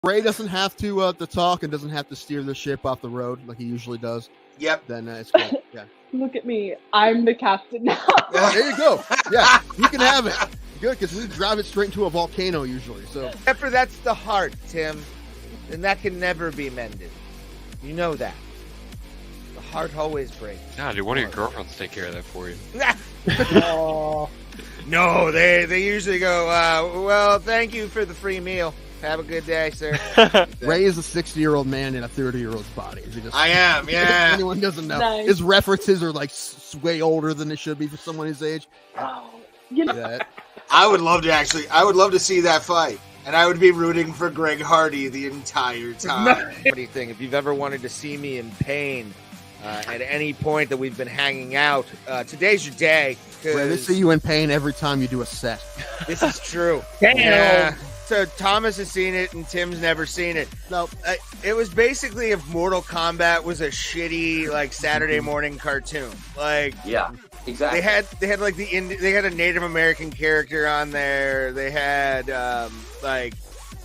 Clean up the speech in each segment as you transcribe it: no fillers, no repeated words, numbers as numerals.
Ray doesn't have to talk and doesn't have to steer the ship off the road like he usually does. Yep. Then it's good. Yeah. Look at me. I'm the captain now. There you go. Yeah, you can have it. Good, because we drive it straight into a volcano usually. So Except for that's the heart, Tim. And that can never be mended. You know that. The heart always breaks. God, dude, one of your girlfriends take care of that for you. Oh. No, they usually go, well, thank you for the free meal. Have a good day, sir. Ray is a 60-year-old man in a 30-year-old's body. I am, yeah. If anyone doesn't know. Nice. His references are like way older than they should be for someone his age. Oh, you know, Yeah. I would love to see that fight. And I would be rooting for Greg Hardy the entire time. Funny thing, if you've ever wanted to see me in pain at any point that we've been hanging out, today's your day. Ray, they see you in pain every time you do a set. This is true. Damn. Yeah. So Thomas has seen it and Tim's never seen it. Nope. It was basically if Mortal Kombat was a shitty like Saturday morning cartoon. Like Yeah, exactly. they had like they had a Native American character on there. They had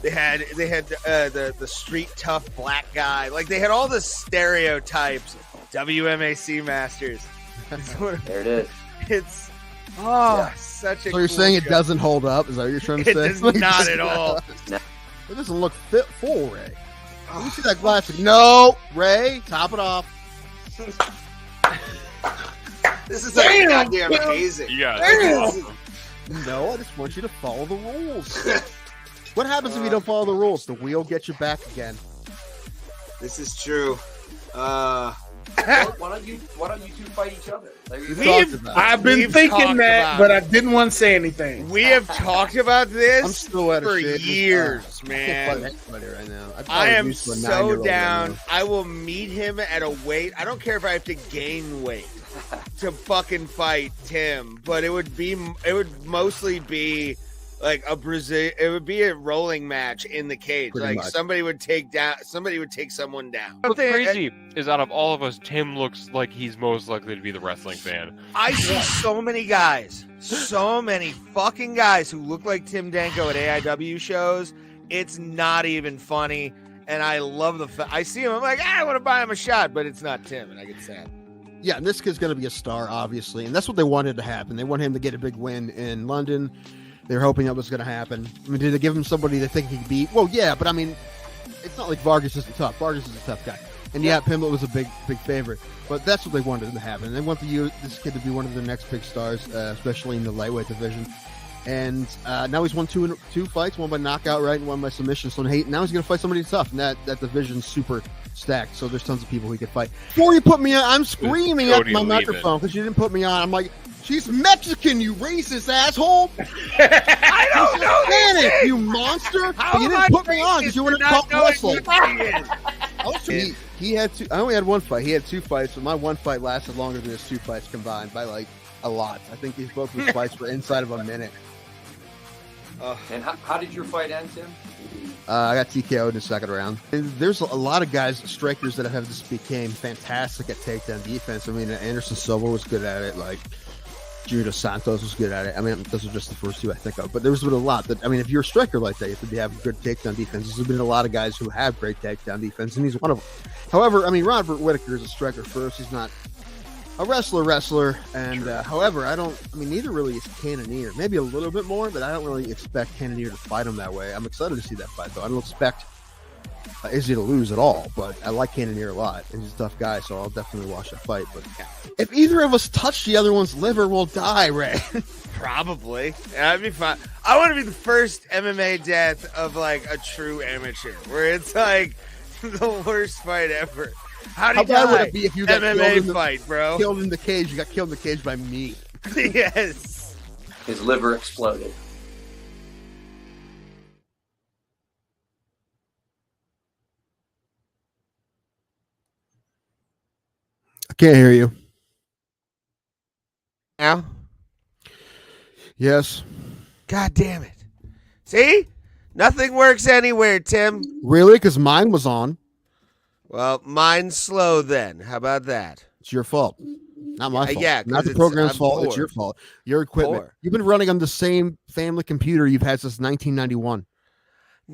they had the street tough black guy. Like they had all the stereotypes. WMAC Masters. There it is. It's such a. So you're cool saying it show. doesn't hold up? Is that what you're trying to It say? does not at all. It doesn't look fit full, Ray. Let me see that glass. No, Ray, top it off. This is like goddamn amazing. You got This is- No, I just want you to follow the rules. What happens if you don't follow the rules? The wheel gets you back again. This is true. Why don't you two fight each other? There you go. Talked about it. I've been We've thinking talked that, about but it. I didn't want to say anything. We have talked about I'm this still at a for shit. years, I can't fight man. anybody right now. I probably am used to a so 9-year-old right down. now. I will meet him at a weight. I don't care if I have to gain weight to fucking fight Tim, but it would mostly be like it would be a rolling match in the cage. Pretty like much. somebody would take someone down. What's crazy is out of all of us, Tim looks like he's most likely to be the wrestling fan. I see so many fucking guys who look like Tim Danko at AIW shows. It's not even funny, and I love I see him. I'm like, I want to buy him a shot, but it's not Tim, and I get sad. Yeah, and this kid's going to be a star, obviously, and that's what they wanted to happen. They want him to get a big win in London. They're hoping that was going to happen. I mean, did they give him somebody they think he could beat? Well, yeah, but I mean, it's not like Vargas isn't tough. Vargas is a tough guy. And yeah, Pimblett was a big favorite. But that's what they wanted to happen. They want this kid to be one of their next big stars, especially in the lightweight division. And now he's won two fights, one by knockout, right, and one by submission. So now he's going to fight somebody tough. And that division's super stacked. So there's tons of people he could fight. Before you put me on, I'm screaming at Cody my Lehman. microphone because you didn't put me on. I'm like, she's Mexican, you racist asshole. I don't know Hispanic, this. you monster. How But you am didn't I put me on because you want to not talk knowing wrestling. who she is? He had two. I only had one fight. He had two fights, but my one fight lasted longer than his two fights combined by like a lot. I think these both of his fights were inside of a minute. And how did your fight end, Tim? I got TKO'd in the second round. And there's a lot of guys, strikers that have just became fantastic at takedown defense. I mean, Anderson Silva was good at it. Like Junior Santos was good at it. I mean, those are just the first two I think of. But there's been a lot that, I mean, if you're a striker like that, you have to have good takedown defense. There's been a lot of guys who have great takedown defense, and he's one of them. However, I mean, Robert Whittaker is a striker first. He's not a wrestler. And however, neither really is Cannonier. Maybe a little bit more, but I don't really expect Cannonier to fight him that way. I'm excited to see that fight, though. I don't expect Izzy to lose at all, but I like Cannonier a lot. And he's a tough guy, so I'll definitely watch that fight. But if either of us touch the other one's liver, we'll die, Ray. Probably. That'd be fine. I want to be the first MMA death of like a true amateur, where it's like the worst fight ever. How How do you bad would die? it be if you got killed MMA in the- fight, bro? Killed in the cage. You got killed in the cage by me. Yes. His liver exploded. I can't hear you. Now? Yes. God damn it. See? Nothing works anywhere, Tim. Really? Because mine was on. Well, mine's slow then. How about that? It's your fault. Not my fault. yeah, 'cause Not the it's- program's I'm fault. It's poor. your fault. Your equipment. Poor. You've been running on the same family computer you've had since 1991.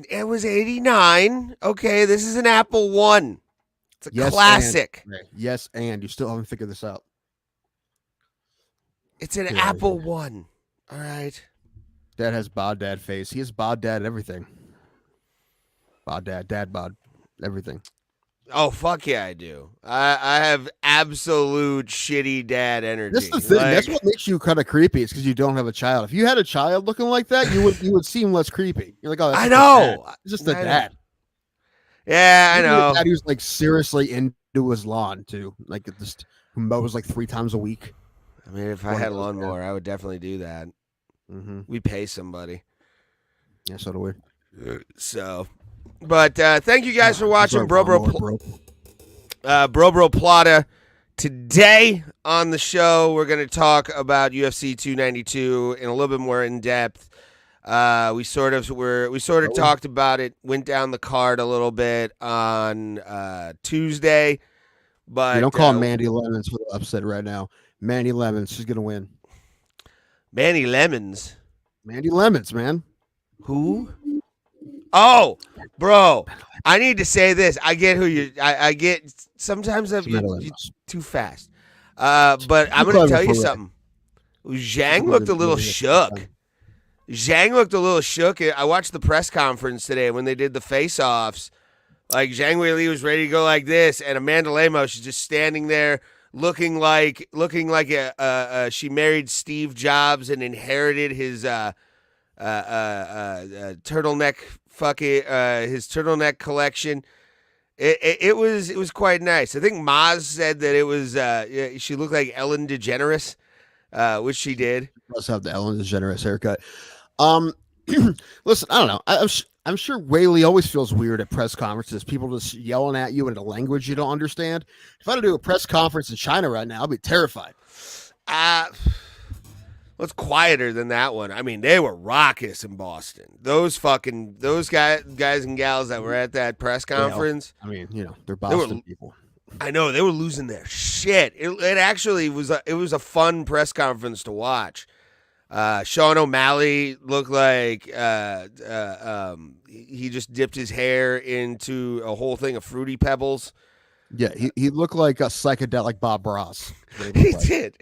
It was 89. Okay, this is an Apple One. It's a classic. Yes, and you still haven't figured this out. It's an Apple One. All right. Dad has bod dad face. He has bod dad everything. Bod dad bod, everything. Oh, fuck yeah, I do. I have absolute shitty dad energy. That's the thing. Like, That's what makes you kind of creepy. It's because you don't have a child. If you had a child looking like that, you would seem less creepy. You're like, oh, that's I know. It's just a dad. Yeah, I know. Dad who's like seriously into his lawn too. Like just who mows like 3 times a week. I mean, if I had a lawnmower, I would definitely do that. Mm-hmm. We pay somebody. Yeah, so do we. So, but thank you guys for watching Bro Bro. Plata. Today on the show, we're going to talk about UFC 292 in a little bit more in depth. We sort of talked about it, went down the card a little bit on Tuesday, but You don't call Mandy Lemons for the upset right now. Mandy Lemons, she's gonna win. Manny Lemons. Mandy Lemons, man. Who? Oh, bro, I need to say this. I get who you. I get. Sometimes you're too fast. But I'm going to tell you something. Zhang looked a little shook. I watched the press conference today when they did the face-offs. Like Zhang Weili was ready to go like this, and Amanda Lemos is just standing there looking like she married Steve Jobs and inherited his turtleneck his turtleneck collection. It was quite nice. I think Maz said that it was she looked like Ellen DeGeneres, which she did. She does have the Ellen DeGeneres haircut. Listen, I don't know. I'm sure Whaley always feels weird at press conferences. People just yelling at you in a language you don't understand. If I had to do a press conference in China right now, I'd be terrified. It's quieter than that one. I mean, they were raucous in Boston. Those guys and gals that were at that press conference. I mean, they're Boston people. I know they were losing their shit. It actually was a fun press conference to watch. Sean O'Malley looked like he just dipped his hair into a whole thing of Fruity Pebbles. Yeah, he looked like a psychedelic Bob Ross. He did.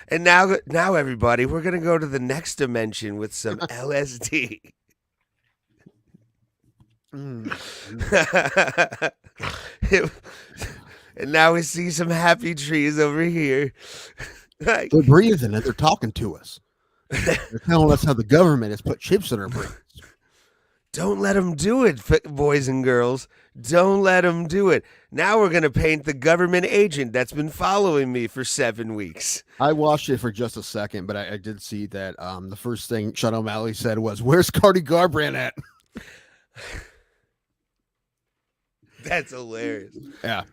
And now everybody, we're gonna go to the next dimension with some LSD. And now we see some happy trees over here. They're breathing and they're talking to us. They're telling us how the government has put chips in our brains. Don't let them do it, boys and girls. Don't let them do it. Now we're going to paint the government agent that's been following me for 7 weeks. I watched it for just a second, but I did see that the first thing Sean O'Malley said was, "Where's Cardi Garbrandt at?" That's hilarious. Yeah.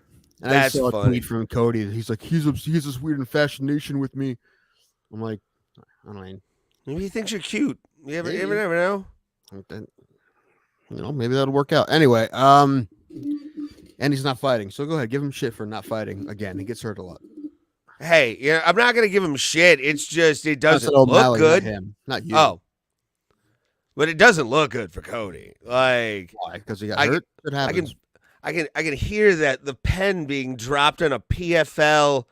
And That's I saw a funny. tweet from Cody. He's like, he's this weird infatuation with me. I'm like, I don't mean, Maybe he thinks you're cute. You never know. Maybe that'll work out. Anyway, and he's not fighting. So go ahead, give him shit for not fighting again. He gets hurt a lot. Hey, I'm not gonna give him shit. It's just it doesn't look O'Malley, good. Not him, not you. Oh, but it doesn't look good for Cody. Like, why? Because he got hurt. It happens. I can hear that the pen being dropped on a PFL.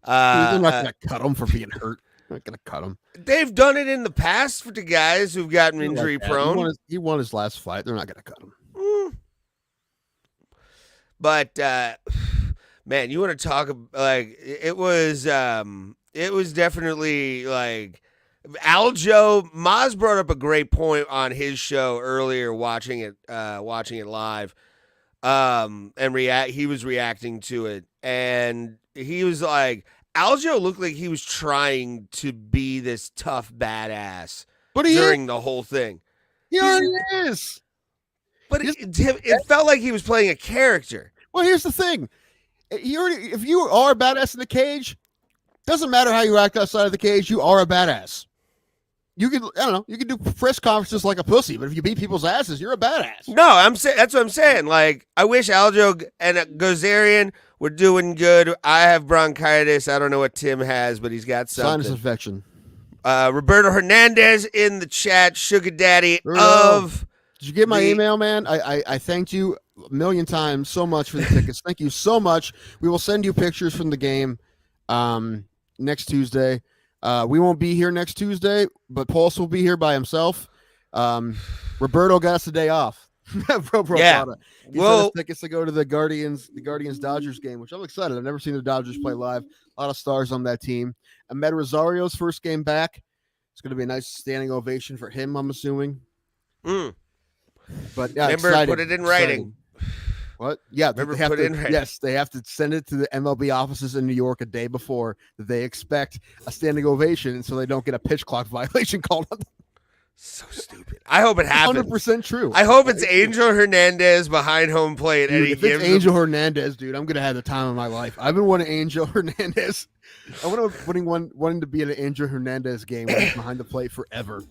They're not gonna cut him for being hurt. They're not gonna cut him. They've done it in the past for the guys who've gotten injury prone. He won his last fight. They're not gonna cut him. But man, you want to talk like it was definitely like Aljo. Maz brought up a great point on his show earlier, watching it live. He was reacting to it, and he was like, Aljo looked like he was trying to be this tough badass during the whole thing. He already is. But it felt like he was playing a character. Well, here's the thing. If you are a badass in the cage, doesn't matter how you act outside of the cage, you are a badass. You can, you can do press conferences like a pussy, but if you beat people's asses, you're a badass. No, that's what I'm saying. Like, I wish Aljo and Gozerian were doing good. I have bronchitis. I don't know what Tim has, but he's got something. Sinus infection. Roberto Hernandez in the chat, Sugar Daddy Roberto. of. Did you get my The- email, man? I thanked you a million times so much for the tickets. Thank you so much. We will send you pictures from the game next Tuesday. We won't be here next Tuesday, but Pulse will be here by himself. Roberto got us a day off. Yeah. He sent us tickets to go to the Guardians Dodgers game, which I'm excited. I've never seen the Dodgers play live. A lot of stars on that team. Ahmed Rosario's first game back. It's going to be a nice standing ovation for him, I'm assuming. But yeah, remember, excited, put it in writing. What? Yeah, Remember, they have put to, it in writing. yes, they have to send it to the MLB offices in New York a day before that they expect a standing ovation, so they don't get a pitch clock violation called on them. So stupid. I hope it happens. 100% true. I hope it's Angel Hernandez behind home plate. Dude, And he if it's gives Angel Hernandez, dude, I'm gonna have the time of my life. I've been wanting Angel Hernandez. I want to wanting to be at an Angel Hernandez game when he's behind the plate forever.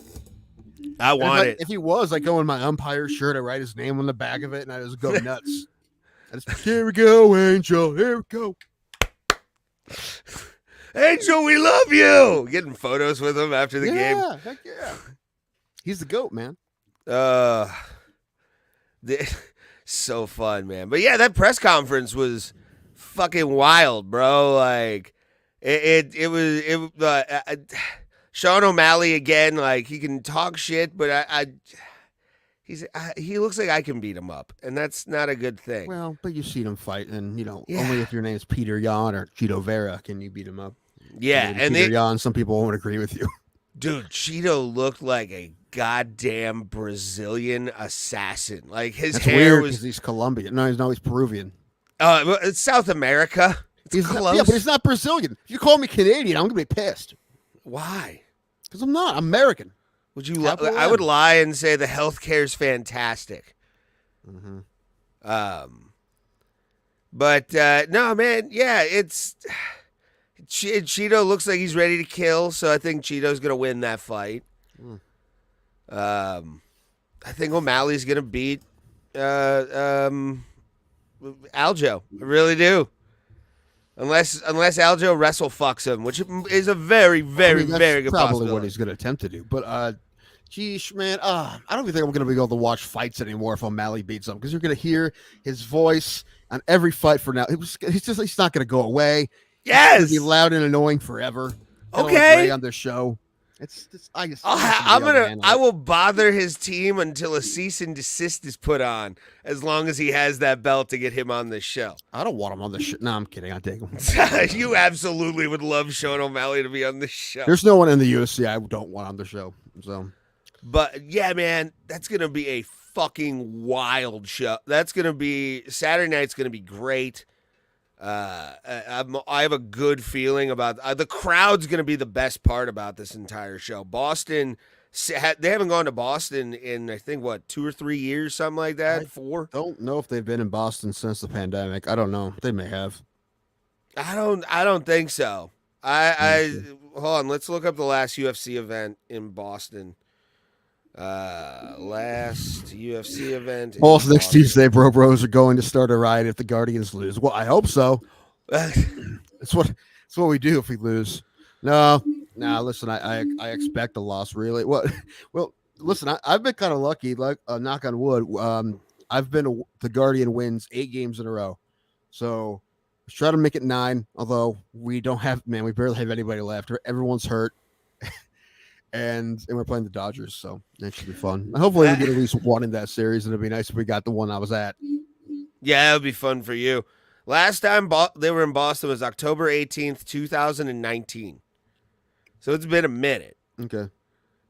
I want it. If he was, I go in my umpire shirt, I write his name on the back of it, and I just go nuts. Here we go, Angel. Here we go. Angel, we love you. Getting photos with him after the game. Yeah, heck yeah. He's the GOAT, man. So fun, man. But yeah, that press conference was fucking wild, bro. Like it was Sean O'Malley again. Like he can talk shit, but he looks like I can beat him up, and that's not a good thing. Well, but you've seen him fight, and Yeah. only if your name's Peter Yan or Cheeto Vera can you beat him up. Yeah, and Peter Yan, some people won't agree with you. dude, Cheeto looked like a goddamn Brazilian assassin. Like his That's hair weird was. because he's Colombian. No, he's Peruvian. It's South America. It's close. Yeah, but he's not Brazilian. If you call me Canadian, I'm gonna be pissed. Why? Because I'm not. I'm American. Would you? Capital I would M. lie and say the healthcare is fantastic. Mm-hmm. But no, man. Yeah, it's Cheeto looks like he's ready to kill, so I think Cheeto's gonna win that fight. I think O'Malley's gonna beat Aljo. I really do. Unless Aljo wrestle fucks him, which is a very, very, that's very good probably possibility. what he's going to attempt to do. But, geez, man, I don't even think I'm going to be able to watch fights anymore if O'Malley beats him because you're going to hear his voice on every fight for now. He's not going to go away. Yes, It's going to be loud and annoying forever. Okay. On the show. I will bother his team until a cease and desist is put on, as long as he has that belt to get him on the show. I don't want him on the show. No, I'm kidding. I take him. You absolutely would love Sean O'Malley to be on the show. There's no one in the UFC I don't want on the show. So, But yeah, man, that's gonna be a fucking wild show. That's gonna be Saturday night's gonna be great. I have a good feeling about the crowd's going to be the best part about this entire show. Boston, they haven't gone to Boston in I think 2 or 3 years, something like that. 4. don't know if they've been in Boston since the pandemic. I don't know. They may have. I don't think so. I hold on. Let's look up the last UFC event in Boston. Last UFC event. Also, next Tuesday, bros are going to start a riot if the Guardians lose. Well, I hope so. It's what we do if we lose. No. Listen, I expect a loss. Really. Well, listen, I've been kind of lucky. Like knock on wood. The Guardian wins 8 games in a row. So let's try to make it 9. Although we barely have anybody left. Everyone's hurt. And we're playing the Dodgers, so that should be fun. Hopefully, we get at least one in that series, and it'd be nice if we got the one I was at. Yeah, it would be fun for you. Last time they were in Boston was October 18th, 2019. So it's been a minute. Okay.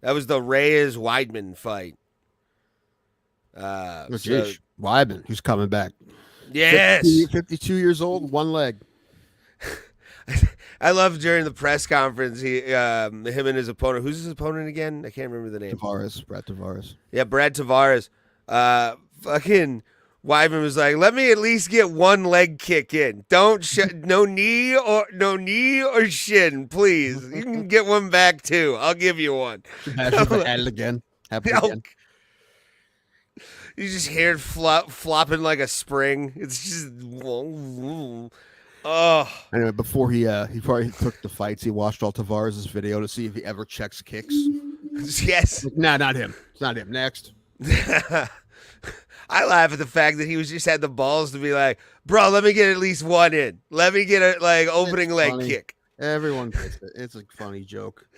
That was the Reyes-Weidman fight. Weidman, who's coming back. Yes. 52 years old, one leg. I love during the press conference, him and his opponent. Who's his opponent again? I can't remember the name. Brad Tavares. Yeah, Brad Tavares. Fucking Weidman was like, "Let me at least get one leg kick in. Don't no knee or shin, please. You can get one back too. I'll give you one." Imagine if I had it again. Happen again. You just hear it flopping like a spring. It's just Oh, Anyway, before he probably took the fights, he watched all Tavares' video to see if he ever checks kicks. yes. Like, nah, not him. It's not him. Next. I laugh at the fact that he was just had the balls to be like, bro, let me get at least one in. Let me get a opening leg funny. kick. Everyone gets it. It's a funny joke.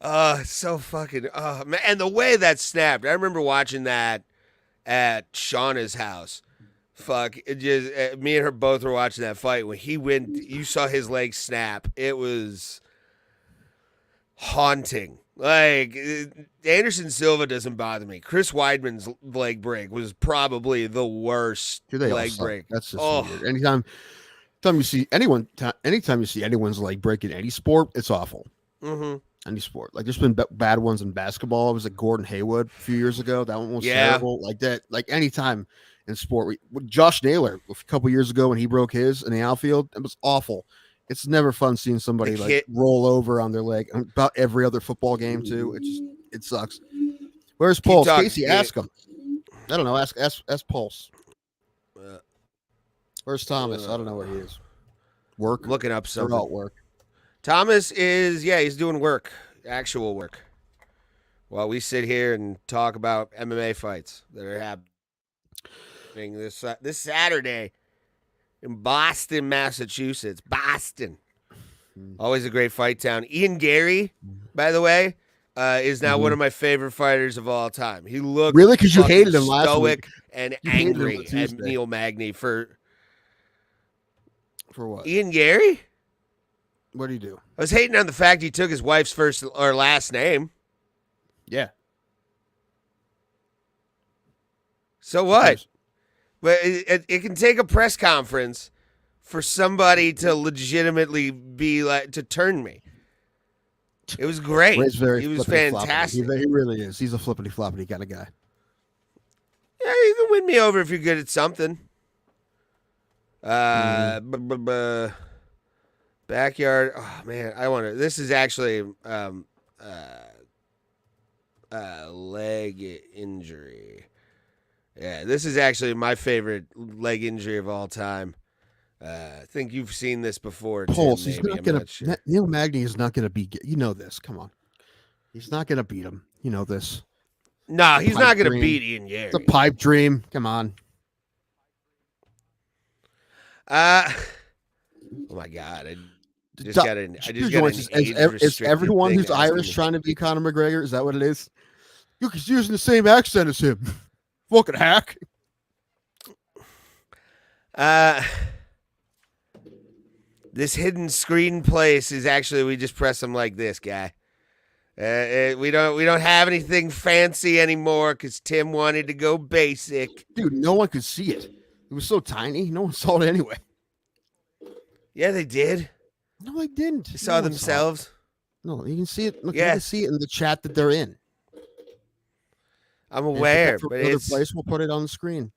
It's so fucking man. And the way that snapped, I remember watching that at Shauna's house. Fuck, it just me and her both were watching that fight. When he went, you saw his leg snap. It was haunting. Like Anderson Silva doesn't bother me. Chris Weidman's leg break was probably the worst leg break. That's just weird. Anytime you see anyone, anytime you see anyone's leg break in any sport, it's awful. Mm-hmm. Any sport, like there's been bad ones in basketball. It was like Gordon Hayward a few years ago. That one was terrible. Like that. Like anytime in sport, Josh Naylor a couple years ago when he broke his in the outfield, it was awful. It's never fun seeing somebody roll over on their leg. About every other football game too. It sucks. Where's Pulse? Casey, ask him. I don't know. Ask Pulse. Where's Thomas? I don't know where he is. Work. Looking up something. They're all at work. Thomas is he's doing work, actual work. While we sit here and talk about MMA fights that are happening this Saturday. In Boston, Massachusetts. Boston. Always a great fight town. Ian Gary, by the way, is now one of my favorite fighters of all time. He looked really because you hated him last stoic week. And angry at Neil Magny for what? Ian Gary? What did he do? I was hating on the fact he took his wife's first or last name. Yeah. So what? But it can take a press conference for somebody to legitimately be like to turn me. It was great. He was fantastic. He really is. He's a flippity floppity kind of guy. Yeah, you can win me over if you're good at something. Backyard. Oh man, I want to. This is actually leg injury. Yeah, this is actually my favorite leg injury of all time. I think you've seen this before. Pulse. Tim, he's not gonna. Neil Magny is not gonna be. You know this. Come on. He's not gonna beat him. You know this. No, he's not gonna beat Ian Gary. It's a pipe dream. Come on. Oh my God! I just got an is everyone who's Irish trying to be Conor McGregor? Is that what it is? You're using the same accent as him. Fucking hack. This hidden screen place is actually we just press them like this, guy. We don't have anything fancy anymore because Tim wanted to go basic. Dude, no one could see it. It was so tiny. No one saw it anyway. Yeah, they did. No, they didn't. They saw themselves. No, you can see it. Look, you can see it in the chat that they're in. I'm aware, but it's place. We'll put it on the screen.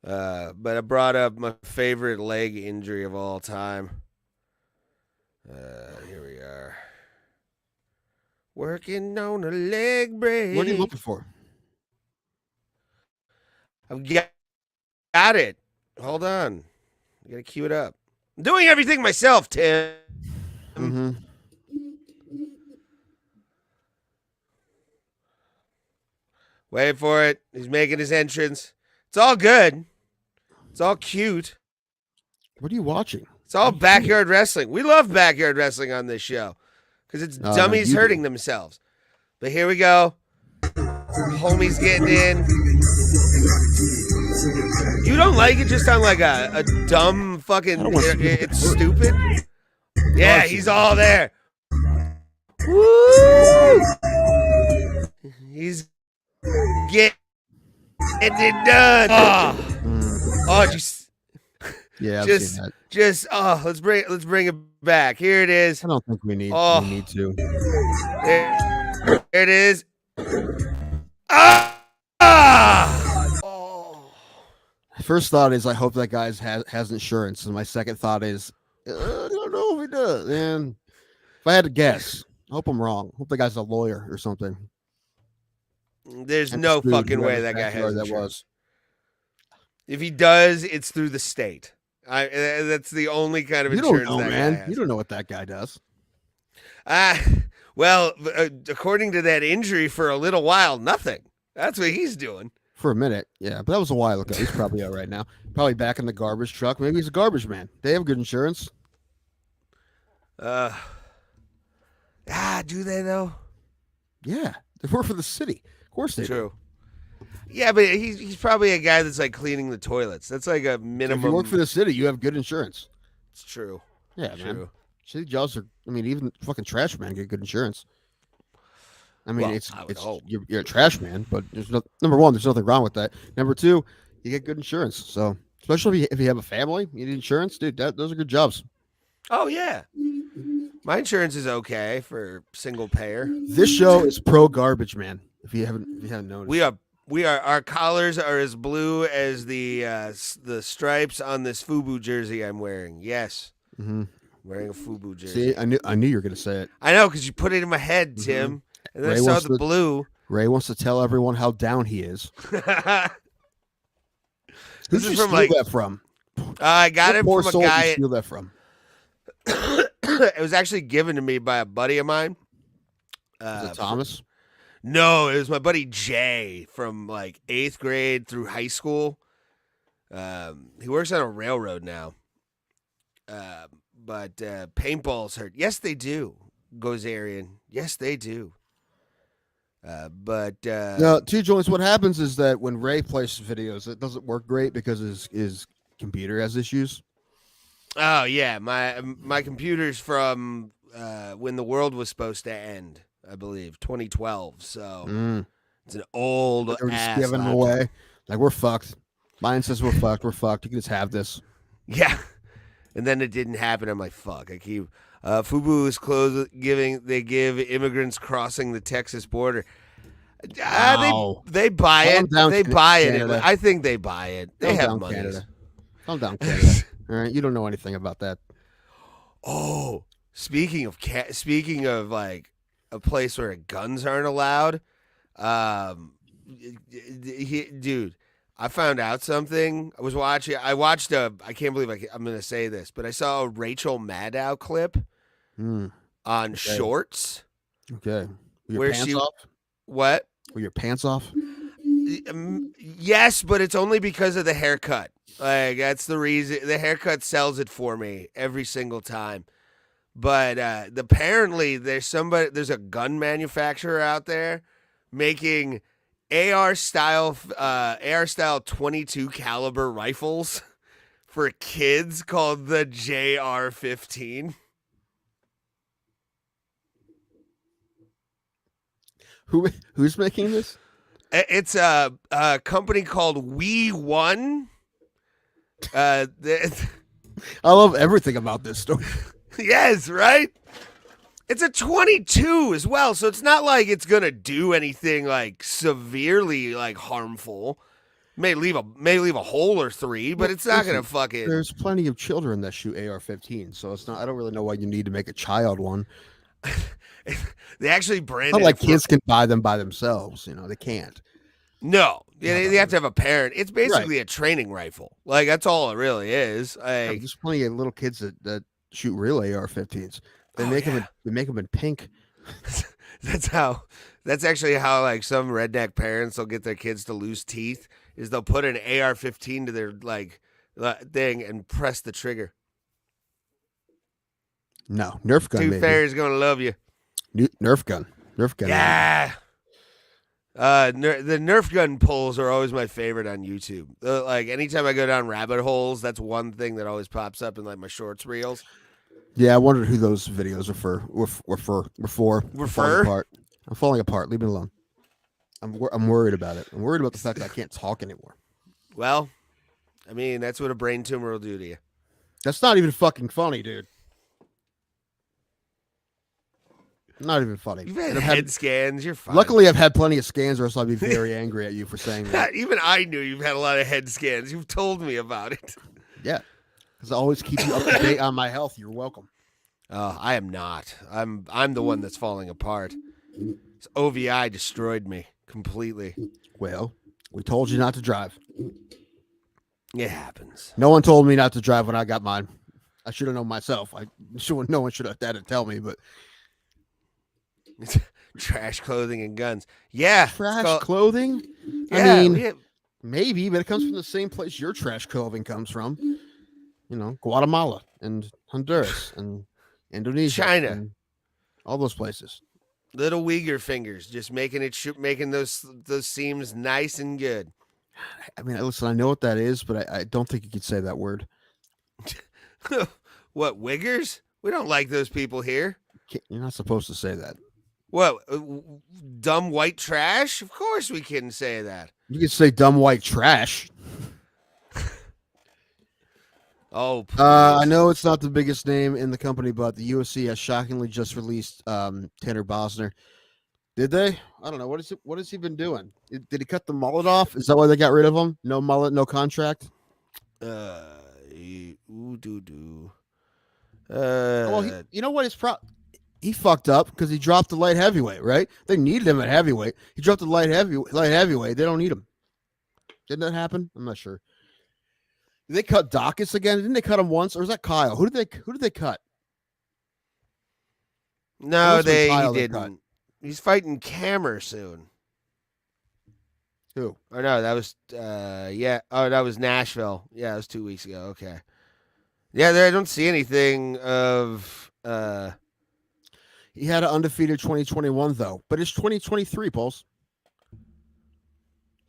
But I brought up my favorite leg injury of all time. Here we are. Working on a leg break. What are you looking for? I've got it. Hold on. I gotta cue it up. I'm doing everything myself, Tim. Mm-hmm. Wait for it. He's making his entrance. It's all good. It's all cute. What are you watching? It's all backyard wrestling. We love backyard wrestling on this show because it's dummies hurting themselves. But here we go. Homie's getting in. You don't like it just on like a dumb fucking... It's stupid? Yeah, he's all there. Woo! He's getting it done. Yeah, let's bring it back. Here it is. I don't think we need to. There it is. First thought is I hope that guy has insurance, and my second thought is I don't know if he does. And if I had to guess, I hope I'm wrong. I hope the guy's a lawyer or something. There's no fucking way that guy has insurance. If he does, it's through the state. That's the only kind of You don't insurance know, that guy man. has. You don't know what that guy does. Well, according to that injury, for a little while, nothing. That's what he's doing. For a minute, yeah, but that was a while ago. He's probably out right now. Probably back in the garbage truck. Maybe he's a garbage man. They have good insurance. Do they though? Yeah, they work for the city. Of course they do. True. Yeah, but he's probably a guy that's like cleaning the toilets. That's like a minimum. If you work for the city, you have good insurance. It's true. Yeah, True. man. City jobs are. I mean, even fucking trash men get good insurance. I mean, Well, it's I would hope. you're a trash man, but there's no number one. There's nothing wrong with that. Number two, you get good insurance. So especially if you have a family, you need insurance, dude. Those are good jobs. Oh yeah. My insurance is okay for single payer. This show is pro garbage man. If you haven't noticed, We are. Our collars are as blue as the stripes on this FUBU jersey I'm wearing. Yes, Mm-hmm. wearing a FUBU jersey. See, I knew you were gonna say it. I know because you put it in my head, Tim, and then Ray I saw wants the to- blue. Ray wants to tell everyone how down he is. Who This did is you from steal like that from? I got What it poor from a soul did you guy. steal that from? It was actually given to me by a buddy of mine. Is it Thomas? No, it was my buddy Jay from like 8th grade through high school. He works on a railroad now. But paintballs hurt. Yes, they do, Gozerian. Yes, they do. No, two joints. What happens is that when Ray plays videos, it doesn't work great because his computer has issues. Oh yeah, my computer's from when the world was supposed to end, I believe, 2012. So it's an old We're just ass giving them laptop. away. Like, we're fucked. Mine says we're fucked. We're fucked. You can just have this. Yeah, and then it didn't happen. I'm like, fuck. I keep FUBU is closed. They give immigrants crossing the Texas border. Wow. They buy Calm it. down, They buy it. Canada. I think they buy it. They Calm have down, money. Canada. Calm down, Canada. All right, you don't know anything about that. Oh, speaking of like a place where guns aren't allowed, dude, I found out something. I watched I can't believe I'm going to say this, but I saw a Rachel Maddow clip on Shorts. Okay. Were your Where pants she- off? What? Were your pants off? Yes, but it's only because of the haircut. Like, that's the reason. The haircut sells it for me every single time. But apparently there's a gun manufacturer out there making AR style 22 caliber rifles for kids called the JR-15. Who's making this? It's a company called We One. I love everything about this story. Yes, right? It's a 22 as well, so it's not like it's going to do anything like severely like harmful. May leave a hole or three, but it's not going to fucking There's plenty of children that shoot AR-15, so it's not. I don't really know why you need to make a child one. They actually branded Not like it for- kids can buy them by themselves. You know, they can't. No. Yeah, they have to have a parent. It's basically a training rifle. Like, that's all it really is. Yeah, Like, there's plenty of little kids that shoot real AR-15s. They make them in pink. that's actually how like some redneck parents will get their kids to lose teeth is they'll put an AR-15 to their like thing and press the trigger. No, Nerf gun. Tooth Maybe. Fairy's gonna love you. Nerf gun. Nerf gun. Yeah. The Nerf gun pulls are always my favorite on YouTube. Like anytime I go down rabbit holes, that's one thing that always pops up in like my shorts reels. Yeah, I wondered who those videos are for. Were for. Were I'm falling for? apart. I'm falling apart. Leave me alone. I'm worried about it. I'm worried about the fact that I can't talk anymore. Well, I mean that's what a brain tumor will do to you. That's not even fucking funny, dude. Not even funny. You've had And I've head scans. You're fine. Luckily, I've had plenty of scans, or else I'd be very angry at you for saying that. Even I knew you've had a lot of head scans. You've told me about it. Yeah, because I always keep you up to date on my health. You're welcome. I am not. I'm the one that's falling apart. This OVI destroyed me completely. Well, we told you not to drive. It happens. No one told me not to drive when I got mine. I should have known myself. No one should have had to tell me, but Trash clothing and guns. Yeah. trash clothing? Yeah, I mean, maybe, but it comes from the same place your trash clothing comes from. You know, Guatemala and Honduras and Indonesia, China, and all those places. little Uyghur fingers, just making those seams nice and good. I mean, listen, I know what that is, but I don't think you could say that word. What, Uyghurs? We don't like those people here. You're not supposed to say that. What, dumb white trash? Of course we can say that. You can say dumb white trash. Oh, I know it's not the biggest name in the company, but the UFC has shockingly just released Tanner Bosner. Did they? I don't know. What has he been doing? Did he cut the mullet off? Is that why they got rid of him? No mullet, no contract. Well, You know what? He fucked up because he dropped the light heavyweight. Right? They needed him at heavyweight. He dropped the light heavyweight. They don't need him. Didn't that happen? I'm not sure. Did they cut Dawkins again? Didn't they cut him once, or was that Kyle? Who did they cut? No, It he Kyle didn't. He's fighting Cammer soon. Who? Or no, that was yeah. Oh, that was Nashville. Yeah, it was 2 weeks ago. Okay. Yeah, I don't see anything of. He had an undefeated 2021 though, but it's 2023, Pulse.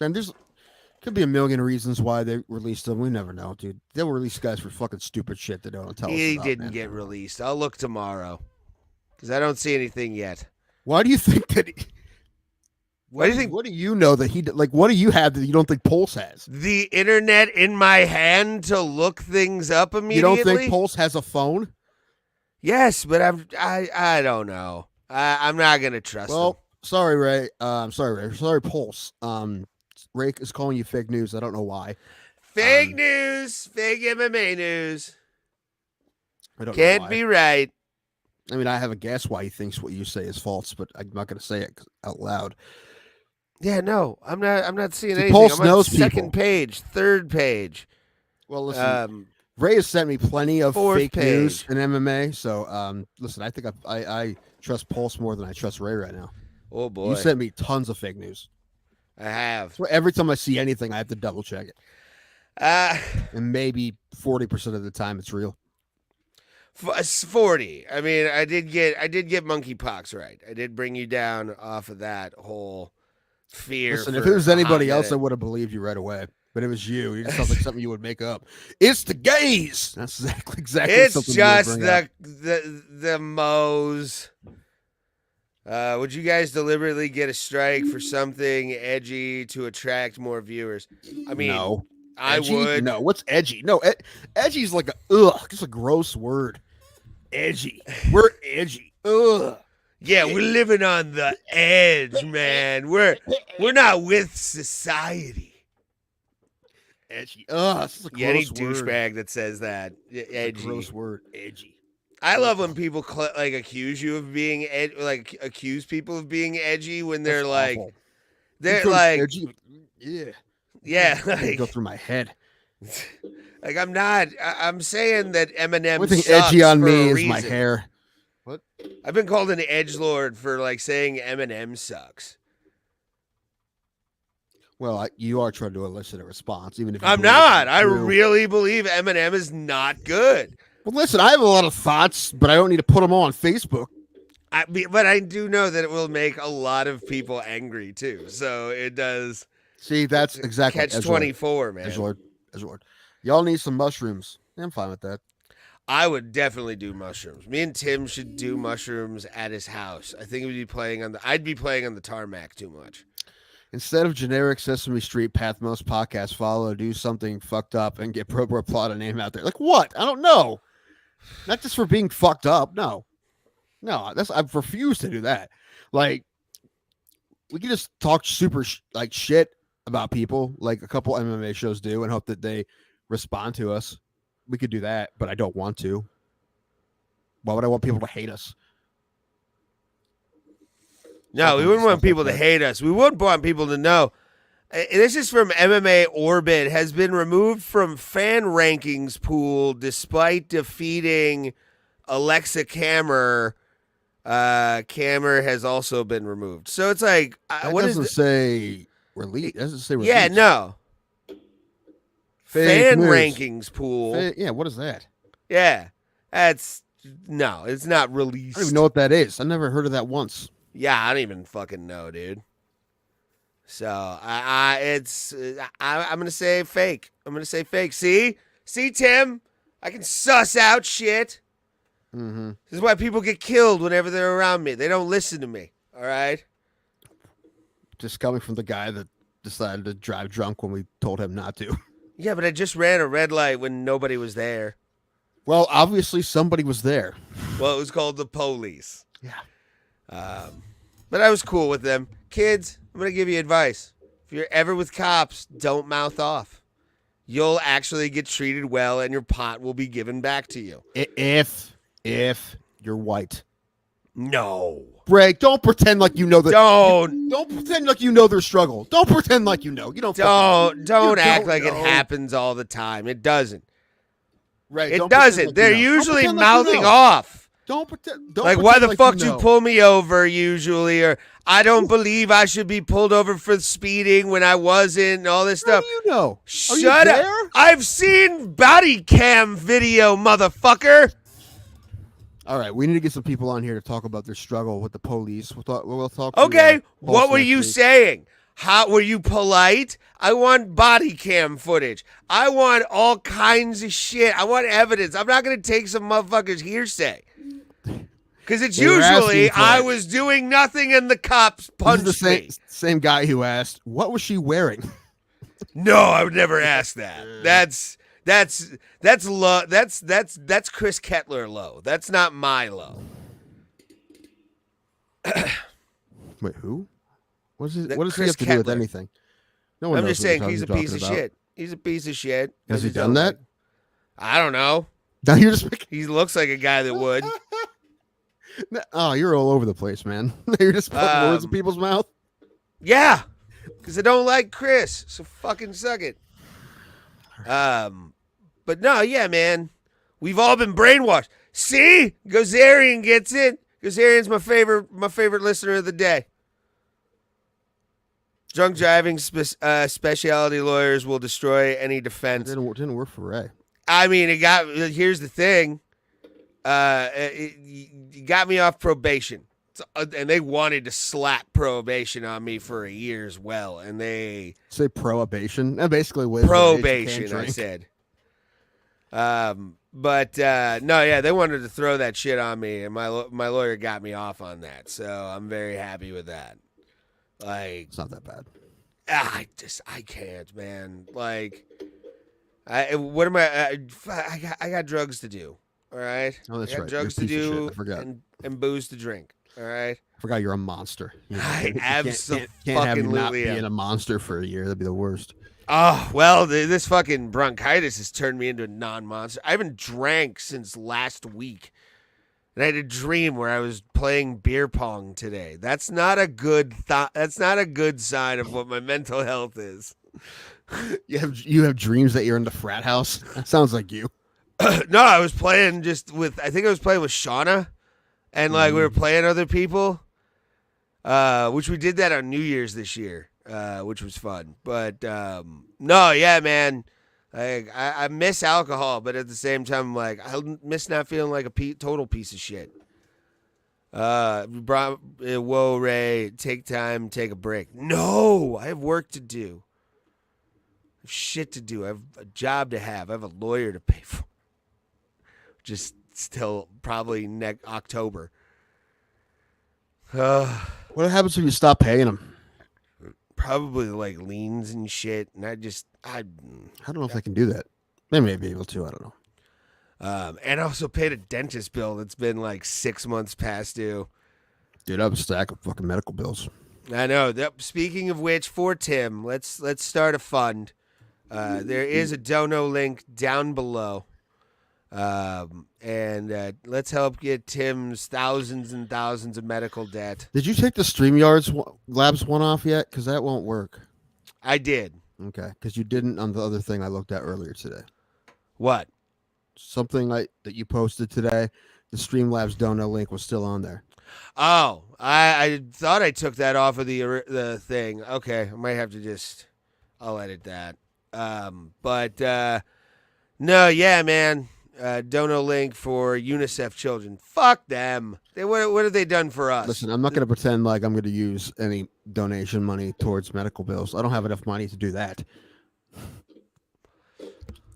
And there's could be a million reasons why they released him. We never know, dude. They'll release guys for fucking stupid shit they don't tell us. He about, didn't man. get released. I'll look tomorrow because I don't see anything yet. Why do you think that? What do you think? What do you know that he like? What do you have that you don't think Pulse has? The internet in my hand to look things up immediately. You don't think Pulse has a phone? Yes, but I don't know. I'm not gonna trust him. Sorry, Ray. Sorry, Pulse. Ray is calling you fake news. I don't know why. Fake news, fake MMA news. I don't Can't know why. be right. I mean, I have a guess why he thinks what you say is false, but I'm not going to say it out loud. Yeah, no, I'm not seeing See, anything. Pulse I'm on knows second people. page, third page. Well, listen, Ray has sent me plenty of fourth fake page. news in MMA. So, listen, I think I trust Pulse more than I trust Ray right now. Oh boy, You sent me tons of fake news. I have. So every time I see anything, I have to double check it. And maybe 40% of the time it's real. 40. I mean, I did get monkeypox right. I did bring you down off of that whole fear. Listen, if it was anybody else, I would have believed you right away. But it was you. It sounds like something you would make up. It's the gays. That's exactly. It's something just you would bring up. the mows. Would you guys deliberately get a strike for something edgy to attract more viewers? I mean, no. I Edgy? would. No, what's edgy? No, edgy's like just a gross word. Edgy. We're edgy. Ugh. Yeah, we're living on the edge, man. We're not with society. Edgy. Ugh, this is a gross Any word. douchebag that says that. It's Edgy. a gross word. Edgy. I love when people accuse you of being accuse people of being edgy when they're That's like awful. they're You like edgy. Yeah. yeah, Like, go like, through my head. like I'm not. I'm saying that Eminem. One thing sucks edgy on for me a is my reason. hair. What? I've been called an edgelord for like saying Eminem sucks. Well, you are trying to elicit a response, even if you I'm believe not. it's I true. really believe Eminem is not good. Well, listen, I have a lot of thoughts, but I don't need to put them all on Facebook. But I do know that it will make a lot of people angry too. So it does. See, that's exactly Catch 24, man. Edgelord. Y'all need some mushrooms. Yeah, I'm fine with that. I would definitely do mushrooms. Me and Tim should do mushrooms at his house. I think I'd be playing on the tarmac too much. Instead of generic Sesame Street Path Most podcast follow, do something fucked up and get Pro Plot a name out there. Like what? I don't know. Not just for being fucked up. No, I've refused to do that. Like, we can just talk super shit about people, like a couple MMA shows do, and hope that they respond to us. We could do that, but I don't want to. Why would I want people to hate us? No, we wouldn't want people to hate us. We would want people to know This is from MMA Orbit. Has been removed from fan rankings pool despite defeating Alexa Kammer. Kammer has also been removed. So it's like, That what doesn't is say release. It doesn't say release. Yeah, no. Fake Fan news. rankings pool. Yeah, what is that? Yeah, no, it's not released. I don't even know what that is. I never heard of that once. Yeah, I don't even fucking know, dude. So I'm gonna say fake. I'm gonna say fake. See, Tim, I can suss out shit. Mm-hmm. This is why people get killed whenever they're around me. They don't listen to me. All right. Just coming from the guy that decided to drive drunk when we told him not to. Yeah, but I just ran a red light when nobody was there. Well, obviously somebody was there. Well, it was called the police. Yeah. But I was cool with them. Kids, I'm going to give you advice. If you're ever with cops, don't mouth off. You'll actually get treated well and your pot will be given back to you. If you're white. No. Greg, don't pretend like you know that. Don't pretend like you know their struggle. Don't pretend like you know. You don't act like know. it happens all the time. It doesn't. Right. It don't doesn't. pretend like They're you know. usually Don't pretend like mouthing you know. off. Don't pretend. Like, why the fuck you you pull me over usually? Or I don't believe I should be pulled over for speeding when I wasn't and all this How stuff. do you know? Shut up. I've seen body cam video, motherfucker. All right, we need to get some people on here to talk about their struggle with the police. We'll talk. Okay, To, what were next you week. saying? How were you polite? I want body cam footage. I want all kinds of shit. I want evidence. I'm not going to take some motherfucker's hearsay. Because it's They were usually asking for I it. was doing nothing and the cops This punched is the me. same guy who asked, "What was she wearing?" No, I would never ask that. That's low. That's Chris Kettler low. That's not my low. Wait, who? What does That he Chris have to do with Kettler. anything? No one I'm knows just what saying you're he's a talking piece of about. shit. He's a piece of shit. Has he I just done don't that? like- I don't know. Now you're just making. He looks like a guy that would. Oh, you're all over the place, man. You're just putting words in people's mouth. Yeah, because I don't like Chris, so fucking suck it. But no, yeah, man, we've all been brainwashed. See, Gozerian gets it. Gozerian's my favorite listener of the day. Drunk driving specialty lawyers will destroy any defense. Didn't work for Ray. I mean, here's the thing. It got me off probation. And they wanted to slap probation on me for a year as well. And they... Say prohibition. That basically was Probation, I said. But no, yeah, they wanted to throw that shit on me. And my lawyer got me off on that. So I'm very happy with that. Like... It's not that bad. I can't, man. Like... what am I got drugs to do. All right. Oh, that's I got right. drugs You're a to piece of do shit. I forgot. and booze to drink. All right. I forgot you're a monster. You know, I you absolutely can't have you not am. being a monster for a year. That'd be the worst. Oh, well, this fucking bronchitis has turned me into a non-monster. I haven't drank since last week. And I had a dream where I was playing beer pong today. That's not a good That's not a good sign of what my mental health is. You have dreams that you're in the frat house. That sounds like you. No, I was playing I think I was playing with Shauna. And like we were playing other people. Which we did that on New Year's this year. Which was fun. But no, yeah, man. I miss alcohol, but at the same time, I'm like, I miss not feeling like a total piece of shit. Whoa, Ray, take time, take a break. No, I have work to do. I have shit to do. I have a job to have. I have a lawyer to pay for. Just still probably next October. What happens if you stop paying them? Probably like liens and shit. And I don't know if they can do that. They may be able to. I don't know. And I also paid a dentist bill that's been like 6 months past due. Dude, I have a stack of fucking medical bills. I know. Speaking of which, for Tim, let's start a fund. There is a dono link down below. And let's help get Tim's thousands and thousands of medical debt. Did you take the StreamYards Labs one off yet? Because that won't work. I did. Okay, because you didn't on the other thing I looked at earlier today. What? Something like that you posted today. The Streamlabs Dono link was still on there. Oh, I thought I took that off of the thing. Okay, I might have to just. I'll edit that. But no, yeah, man. Dono link for UNICEF children. Fuck them. What have they done for us? Listen, I'm not going to pretend like I'm going to use any donation money towards medical bills. I don't have enough money to do that.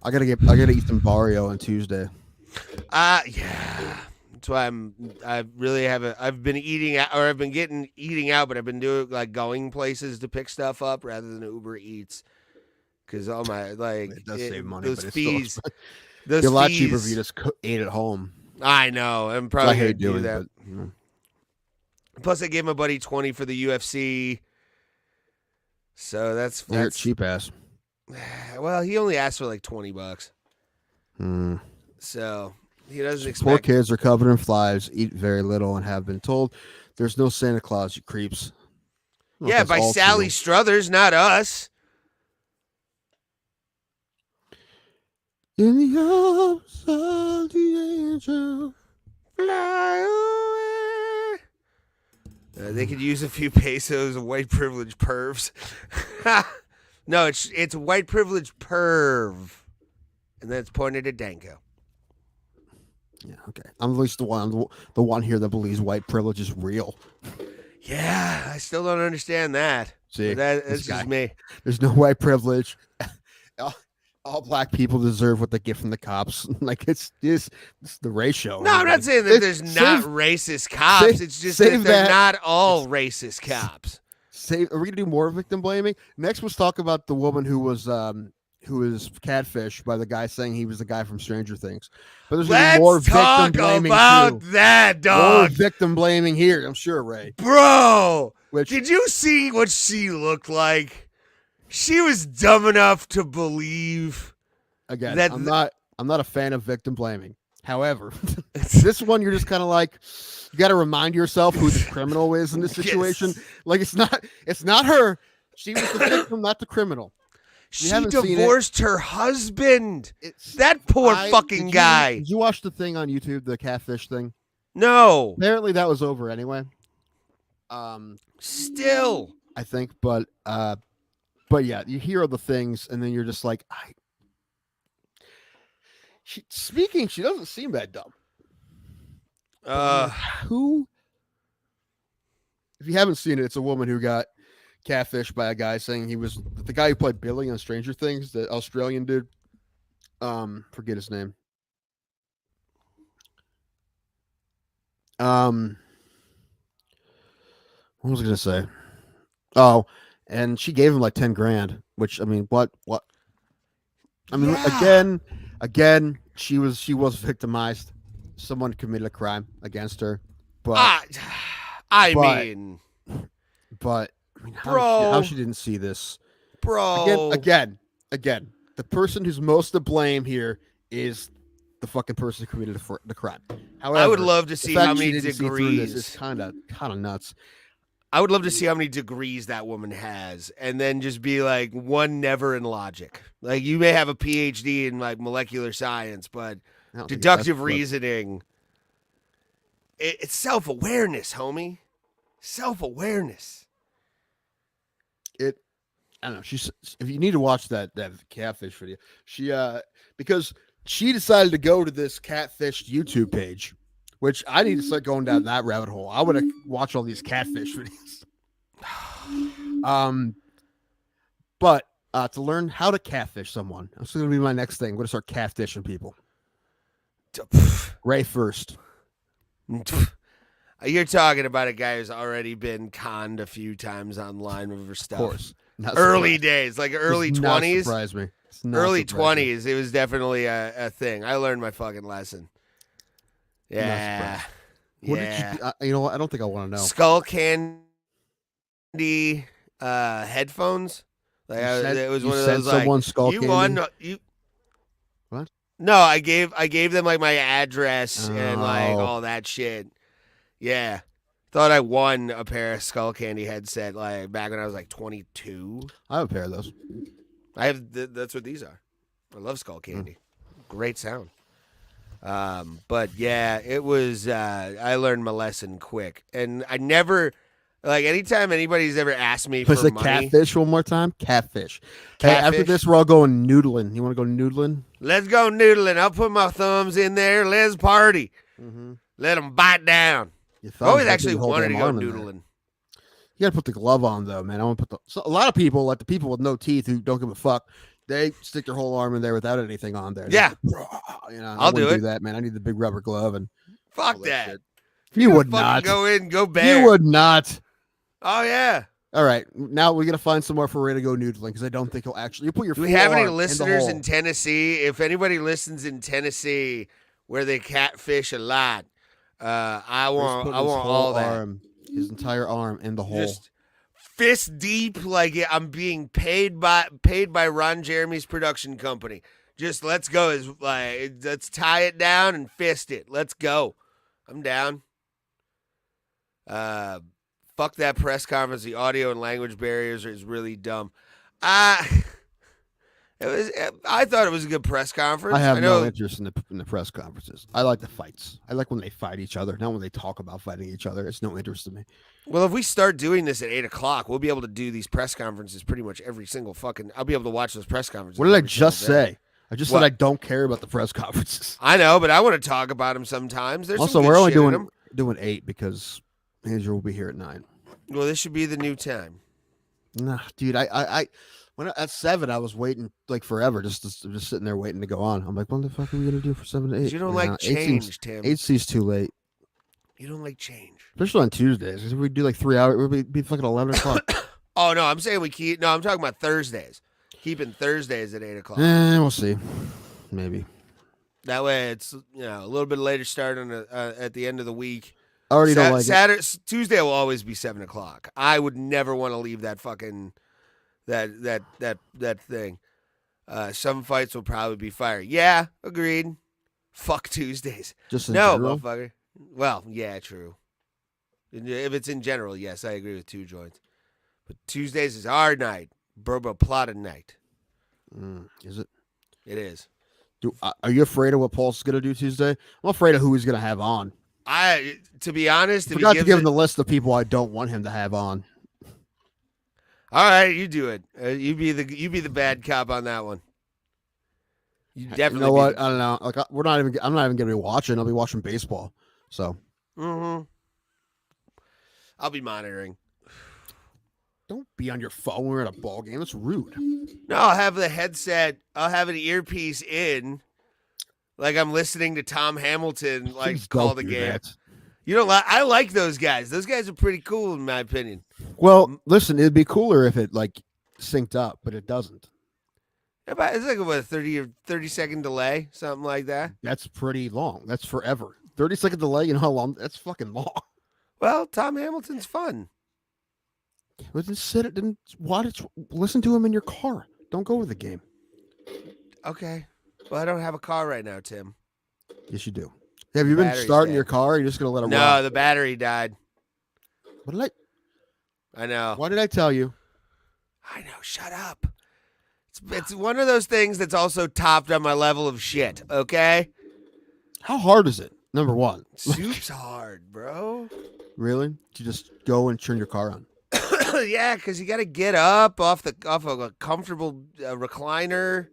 I gotta eat some Barrio on Tuesday. Yeah. That's why I've been eating out, or I've been eating out, but I've been doing like going places to pick stuff up rather than Uber Eats. Because all my It does save money, those but it's fees. still Those it's a lot fees, cheaper if you just ate at home. I know. I'm I probably gonna hate do doing that. But, you know. Plus, I gave my buddy 20 for the UFC. So that's cheap ass. Well, he only asked for like $20. Mm. So he doesn't Poor expect. kids are covered in flies, eat very little, and have been told there's no Santa Claus, you creeps. I don't know if Yeah, that's by all Sally true. Struthers, not us. In the arms of the angel. Fly away. They could use a few pesos of white privilege pervs. No, it's white privilege perv, and that's pointed at Danko. Yeah, okay. I'm at least the one here that believes white privilege is real. Yeah, I still don't understand that. See, That's this just guy. me. There's no white privilege. All black people deserve what they get from the cops. Like it's the ratio. No, I'm not saying that there's not racist cops. It's just that they're not all racist cops. Are we gonna do more victim blaming? Next, let's talk about the woman who was catfished by the guy saying he was the guy from Stranger Things. But there's gonna be more Let's victim talk blaming about too. that, More dog. victim blaming here, I'm sure, Ray. Bro, Which did you see what she looked like? She was dumb enough to believe again, that I'm not a fan of victim blaming. However, this one you're just kind of like you got to remind yourself who the criminal is in this situation. Yes. Like it's not her. She was the victim, not the criminal. She haven't seen it. divorced her husband. That poor fucking guy. Did you watch the thing on YouTube, the catfish thing? No. Apparently that was over anyway. Still. I think, but yeah, you hear all the things, and then you're just like, she doesn't seem that dumb. Who? If you haven't seen it, it's a woman who got catfished by a guy saying he was the guy who played Billy on Stranger Things, the Australian dude. Forget his name. What was I gonna say? Oh, and she gave him like 10 grand, which I mean, what? I mean, Yeah. again, she was victimized. Someone committed a crime against her, but I but- mean, I mean, Bro. how she didn't see this? bro. Again, the person who's most to blame here is the fucking person who committed the crime. However, I would love to the see fact how she many didn't see through this degrees. is kind of nuts. I would love to see how many degrees that woman has, and then just be like one never in logic. Like you may have a PhD in like molecular science, but I don't think deductive that's- reasoning. It's self-awareness, homie. Self-awareness. I don't know. She's if you need to watch that catfish video, she because she decided to go to this catfish YouTube page, which I need to start going down that rabbit hole. I want to watch all these catfish videos. But to learn how to catfish someone, that's going to be my next thing. I'm going to start catfishing people. Ray first. You're talking about a guy who's already been conned a few times online over Of stuff. course. Not Early surprised. days, like early Does not 20s. surprise me. It's not Early surprise me. 20s, it was definitely a thing. I learned my fucking lesson. Yeah. What Yeah. did you know what? I don't think I want to know. Skull candy headphones. Like it was you one of sent those like someone skull you candy? won you. What? No, I gave them like my address and like Oh. all that shit. Yeah. Thought I won a pair of Skull Candy headset like back when I was like 22. I have a pair of those. I have. That's what these are. I love Skull Candy. Great sound. But yeah, it was. I learned my lesson quick, and I never. Like, anytime anybody's ever asked me Plus for the money. catfish one more time. Catfish. Hey, after Catfish? this, we're all going noodling. You want to go noodling? Let's go noodling. I'll put my thumbs in there. Let's party. Mm-hmm. Let them bite down. I always actually wanted to go noodling. You got to put the glove on, though, man. I want to put the. So a lot of people, like the people with no teeth who don't give a fuck, they stick their whole arm in there without anything on there. Yeah. You know, I'll do it. that, man. I need the big rubber glove and. Fuck all that. shit. You would fucking not. Go in, go bare. You would not. Oh, yeah. All right, now we're gonna find somewhere for Ray to go noodling because I don't think he'll actually. You put your. Do we have any forearm listeners in in Tennessee? If anybody listens in Tennessee where they catfish a lot, I want all that. Arm, his entire arm in the hole. Just fist deep, like I'm being paid by Ron Jeremy's production company. Just let's go. Let's tie it down and fist it. Let's go. I'm down. Fuck that press conference. The audio and language barriers is really dumb. I thought it was a good press conference. I have no interest in the press conferences. I like the fights. I like when they fight each other, not when they talk about fighting each other. It's no interest to me. Well, if we start doing this at 8:00, we'll be able to do these press conferences pretty much every single fucking. I'll be able to watch those press conferences. What did I just say? I just said I don't care about the press conferences. I know, but I want to talk about them sometimes. There's also, some good we're only shit in them. doing 8 because Andrew will be here at 9. Well, this should be the new time. Nah, dude, when at 7, I was waiting like forever, just sitting there waiting to go on. I'm like, what the fuck are we gonna do for 7 to 8? You don't like change, Tim. 8 seems too late, You don't like change. especially on Tuesdays. If we do like 3 hours, we'd be fucking 11 o'clock. Oh no, I'm saying we keep. No, I'm talking about Thursdays. Keeping Thursdays at 8:00. We'll see, maybe. That way, it's a little bit later start on at the end of the week. I already don't like Saturday, Tuesday will always be 7:00. I would never want to leave that fucking that thing. Some fights will probably be fire. Yeah, agreed. Fuck Tuesdays. Just in no, general? motherfucker. Well, yeah, true. If it's in general, yes, I agree with 2 joints. But Tuesdays is our night, Burba Plata night. Is it? It is. Are you afraid of what Paul's going to do Tuesday? I'm afraid of who he's going to have on. To be honest, I forgot to give him the list of people I don't want him to have on. All right, you do it. You be the bad cop on that one. You definitely. You know what? I don't know. Like I'm not even going to be watching. I'll be watching baseball. So. Mm-hmm. I'll be monitoring. Don't be on your phone. We're at a ball game. That's rude. No, I'll have the headset. I'll have an earpiece in, like I'm listening to Tom Hamilton, like Please call don't the do game. that. You don't like? I like those guys. Those guys are pretty cool, in my opinion. Well, listen, it'd be cooler if it like synced up, but it doesn't. It's like what, a 30-second delay, something like that. That's pretty long. That's forever. 30-second delay. You know how long? That's fucking long. Well, Tom Hamilton's fun. Well, then listen to him in your car. Don't go with the game. Okay. Well, I don't have a car right now, Tim. Yes, you do. Have you been Battery's starting dead. your car? Or are you just gonna let it No, run? the battery died. What did I know. What did I tell you? I know. Shut up. It's one of those things that's also topped on my level of shit. Okay. How hard is it? Number one. Soup's hard, bro. Really? To just go and turn your car on? Yeah, because you got to get up off of a comfortable recliner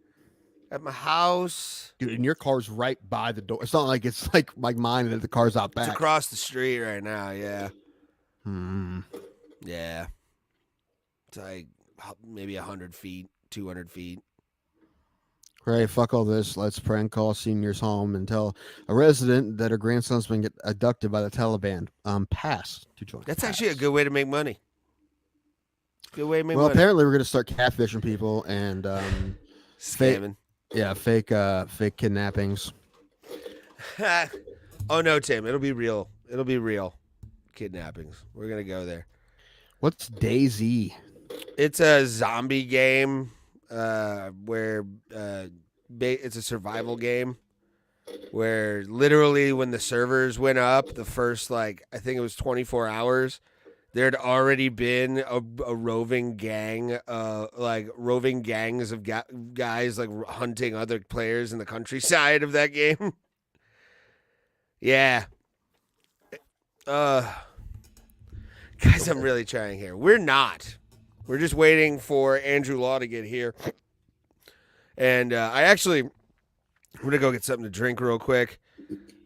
at my house. Dude, and your car's right by the door. It's not like it's like mine that the car's out back. It's across the street right now. Yeah. Hmm. Yeah. It's like maybe 100 feet, 200 feet. Ray, fuck all this. Let's prank call seniors home and tell a resident that her grandson's been abducted by the Taliban. Pass. That's actually a good way to make money. Good way to make well, money. apparently we're gonna start catfishing people and Scamming. fake kidnappings. Oh no, Tim! It'll be real. It'll be real. Kidnappings. We're gonna go there. What's DayZ? It's a zombie game where it's a survival game where literally when the servers went up, the first I think it was 24 hours, there'd already been a roving gang, roving gangs of guys hunting other players in the countryside of that game. Yeah. Guys, I'm really trying here. We're not. We're just waiting for Andrew Law to get here. And I'm going to go get something to drink real quick.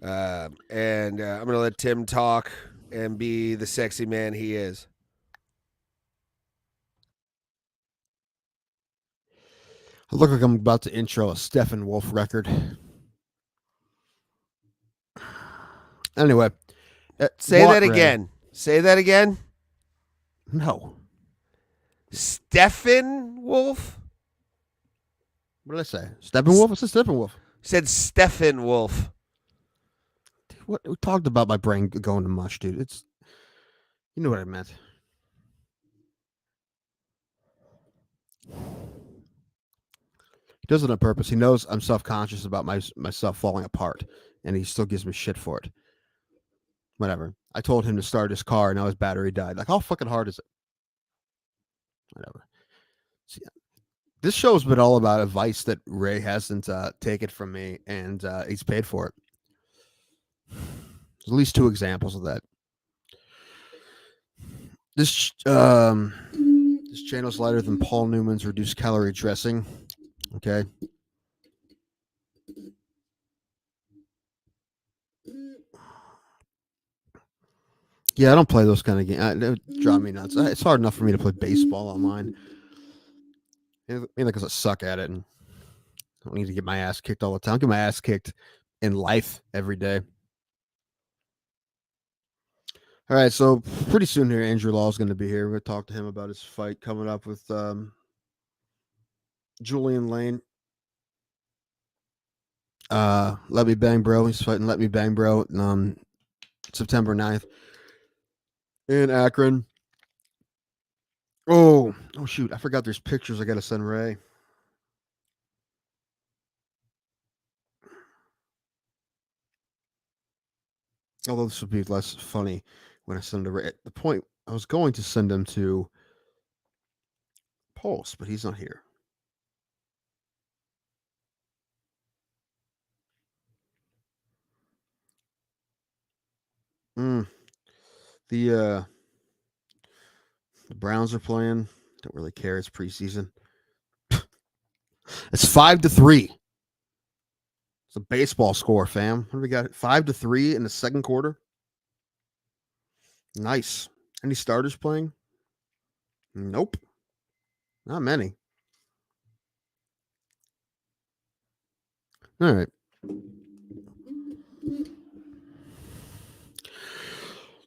And I'm going to let Tim talk and be the sexy man he is. I look like I'm about to intro a Steppenwolf record. Anyway. Say that again. Say that again. No. Steppenwolf? What did I say? Steppenwolf? What's a Steppenwolf? Said Steppenwolf. What we talked about my brain going to mush, dude. It's you know what I meant. He does it on purpose. He knows I'm self-conscious about myself falling apart, and he still gives me shit for it. Whatever. I told him to start his car, and now his battery died. Like, how fucking hard is it? Whatever. See, this show's been all about advice that Ray hasn't taken from me, and he's paid for it. There's at least 2 examples of that. This channel's lighter than Paul Newman's reduced calorie dressing. Okay. Yeah, I don't play those kind of games. It would drive me nuts. It's hard enough for me to play baseball online. Mainly because I suck at it and I don't need to get my ass kicked all the time. I get my ass kicked in life every day. All right, so pretty soon here, Andrew Law is going to be here. We're going to talk to him about his fight coming up with Julian Lane. Let Me Bang Bro. He's fighting Let Me Bang Bro on September 9th in Akron. Oh, shoot. I forgot there's pictures I got to send Ray. Although this would be less funny when I send him to Ray. At the point, I was going to send him to Pulse, but he's not here. The Browns are playing. Don't really care. It's preseason. It's 5-3. It's a baseball score, fam. What do we got? 5-3 in the second quarter. Nice. Any starters playing? Nope. Not many. All right.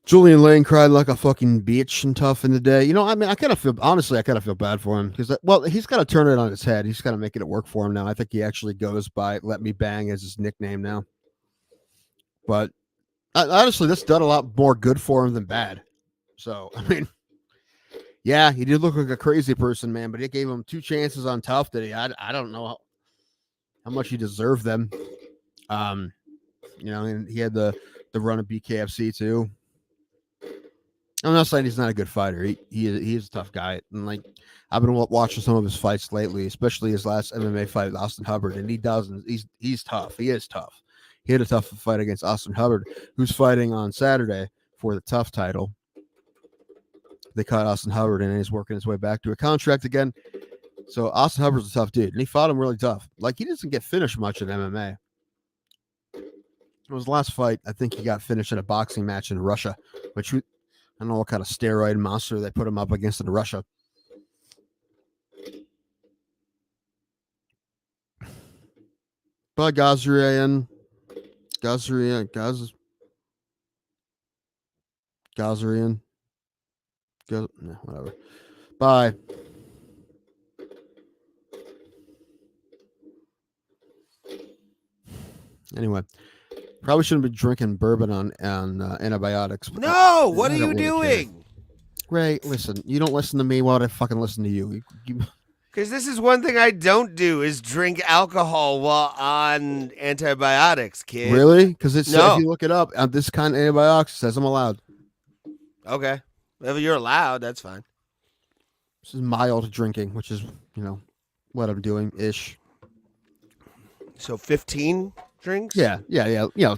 Julian Lane cried like a fucking bitch and tough in the day. You know, I mean, I kind of feel bad for him because, well, he's got to turn it on his head. He's got to make it work for him now. I think he actually goes by Let Me Bang as his nickname now. But honestly, this done a lot more good for him than bad. So, I mean, yeah, he did look like a crazy person, man, but it gave him 2 chances on tough that I don't know how much he deserved them. You know, and he had the run of BKFC too. I'm not saying he's not a good fighter. He is a tough guy. And like I've been watching some of his fights lately, especially his last MMA fight with Austin Hubbard, and he's tough. He is tough. He had a tough fight against Austin Hubbard, who's fighting on Saturday for the tough title. They caught Austin Hubbard, and he's working his way back to a contract again. So Austin Hubbard's a tough dude, and he fought him really tough. Like he doesn't get finished much in MMA. It was the last fight. I think he got finished in a boxing match in Russia, which I don't know what kind of steroid monster they put him up against in Russia. But Gazarian, whatever. Bye. Anyway, probably shouldn't be drinking bourbon on antibiotics. No, what are you doing? Ray, listen, you don't listen to me. Why would I fucking listen to you? Because this is one thing I don't do is drink alcohol while on antibiotics, kid. Really? Because it's No. if you look it up, this kind of antibiotics says I'm allowed. Okay. If you're allowed, that's fine. This is mild drinking, which is what I'm doing ish. So 15 drinks? Yeah.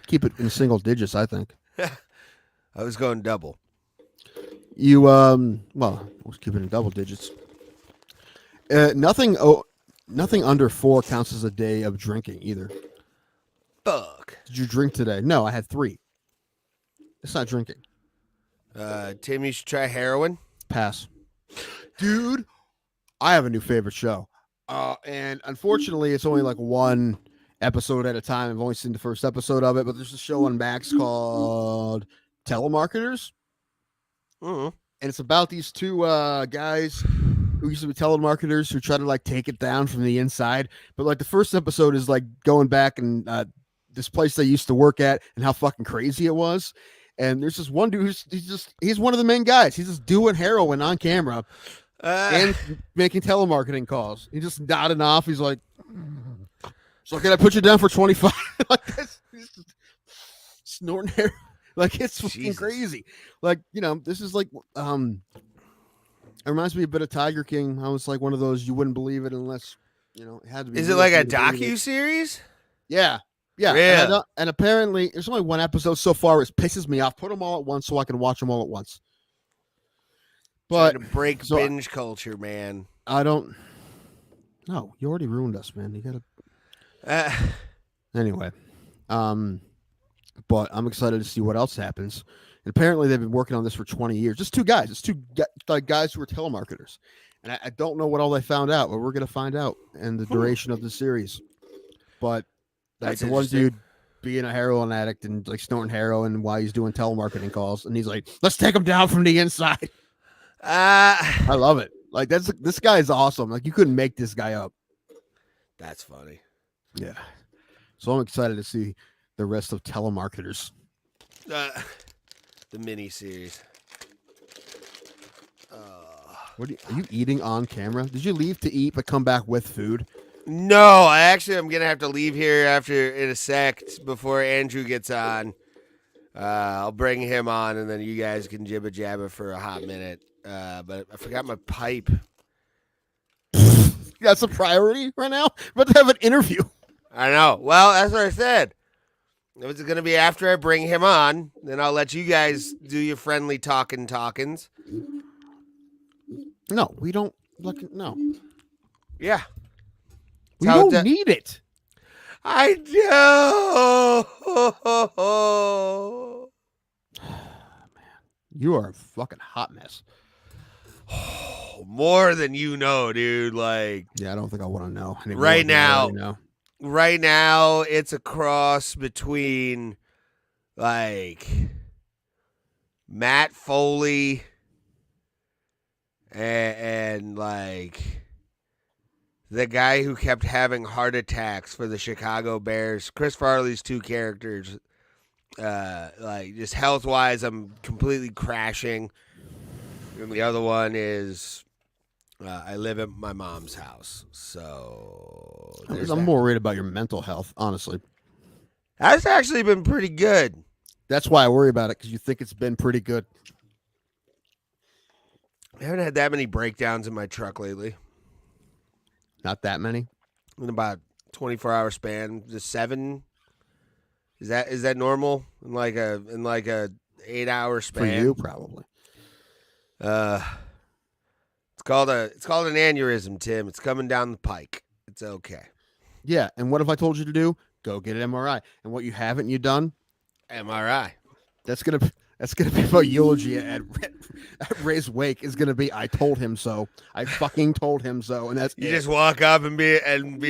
Keep it in single digits. I think. I was going double. You well, I was keeping it in double digits. Nothing under 4 counts as a day of drinking either. Fuck. Did you drink today? No, I had 3. It's not drinking. Tim, you should try heroin. Pass. Dude, I have a new favorite show. And unfortunately, it's only like 1 episode at a time. I've only seen the first episode of it, but there's a show on Max called Telemarketers. Mm-hmm. And it's about these 2 guys who used to be telemarketers who try to like take it down from the inside. But like the first episode is like going back and this place they used to work at and how fucking crazy it was. And there's this one dude he's one of the main guys. He's just doing heroin on camera and making telemarketing calls. He just nodding off. He's like, so can I put you down for 25? Like this, he's just snorting heroin. Like it's fucking crazy. Like, this is like it reminds me a bit of Tiger King. I was like one of those you wouldn't believe it unless it had to be. Is it like a docu-series? Yeah. Yeah. And apparently there's only 1 episode so far, which pisses me off. Put them all at once so I can watch them all at once. But trying to break binge culture, man. I don't. No, you already ruined us, man. You gotta. Anyway, but I'm excited to see what else happens. And apparently they've been working on this for 20 years. Just 2 guys. It's 2 guys who are telemarketers. And I don't know what all they found out, but we're going to find out in the duration of the series. But like the one dude being a heroin addict and like snorting heroin while he's doing telemarketing calls. And he's like, let's take him down from the inside. I love it. Like this guy is awesome. Like you couldn't make this guy up. That's funny. Yeah. So I'm excited to see the rest of telemarketers. The mini series. Are you eating on camera? Did you leave to eat but come back with food? No, I'm gonna have to leave here in a sec before Andrew gets on. I'll bring him on and then you guys can jibba jabba for a hot minute. But I forgot my pipe. That's a priority right now. We're about to have an interview. I know. Well, that's what I said. If it's going to be after I bring him on, then I'll let you guys do your friendly talkins. No, we don't. No. Yeah. We don't need it. I do. You are a fucking hot mess. More than you know, dude. Like, yeah, I don't think I want to know. Right now, it's a cross between like Matt Foley and like the guy who kept having heart attacks for the Chicago Bears. Chris Farley's 2 characters. Like just health wise, I'm completely crashing. And the other one is I live at my mom's house, so I'm more worried about your mental health, honestly. That's actually been pretty good. That's why I worry about it, because you think it's been pretty good. I haven't had that many breakdowns in my truck lately. Not that many? In about 24-hour span, just 7. Is that normal in like a 8-hour span? For you, probably. It's called an aneurysm, Tim. It's coming down the pike. It's okay. Yeah, and what if I told you to do? Go get an MRI. And what you haven't you done? MRI. That's gonna be my eulogy at Ray's wake. Is gonna be I told him so. I fucking told him so, and that's you. Just walk up and be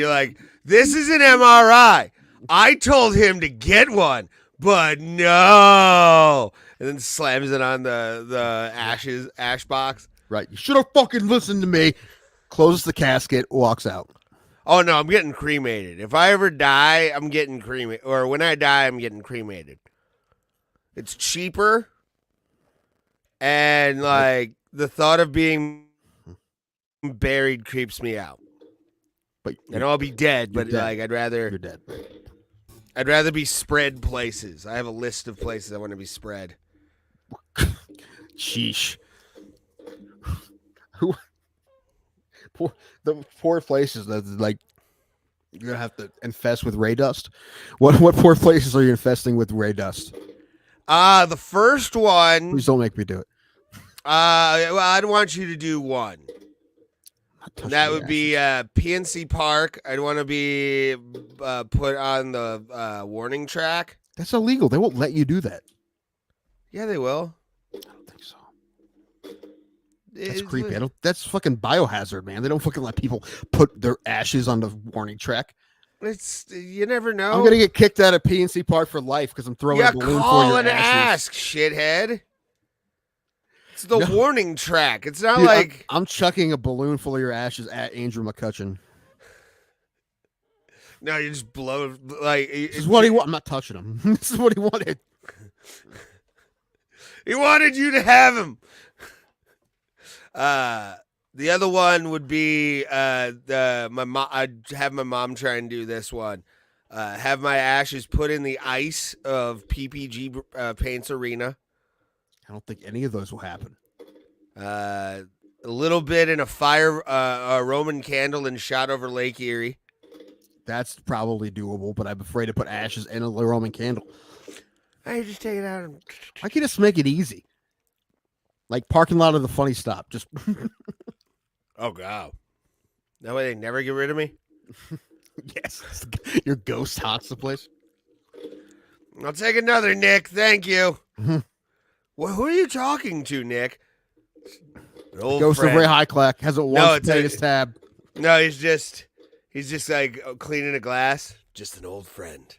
like, this is an MRI. I told him to get one, but no. And then slams it on the ash box. Right. You should have fucking listened to me. Closes the casket, walks out. Oh, no, I'm getting cremated. If I ever die, I'm getting cremated. Or when I die, I'm getting cremated. It's cheaper. And, like, the thought of being buried creeps me out. But And I'll be dead, but dead. like you're dead. I'd rather be spread places. I have a list of places I want to be spread. Sheesh. Who? The poor places that like you're gonna have to infest with ray dust. What poor places are you infesting with ray dust? The first one. Please don't make me do it. Well, I'd want you to do one. That would be ashes. PNC Park. I'd want to be put on the warning track. That's illegal. They won't let you do that. Yeah, they will. I don't think so. That's creepy. That's fucking biohazard, man. They don't fucking let people put their ashes on the warning track. It's you never know. I'm gonna get kicked out of PNC Park for life because I'm throwing a balloon for your and ashes. ask, shithead. It's the No. warning track. It's not Dude, like I'm chucking a balloon full of your ashes at Andrew McCutcheon. no, you just blow like. This is what he wanted. I'm not touching him. This is what he wanted. He wanted you to have him. The other one would be my mom. I'd have my mom try and do this one. Have my ashes put in the ice of PPG Paints Arena. I don't think any of those will happen. A little bit in a fire, a Roman candle and shot over Lake Erie. That's probably doable, but I'm afraid to put ashes in a Roman candle. I just take it out. I can just make it easy. Like parking lot of the Funny Stop. Just Oh god. That way they never get rid of me. yes, your ghost haunts the place. I'll take another, Nick. Thank you. Mhm. Well, who are you talking to, Nick? An old Ghost friend. of Ray High Clack hasn't once it's paid a- his tab. No, he's just like cleaning a glass. Just an old friend.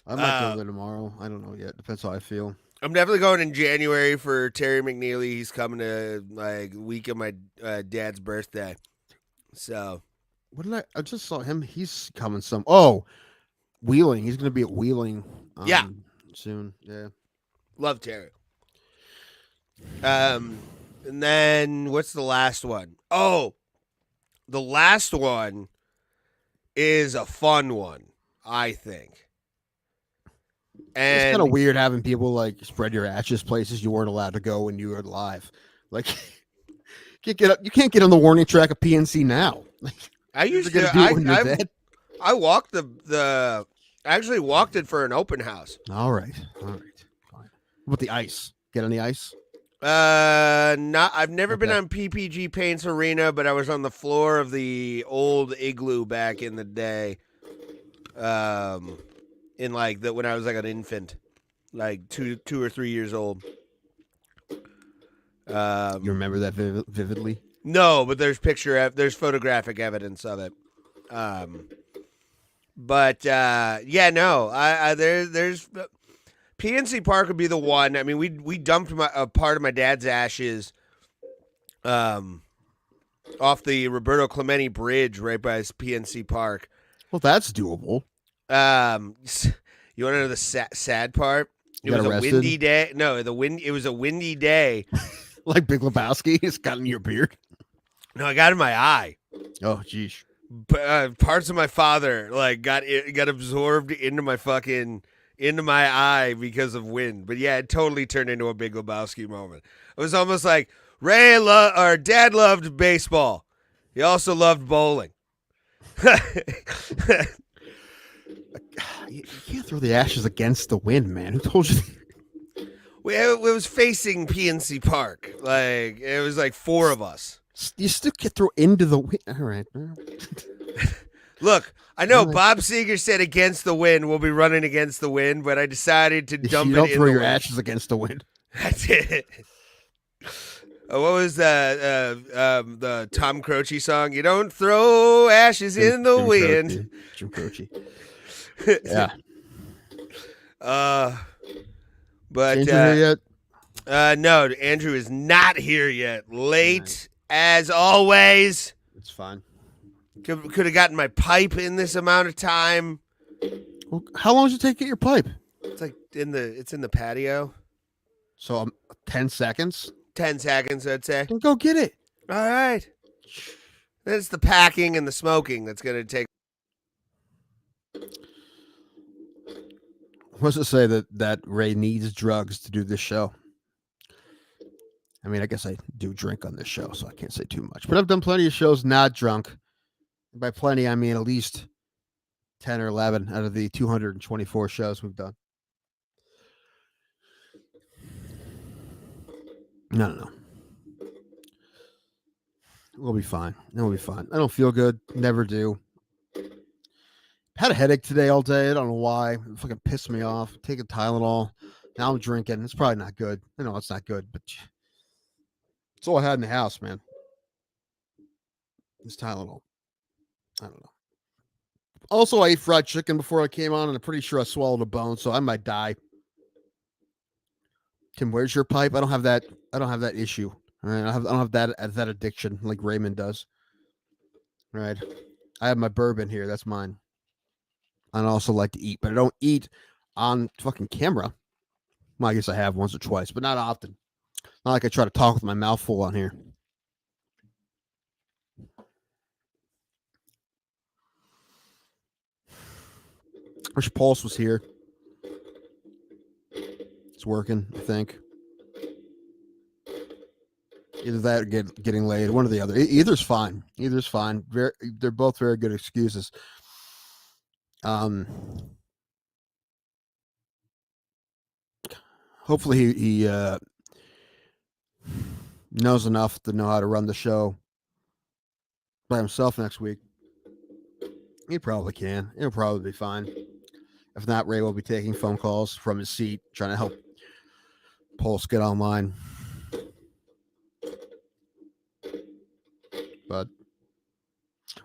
I might go there tomorrow. I don't know yet. Depends how I feel. I'm definitely going in January for Terry McNeely. He's coming to like week of my dad's birthday. So What did I just saw him. He's coming Wheeling. He's going to be at Wheeling. Yeah. Soon. Yeah. love Terry. And then what's the last one? Oh, the last one is a fun one, I think. It's And kind of weird having people like spread your ashes places you weren't allowed to go when you were alive. Like, you can't get on the warning track of PNC now. Like, I used you're to. gonna do it when you're dead? I walked I actually walked it for an open house. All right. Fine. What about the ice? Get on the ice? I've never been Okay. on PPG Paints Arena, but I was on the floor of the old igloo back in the day. In like when I was like an infant, like two or 3 years old. You remember that vividly? No, but there's photographic evidence of it. There's PNC Park would be the one. I mean, we dumped a part of my dad's ashes, off the Roberto Clemente Bridge right by PNC Park. Well, that's doable. You want to know the sad part? It You was got a arrested? windy day. No, it was a windy day. Like Big Lebowski, it's got in your beard. No, I got in my eye. Oh, geez. Parts of my father like got absorbed into my eye because of wind. But yeah, it totally turned into a Big Lebowski moment. It was almost like Dad loved baseball. He also loved bowling. You can't throw the ashes against the wind, man. Who told you? It was facing PNC Park. Like it was like 4 of us. You still get thrown into the wind. All right. Look, I know All right. Bob Seger said against the wind. We'll be running against the wind, but I decided to dump You it don't in throw the your wind. ashes against the wind. That's it. What was the Tom Croce song? You don't throw ashes in the wind. Jim Croce. Yeah. But Ain't you here yet? no, Andrew is not here yet. Late as always. It's fine. Could have gotten my pipe in this amount of time. Well, how long does it take to get your pipe? It's like it's in the patio. So 10 seconds. 10 seconds, I'd say. Then go get it. All right. It's the packing and the smoking that's going to take. What's it say that Ray needs drugs to do this show? I mean, I guess I do drink on this show, so I can't say too much. But I've done plenty of shows not drunk. By plenty, I mean at least 10 or 11 out of the 224 shows we've done. No. We'll be fine. We'll be fine. I don't feel good. Never do. Had a headache today all day. I don't know why. It fucking pissed me off. Taking Tylenol. Now I'm drinking. It's probably not good. I know it's not good, but it's all I had in the house, man. It's Tylenol. I don't know. Also, I ate fried chicken before I came on, and I'm pretty sure I swallowed a bone, so I might die. Tim, where's your pipe? I don't have that. I don't have that issue. All right, I don't have that addiction like Raymond does. All right, I have my bourbon here. That's mine. I also like to eat, but I don't eat on fucking camera. Well, I guess I have once or twice, but not often. Not like I try to talk with my mouth full on here. Wish Pulse was here. It's working, I think. Either that or getting laid, one or the other. Either's fine. Either's fine. They're both very good excuses. Hopefully he knows enough to know how to run the show by himself next week. He probably can. He'll probably be fine. If not, Ray will be taking phone calls from his seat, trying to help Pulse get online. But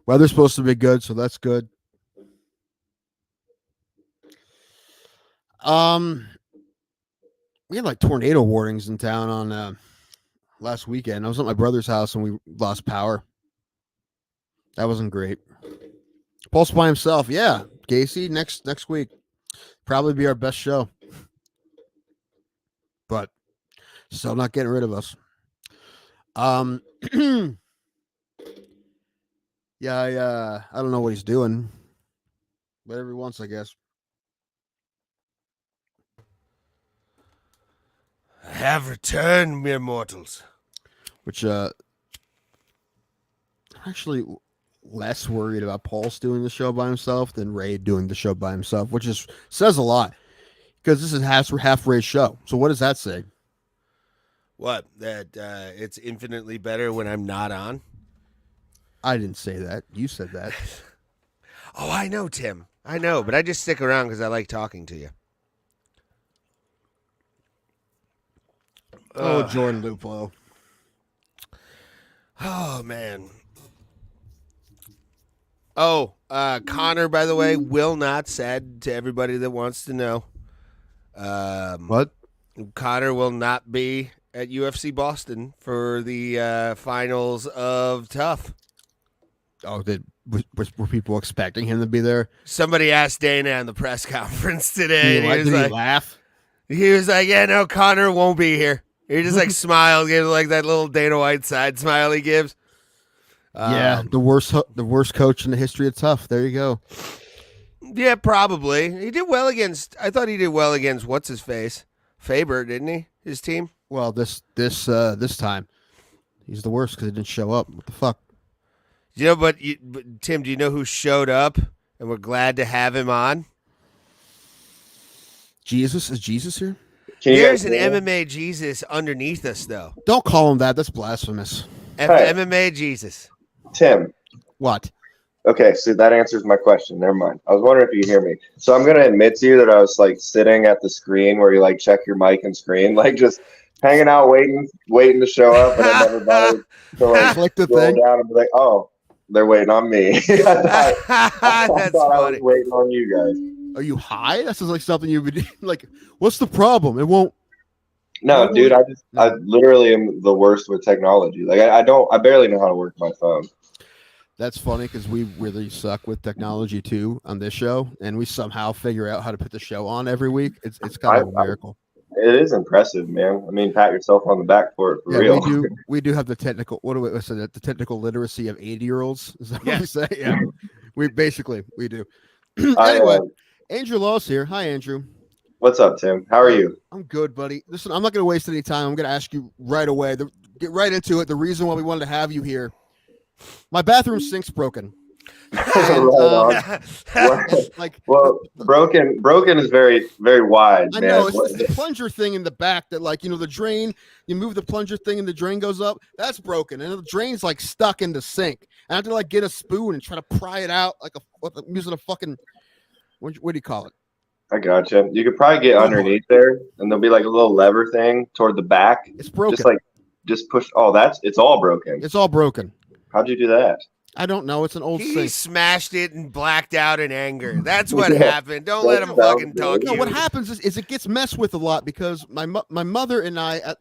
weather's supposed to be good, so that's good. We had like tornado warnings in town on last weekend. I was at my brother's house and we lost power. That wasn't great. Pulse by himself, yeah. Gacy next week. Probably be our best show. But still not getting rid of us. Yeah, I don't know what he's doing. Whatever he wants, I guess. I have returned, mere mortals. Which I'm actually less worried about Pulse doing the show by himself than Ray doing the show by himself, which says a lot. Because this is half Ray's show. So what does that say? What? That it's infinitely better when I'm not on? I didn't say that. You said that. Oh, I know, Tim. I know, but I just stick around because I like talking to you. Oh, Jordan Luplo. Oh, man. Oh, Connor, by the way, will not, sad to everybody that wants to know. What? Connor will not be at UFC Boston for the finals of Tough. Oh, were people expecting him to be there? Somebody asked Dana in the press conference today. Did he laugh? He was like, yeah, no, Connor won't be here. He just like smiled, gave like that little Dana White side smile he gives. Yeah, the worst coach in the history of Tough. There you go. Yeah, probably. He did well against. I thought he did well against what's his face, Faber, didn't he? His team. Well, this time, he's the worst because he didn't show up. What the fuck? But Tim, do you know who showed up and we're glad to have him on? Jesus? Is Jesus here? There's an MMA Jesus underneath us, though. Don't call him that. That's blasphemous. MMA Jesus. Tim. What? Okay, so that answers my question. Never mind. I was wondering if you hear me. So I'm gonna admit to you that I was like sitting at the screen where you like check your mic and screen, like just hanging out, waiting to show up, and I never bothered to like click the scroll thing down and be like, oh, they're waiting on me. I That's thought I funny. was waiting on you guys. Are you high? This is like something you would like. What's the problem? It won't. No, dude, I literally am the worst with technology. Like I barely know how to work my phone. That's funny because we really suck with technology too on this show, and we somehow figure out how to put the show on every week. It's kind of a miracle. It is impressive, man. I mean, pat yourself on the back for it, for Yeah, real. we do have the technical. What's it? The technical literacy of 80-year-olds. Is that what we Yes. say? Yeah, we do. I, Anyway, Andrew Law's here. Hi, Andrew. What's up, Tim? How are you? I'm good, buddy. Listen, I'm not going to waste any time. I'm going to ask you right away. Get right into it. The reason why we wanted to have you here. My bathroom sink's broken. And, Well, broken is very, very wide, I man. know it's the plunger thing in the back that, like, the drain. You move the plunger thing and the drain goes up. That's broken, and the drain's like stuck in the sink. I have to like get a spoon and try to pry it out like using a fucking what do you call it? I gotcha. You could probably get underneath there, and there'll be like a little lever thing toward the back. It's broken. Just push. Oh, it's all broken. It's all broken. How'd you do that? I don't know. It's an old He sink. smashed it and blacked out in anger. That's what happened. Don't let him fucking talk No, you. what happens is it gets messed with a lot because my mother and I,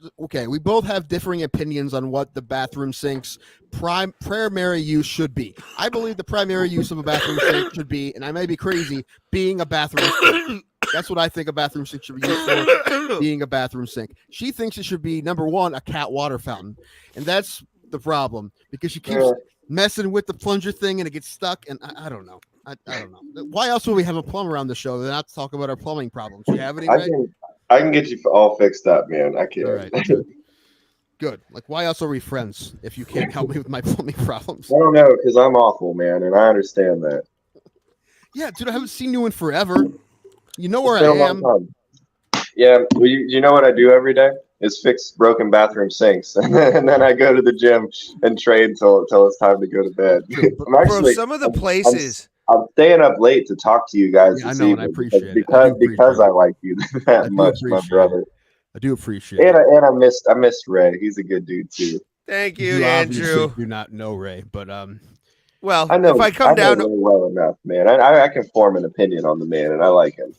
we both have differing opinions on what the bathroom sink's primary use should be. I believe the primary use of a bathroom sink should be, and I may be crazy, being a bathroom sink. That's what I think a bathroom sink should be used for, being a bathroom sink. She thinks it should be, number one, a cat water fountain. And that's the problem because she keeps messing with the plunger thing and it gets stuck. And I don't know. I don't know. Why else would we have a plumber on the show than not to talk about our plumbing problems? Do you have any? I can get you all fixed up, man. I can. All right. Good. Like, why else are we friends if you can't help me with my plumbing problems? I don't know, because I'm awful, man, and I understand that. Yeah, dude, I haven't seen you in forever. You know where I am. Yeah, well, you know what I do every day is fix broken bathroom sinks, and then I go to the gym and train till it's time to go to bed. Bro, some of the places. I'm staying up late to talk to you guys. Yeah, this I know, evening and I appreciate it. because I like you that much, my brother. I do appreciate it. And I missed Ray. He's a good dude too. Thank you, Andrew. Do not know Ray, but well, I know, if I come down really well enough, man. I can form an opinion on the man, and I like him.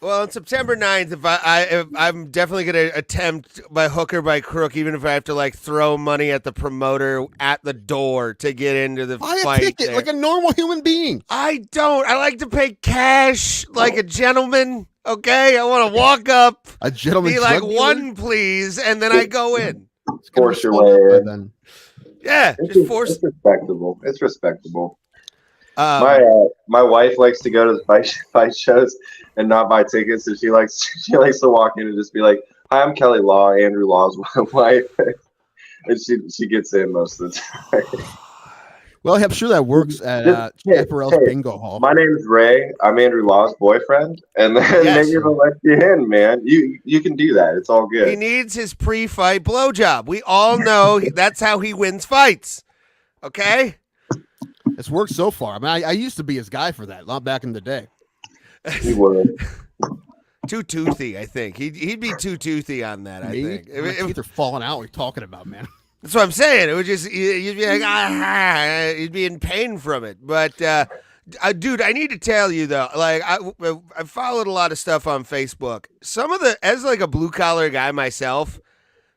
Well, on September 9th, if I'm definitely going to attempt by hook or by crook, even if I have to like throw money at the promoter at the door to get into the buy fight. a ticket there. like a normal human being. I don't. I like to pay cash like a gentleman. Okay, I want to walk up, a gentleman, be like, one, please, and then I go in. Force your way in. Yeah, just force. It's respectable. It's respectable. My wife likes to go to the fight shows and not buy tickets, so she likes to walk in and just be like, "Hi, I'm Kelly Law, Andrew Law's wife," and she gets in most of the time. Well, I'm sure that works at Chaparral's Bingo Hall. My name's Ray. I'm Andrew Law's boyfriend, and then maybe they'll let you in, man. You can do that. It's all good. He needs his pre-fight blowjob. We all know that's how he wins fights. Okay. It's worked so far. I mean, I used to be his guy for that, not back in the day. He would. Too toothy, I think. He'd be too toothy on that. I think. My teeth are falling out. What are you talking about, man? That's what I'm saying. It would just you'd be like you'd be in pain from it. But dude, I need to tell you though. Like I followed a lot of stuff on Facebook. Some of as like a blue collar guy myself,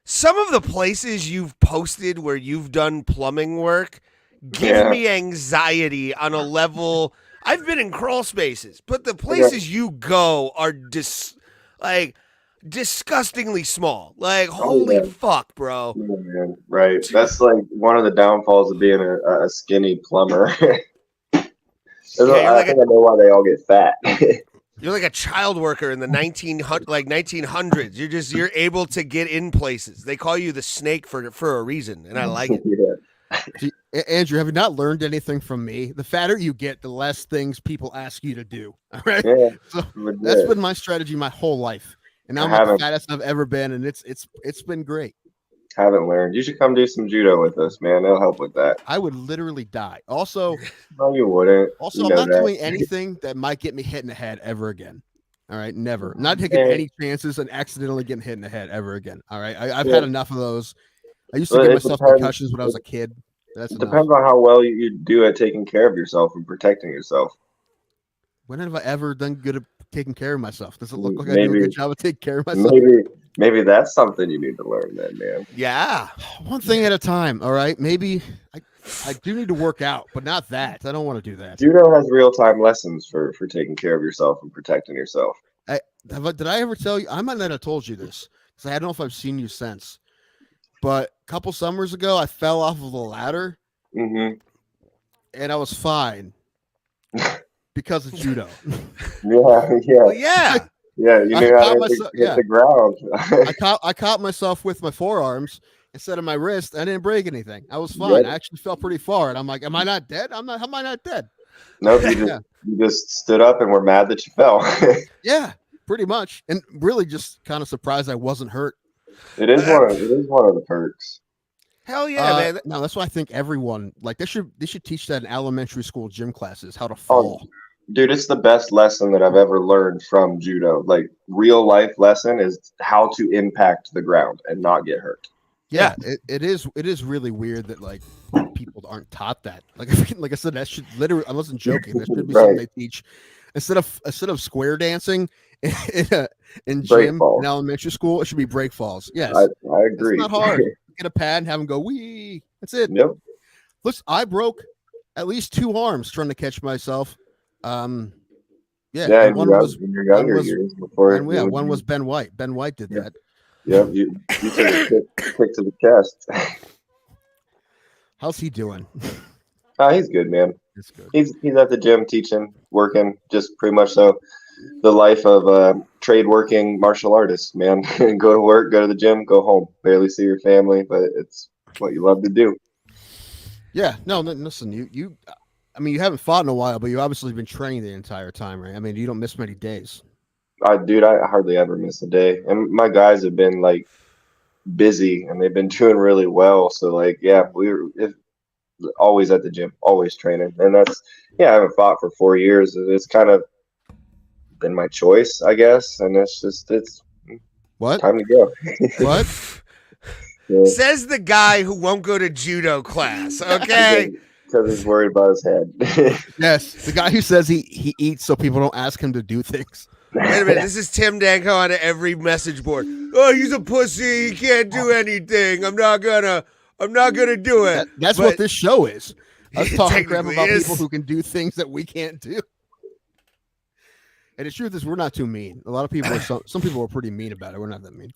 some of the places you've posted where you've done plumbing work give me anxiety on a level. I've been in crawl spaces, but the places you go are disgustingly small. Like, holy fuck, bro. Oh, man. Right. That's like one of the downfalls of being a skinny plumber. I think I know why they all get fat. You're like a child worker in the 1900s. You're able to get in places. They call you the snake for a reason, and I like it. See, Andrew, have you not learned anything from me? The fatter you get, the less things people ask you to do. All right. Yeah, so that's been my strategy my whole life. And now I'm the fattest I've ever been, and it's been great. Haven't learned. You should come do some judo with us, man. It'll help with that. I would literally die. Also, no, you wouldn't. Also, I'm not doing anything that might get me hit in the head ever again. All right, never. I'm not taking any chances and accidentally getting hit in the head ever again. All right, I've had enough of those. I used to give myself concussions when I was a kid. It depends on how well you do at taking care of yourself and protecting yourself. When have I ever done good at taking care of myself? Does it look like I do a good job of taking care of myself? Maybe that's something you need to learn then, man. Yeah. One thing at a time, all right? Maybe I do need to work out, but not that. I don't want to do that. Judo has real-time lessons for taking care of yourself and protecting yourself. did I ever tell you? I might not have told you this because I don't know if I've seen you since. But a couple summers ago, I fell off of the ladder Mm-hmm. and I was fine because of judo. Yeah. Well, yeah. Yeah, you I knew how caught to hit the ground. I caught myself with my forearms instead of my wrist. I didn't break anything. I was fine. Yep. I actually fell pretty far, and I'm like, "Am I not dead? I'm not. How am I not dead?" Nope, Yeah. you just stood up and were mad that you fell. Yeah, pretty much, and really just kind of surprised I wasn't hurt. It is one of the perks. Hell yeah, man. No, that's why I think everyone like they should teach that in elementary school gym classes how to fall. Dude, it's the best lesson that I've ever learned from judo. Like real life lesson is how to impact the ground and not get hurt. Yeah, it is really weird that like people aren't taught that. Like I said, that should literally. I wasn't joking. That should be something they teach instead of square dancing in gym in elementary school. It should be break falls. Yes, I agree. It's not hard. Get a pad and have them go wee. That's it. Yep. Listen, I broke at least 2 arms trying to catch myself. Yeah, and one was in your younger years before. And one was Ben White. Ben White did that. Yep, you took a kick to the chest. How's he doing? He's good, man. It's good. He's at the gym teaching, working, just pretty much so the life of a trade working martial artist, man. Go to work, go to the gym, go home. Barely see your family, but it's what you love to do. Yeah, no, listen, you I mean, you haven't fought in a while, but you've obviously been training the entire time, right? I mean, you don't miss many days. Dude, I hardly ever miss a day. And my guys have been like busy and they've been doing really well. So like, yeah, we're always at the gym, always training. And I haven't fought for 4 years. It's kind of been my choice, I guess. And it's what? Time to go. What? Yeah. Says the guy who won't go to judo class. Okay. Because he's worried about his head. Yes, the guy who says he eats so people don't ask him to do things. Wait a minute. This is Tim Danko on every message board. Oh, he's a pussy. He can't do anything. I'm not gonna do it. That's what this show is. Us talking crap technically about is. people who can do things that we can't do. And the truth is, we're not too mean. A lot of people, some people are pretty mean about it. We're not that mean.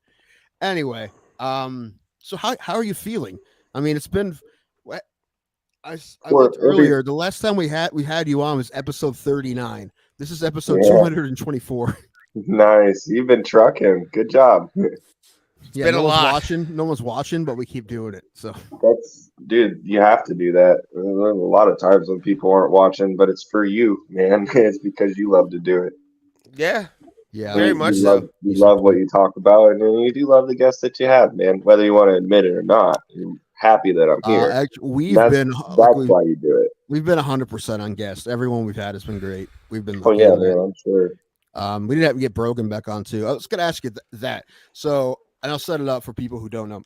Anyway, so how are you feeling? I mean, it's been. I looked earlier. The last time we had you on was episode 39. This is episode 224. Nice. You've been trucking. Good job. Yeah, been a lot. No one's watching, but we keep doing it. So Dude, you have to do that. There's a lot of times when people aren't watching, but it's for you, man. It's because you love to do it. Yeah. Yeah, Very much so. You love what you talk about, and you do love the guests that you have, man. Whether you want to admit it or not, you're happy that I'm here. Actually, that's why you do it. We've been 100% on guests. Everyone we've had has been great. We've been. Oh yeah, man, I'm sure. We didn't have to get Brogan back on too. I was going to ask you that. So, and I'll set it up for people who don't know.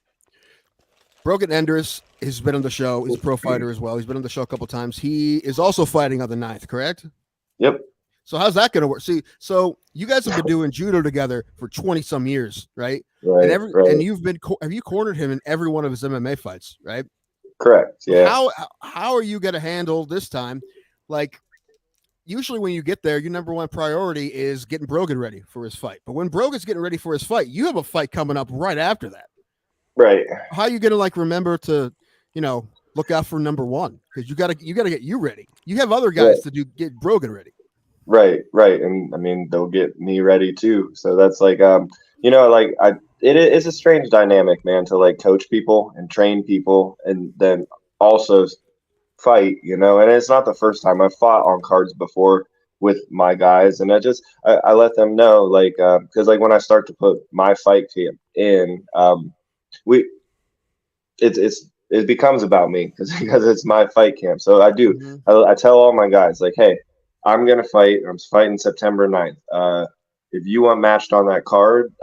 Brogan Enders has been on the show. He's a pro fighter as well. He's been on the show a couple times. He is also fighting on the 9th, correct? Yep. So how's that going to work? See, so you guys have been doing judo together for 20 some years, right? Right. And you've been have you cornered him in every one of his MMA fights, right? Correct. Yeah. How are you going to handle this time? Like, usually when you get there, your number one priority is getting Brogan ready for his fight. But when Brogan's getting ready for his fight, you have a fight coming up right after that. Right. How are you going to like remember to, look out for number one? Because you got to get you ready. You have other guys to get Brogan ready. Right. And I mean, they'll get me ready too. So that's like, it's a strange dynamic, man, to like coach people and train people and then also fight, and it's not the first time I've fought on cards before with my guys. And I let them know, like, cause like when I start to put my fight camp in, it becomes about me because it's my fight camp. So I do, I tell all my guys like, hey, I'm going to fight. I'm fighting September 9th. If you want matched on that card,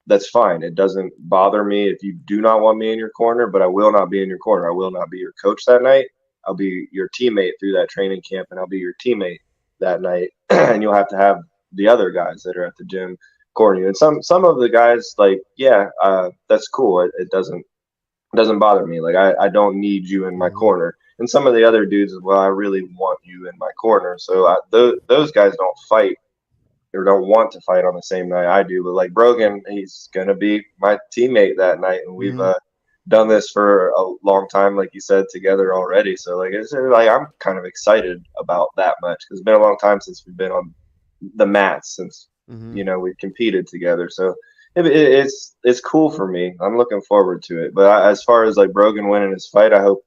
that's fine. It doesn't bother me if you do not want me in your corner, but I will not be in your corner. I will not be your coach that night. I'll be your teammate through that training camp, and I'll be your teammate that night. And you'll have to have the other guys that are at the gym corner you. And some of the guys, like, that's cool. It doesn't bother me. Like, I don't need you in my corner. And some of the other dudes, well, I really want you in my corner. So those guys don't fight or don't want to fight on the same night I do. But like Brogan, he's gonna be my teammate that night, and we've done this for a long time, like you said, together already. So like I'm kind of excited about that much because it's been a long time since we've been on the mats since we've competed together. So it's cool for me. I'm looking forward to it. But as far as like Brogan winning his fight, I hope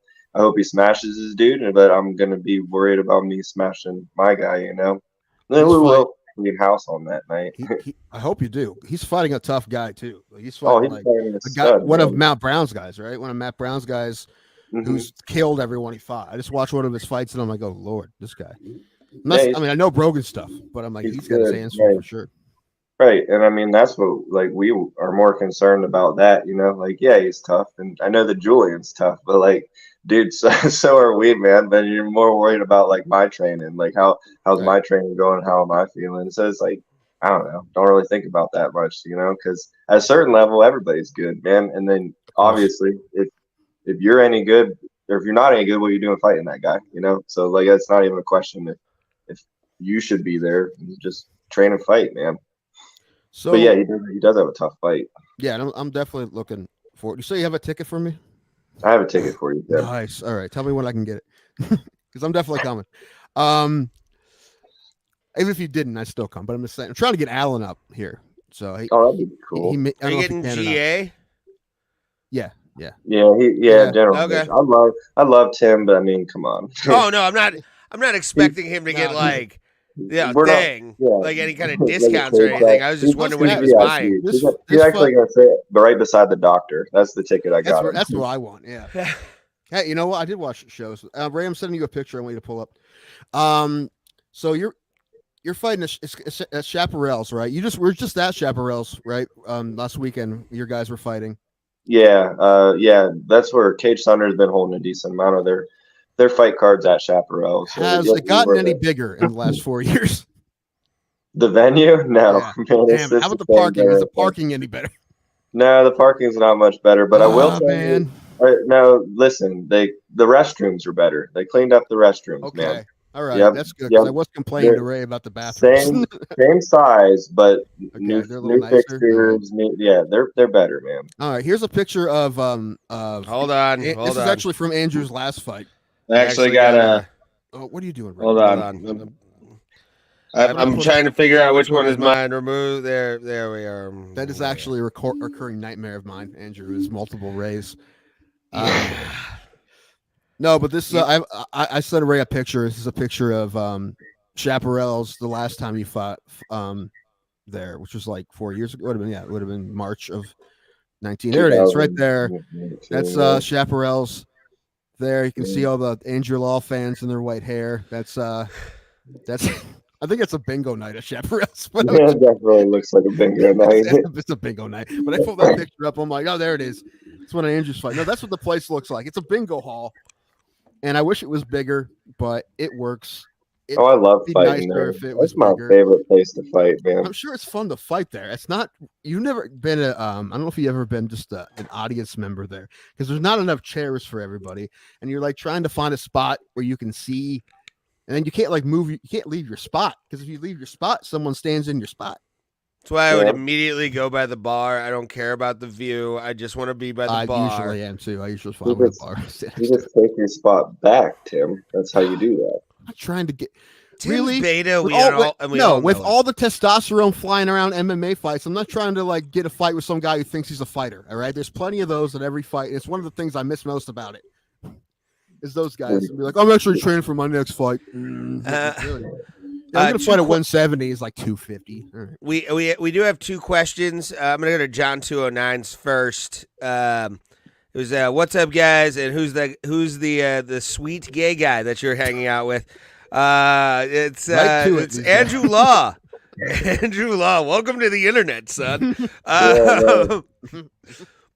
he smashes his dude. But I'm gonna be worried about me smashing my guy. Then we will clean house on that night. I hope you do. He's fighting a tough guy too. He's fighting one of Matt Brown's guys, right? One of Matt Brown's guys who's killed everyone he fought. I just watched one of his fights and I'm like, oh Lord, this guy. I know Brogan stuff, but I'm like, he's got his hands for sure. Right. And I mean, that's what, like, we are more concerned about that, like, yeah, he's tough. And I know that Julian's tough, but like, dude, so are we, man. But you're more worried about like my training, like how's my training going? How am I feeling? So it's like, I don't know. Don't really think about that much, because at a certain level, everybody's good, man. And then obviously, if you're any good, or if you're not any good, what are you doing fighting that guy? So like, that's not even a question if you should be there. Just train and fight, man. So, but yeah, he does have a tough fight. Yeah, and I'm definitely looking forward. You say you have a ticket for me? I have a ticket for you. Yeah. Nice. All right, tell me when I can get it, because I'm definitely coming. Even if you didn't, I still come. But I'm just saying, I'm trying to get Alan up here. So that'd be cool. Are you getting GA? Yeah. General. Okay. I love Tim, but I mean, come on. Oh no, I'm not expecting him to get like. Like any kind of discounts or anything. I was just wondering what he was buying. He's actually going to say it, but right beside the doctor. That's the ticket I got. That's what I want. Yeah. Hey, you know what? I did watch shows. Ray, I'm sending you a picture. I want you to pull up. So you're fighting at Chaparral's, right? We're just at Chaparral's, right? Last weekend, your guys were fighting. Yeah. That's where Cage Thunder's been holding a decent amount of their fight cards at Chaparral. So has it gotten any bigger in the last 4 years? The venue? No. Yeah. Man, how about the parking? Is the parking any better? No, the parking's not much better. But I will say, no, listen, the restrooms are better. They cleaned up the restrooms, man. All right, that's good. I was complaining to Ray about the bathrooms. Same size, but new fixtures. They're better, man. All right, here's a picture of Hold on. This is actually from Andrew's last fight. I actually got a. Oh, what are you doing? Hold on. I'm trying to figure out which one is mine. Remove there. There we are. That is actually a recurring nightmare of mine. Andrew is multiple Rays. No, but this I sent Ray a picture. This is a picture of Chaparral's the last time he fought there, which was like 4 years ago. It would have been March of 19. There it is, right there. That's Chaparral's. There you can see all the Andrew Law fans in their white hair. That's I think it's a bingo night at Chaparral's. Yeah, it definitely looks like a bingo night. It's a bingo night. But I pulled that picture up. I'm like, oh, there it is. It's one of Andrew's fight. No, that's what the place looks like. It's a bingo hall. And I wish it was bigger, but it works. I love fighting there. That's my favorite place to fight, man. I'm sure it's fun to fight there. It's not. You've never been I don't know if you've ever been just an audience member there, because there's not enough chairs for everybody, and you're like trying to find a spot where you can see, and then you can't like move. You can't leave your spot, because if you leave your spot, someone stands in your spot. That's why I would immediately go by the bar. I don't care about the view. I just want to be by the bar. I usually am too. I usually find the bar. You just take your spot back, Tim. That's how you do that. I'm trying to get. Tim's really? Beta, with all the testosterone flying around MMA fights, I'm not trying to like get a fight with some guy who thinks he's a fighter. All right, there's plenty of those at every fight. It's one of the things I miss most about it. Is those guys be like, I'm actually training for my next fight. I'm gonna fight at 170. Is like 250. All right. We do have two questions. I'm gonna go to John 209's first. It was what's up, guys, and who's the sweet gay guy that you're hanging out with? It's Andrew Law. Andrew Law, welcome to the internet, son.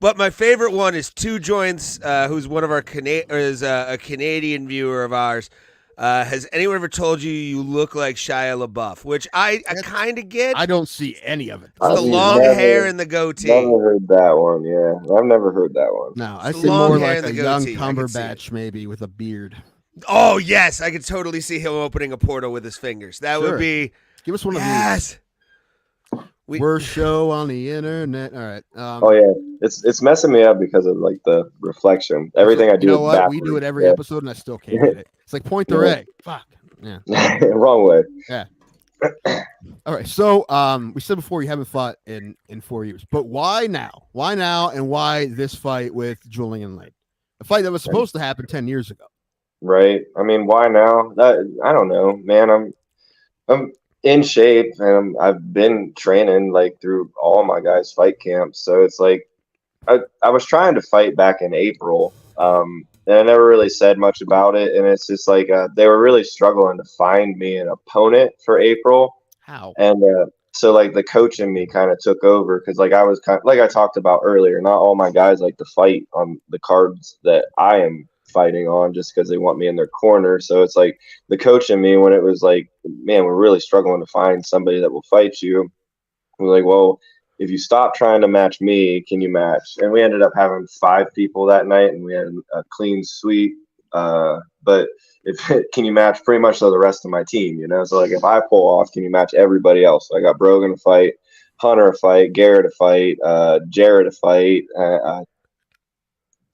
But my favorite one is Two Joints, who's one of our a Canadian viewer of ours. Has anyone ever told you look like Shia LaBeouf? Which I kind of get. I don't see any of it. It's the long hair and the goatee. Never heard that one. Yeah, I've never heard that one. No, I see more like a young Cumberbatch maybe with a beard. Oh, yes. I could totally see him opening a portal with his fingers. That would be... Give us one of these. Yes. Worst show on the internet. All right. Oh yeah, it's messing me up because of like the reflection. Everything I do. You know is what? We backwards. do it every episode, and I still can't get it. It's like point the ray. Fuck. Yeah. Wrong way. Yeah. All right. So we said before you haven't fought in 4 years, but why now? Why now, and why this fight with Julian Lane? A fight that was supposed to happen 10 years ago. Right. I mean, why now? I don't know, man. I'm in shape, and I've been training like through all my guys' fight camps. So it's like I was trying to fight back in April, and I never really said much about it. And it's just like they were really struggling to find me an opponent for April. How? And so like the coach in me kind of took over because like I was kind of, like I talked about earlier, not all my guys like to fight on the cards that I am fighting on just because they want me in their corner. So it's like the coach in me, when it was like, man, we're really struggling to find somebody that will fight you. We're like, well, if you stop trying to match me, can you match? And we ended up having 5 people that night, and we had a clean sweep. But can you match pretty much the rest of my team? You know, so like if I pull off, can you match everybody else? So I got Brogan to fight, Hunter to fight, Garrett to fight, Jared to fight.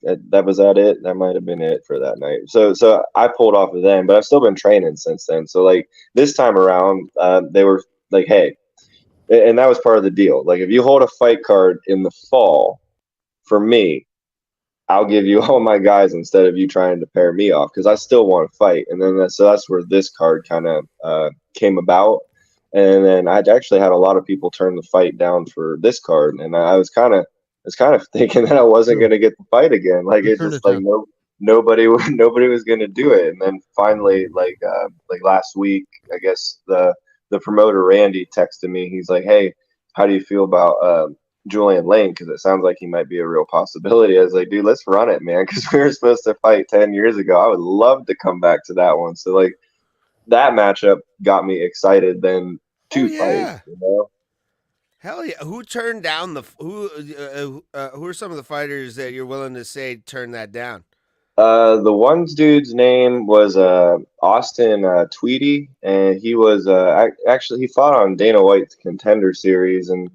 That was it. That might have been it for that night. So I pulled off of them, but I've still been training since then. So like this time around, they were like, hey, and that was part of the deal. Like if you hold a fight card in the fall for me, I'll give you all my guys instead of you trying to pair me off, because I still want to fight. And then so that's where this card kind of came about. And then I actually had a lot of people turn the fight down for this card, and I was kind of thinking that I wasn't going to get the fight again. Like it's just like nobody was going to do it. And then finally, like last week, I guess the promoter Randy texted me. He's like, "Hey, how do you feel about Julian Lane? Because it sounds like he might be a real possibility." I was like, "Dude, let's run it, man." Because we were supposed to fight 10 years ago. I would love to come back to that one. So like that matchup got me excited. Then two fights, you know. Hell yeah! Who turned down who are some of the fighters that you're willing to say turned that down? The one dude's name was Austin Tweedy, and he was actually he fought on Dana White's Contender Series, and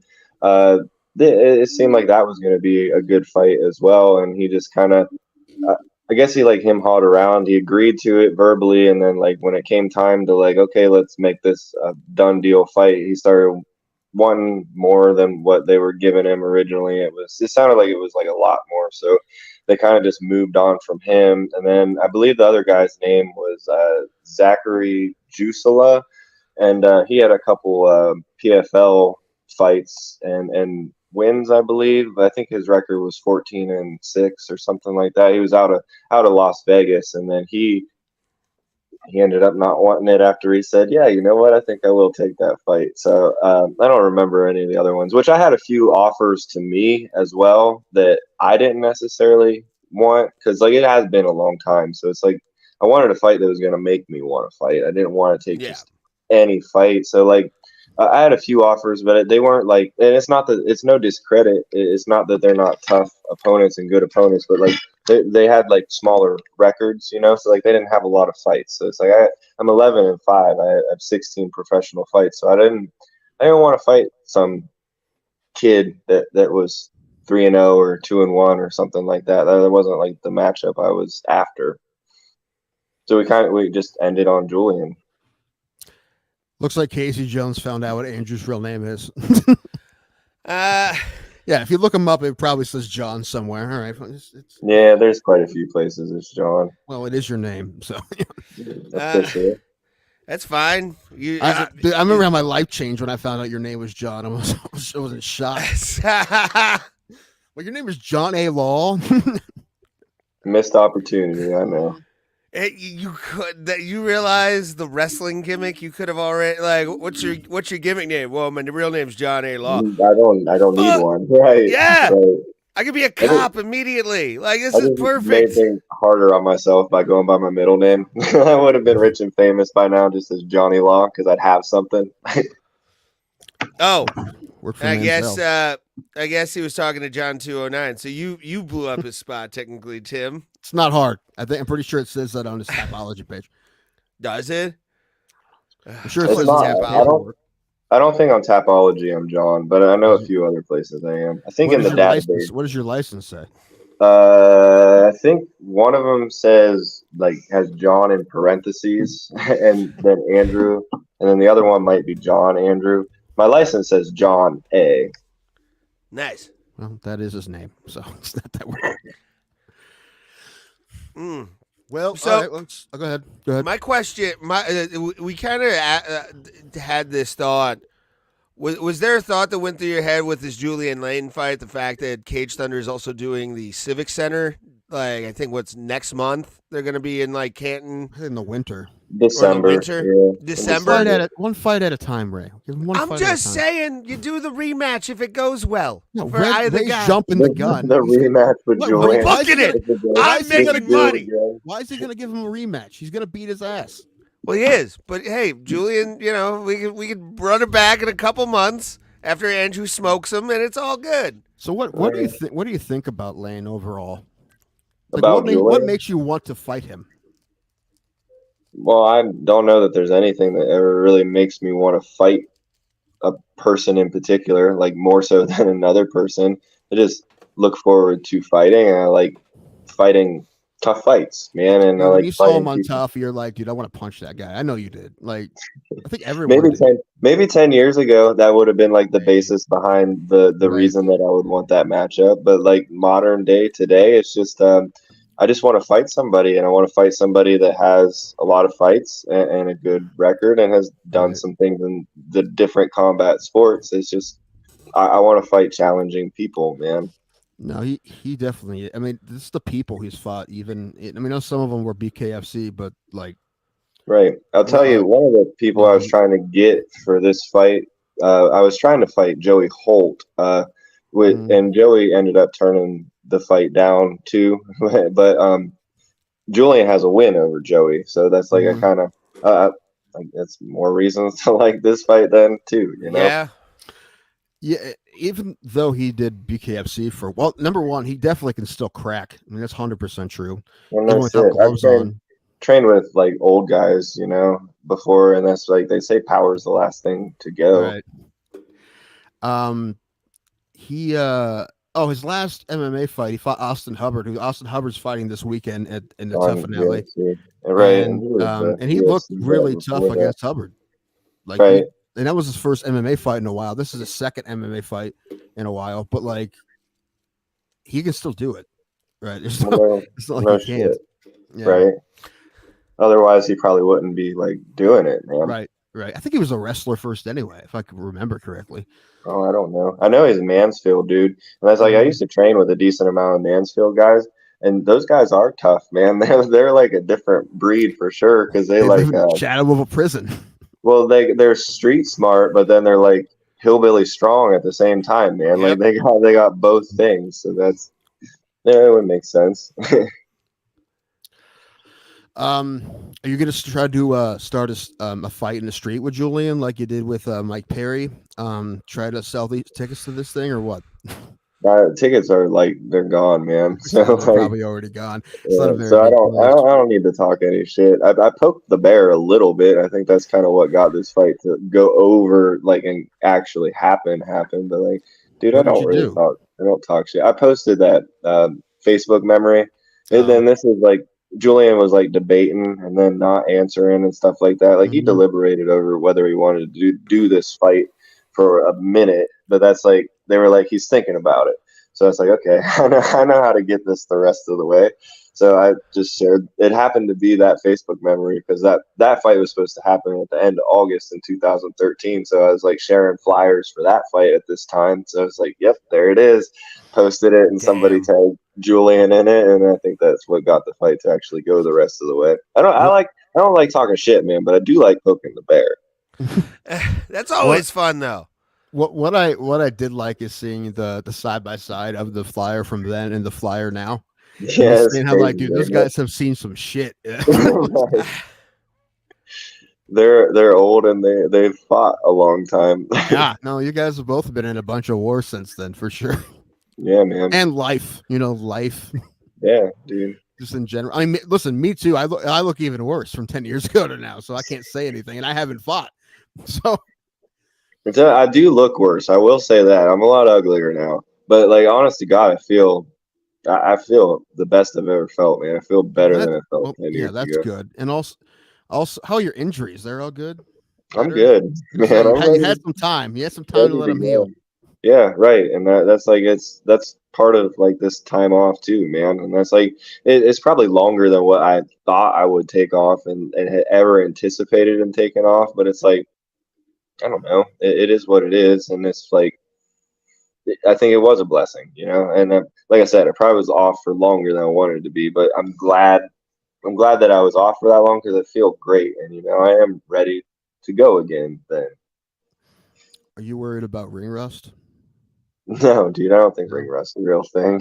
it seemed like that was going to be a good fight as well. And he just kind of, I guess he like him hawed around. He agreed to it verbally, and then like when it came time to like, okay, let's make this a done deal fight, he started wanting more than what they were giving him originally. It sounded like it was like a lot more. So they kind of just moved on from him. And then I believe the other guy's name was Zachary Jusela, and he had a couple PFL fights and wins, I believe. I think his record was 14-6 or something like that. He was out of Las Vegas, and then he ended up not wanting it after he said, yeah, you know what, I think I will take that fight. So I don't remember any of the other ones, which I had a few offers to me as well that I didn't necessarily want, because like it has been a long time. So it's like I wanted a fight that was going to make me want to fight. I didn't want to take just any fight. So like I had a few offers, but they weren't like, and it's not that it's no discredit. It's not that they're not tough opponents and good opponents, but like they had like smaller records, you know, so like they didn't have a lot of fights. So it's like I'm 11-5. I have 16 professional fights, so I didn't want to fight some kid that was 3-0 or 2-1 or something like that. That wasn't like the matchup I was after. So we just ended on Julian. Looks like Casey Jones found out what Andrew's real name is. Yeah, if you look him up, it probably says John somewhere. All right. Yeah, there's quite a few places it's John. Well, it is your name, so. That's fine. I remember how my life changed when I found out your name was John. I was in shock. Well, your name is John A. Law. Missed opportunity, I know. You realize the wrestling gimmick you could have already, like, what's your gimmick name? Well, my real name's John A. Law. I don't need one. Right. Yeah. Right. I could be a cop immediately. Like, this is perfect. Made things harder on myself by going by my middle name. I would have been rich and famous by now just as Johnny Law, because I'd have something. Oh, I guess he was talking to John 209. So you blew up his spot technically, Tim. It's not hard. I'm pretty sure it says that on his Tapology page. Does it? I'm sure it says Tapology. I don't think on Tapology I'm John, but I know a few other places I am. I think What in the does your database. what does your license say? I think one of them says like has John in parentheses and then Andrew, and then the other one might be John Andrew. My license says John A. Nice. Well, that is his name, so it's not that weird. Well, So- all right, let's go ahead. Go ahead. My question, we kind of had this thought. Was there a thought that went through your head with this Julian Lane fight? The fact that Cage Thunder is also doing the Civic Center, like I think what's next month they're going to be in like Canton In the winter. December. winter? Yeah. December. One fight at a time, Ray. Give him one I'm fight at a just time. saying, you do the rematch if it goes well. No, for either Ray's guy. jumping the gun. The rematch with What, Julian. why is he Booking gonna- it. why I'm is he gonna making do it money. again? Why is he going to give him a rematch? He's going to beat his ass. Well, he is, but hey, Julian, we could run it back in a couple months after Andrew smokes him, and it's all good. So what do you think? What do you think about Lane overall? Like, About what Julian? makes you want to fight him? Well, I don't know that there's anything that ever really makes me want to fight a person in particular, like more so than another person. I just look forward to fighting, and I like fighting tough fights, man. And I When like you saw him fighting on people. Tough, you're like, dude, I want to punch that guy. I know you did. Like, I think everyone Maybe did. maybe 10 years ago, that would have been like the basis behind the Right. reason that I would want that matchup. But like modern day today, it's just I just want to fight somebody, and I want to fight somebody that has a lot of fights and a good record and has done Right. some things in the different combat sports. It's just I want to fight challenging people, man. No, he definitely. I mean, this is the people he's fought. Even I mean, I know some of them were BKFC, but like, Right. I'll tell you, one of the people I was trying to get for this fight, I was trying to fight Joey Holt, and Joey ended up turning the fight down too. But Julian has a win over Joey, so that's like a kind of like that's more reasons to like this fight then too. You know? Yeah. yeah. Even though he did BKFC for number one, he definitely can still crack. I mean, that's 100% true. And Even that's without it. gloves on. Trained with like old guys, you know, before, and that's like they say power is the last thing to go. Right. His last MMA fight, he fought Austin Hubbard, who Austin Hubbard's fighting this weekend in the tough finale. Right. And he looked really tough against Hubbard. Like, right. And that was his first MMA fight in a while. This is his second MMA fight in a while, but like he can still do it. Right. It's not like he can't. Yeah. Right. Otherwise he probably wouldn't be like doing it, man. Right. I think he was a wrestler first anyway, if I can remember correctly. Oh, I don't know. I know he's a Mansfield dude. And that's like I used to train with a decent amount of Mansfield guys, and those guys are tough, man. They're like a different breed for sure, because they like live in the shadow of a prison. Well, they're street smart, but then they're like hillbilly strong at the same time, man. Yep. Like they got both things, so it would make sense. Are you gonna try to start a fight in the street with Julian like you did with Mike Perry? Try to sell these tickets to this thing or what? Tickets are like they're gone, man. So They're like, probably already gone. It's not a very so I big don't cost. I don't need to talk any shit. I poked the bear a little bit. I think that's kind of what got this fight to go over, like, and actually happen. But like, dude, What I did don't you really do? talk. I don't talk shit. I posted that Facebook memory, and then this is like Julian was like debating and then not answering and stuff like that. Like he deliberated over whether he wanted to do this fight for a minute, but that's like they were like he's thinking about it. So it's like, okay, I know how to get this the rest of the way. So I just shared. It happened to be that Facebook memory because that fight was supposed to happen at the end of August in 2013. So I was like sharing flyers for that fight at this time. So it's like, yep, there it is. Posted it, and somebody tagged Julian in it, and I think that's what got the fight to actually go the rest of the way. I don't like talking shit, man, but I do like poking the bear. That's always fun, though. What I did like is seeing the side by side of the flyer from then and the flyer now. Yeah, And how like, dude, those guys have seen some shit. They're old and they've fought a long time. Yeah, no, you guys have both been in a bunch of wars since then, for sure. Yeah, man. And life. Yeah, dude. Just in general. I mean, listen, me too. I look even worse from 10 years ago to now, so I can't say anything, and I haven't fought. So, I do look worse. I will say that. I'm a lot uglier now. But like, honest to God, I feel the best I've ever felt, man. I feel better than I felt 10 years that's ago. good. And also, how are your injuries? They're all good. I'm good, man. You had some time. You had some time to let them heal. Yeah, right. And that's part of like this time off too, man. And that's like it's probably longer than what I thought I would take off and had ever anticipated in taking off. But it's like, I don't know. It is what it is, and it's like I think it was a blessing, you know. And like I said, it probably was off for longer than I wanted it to be. But I'm glad that I was off for that long because I feel great, and you know, I am ready to go again. Then. Are you worried about ring rust? No, dude, I don't think ring rust is a real thing.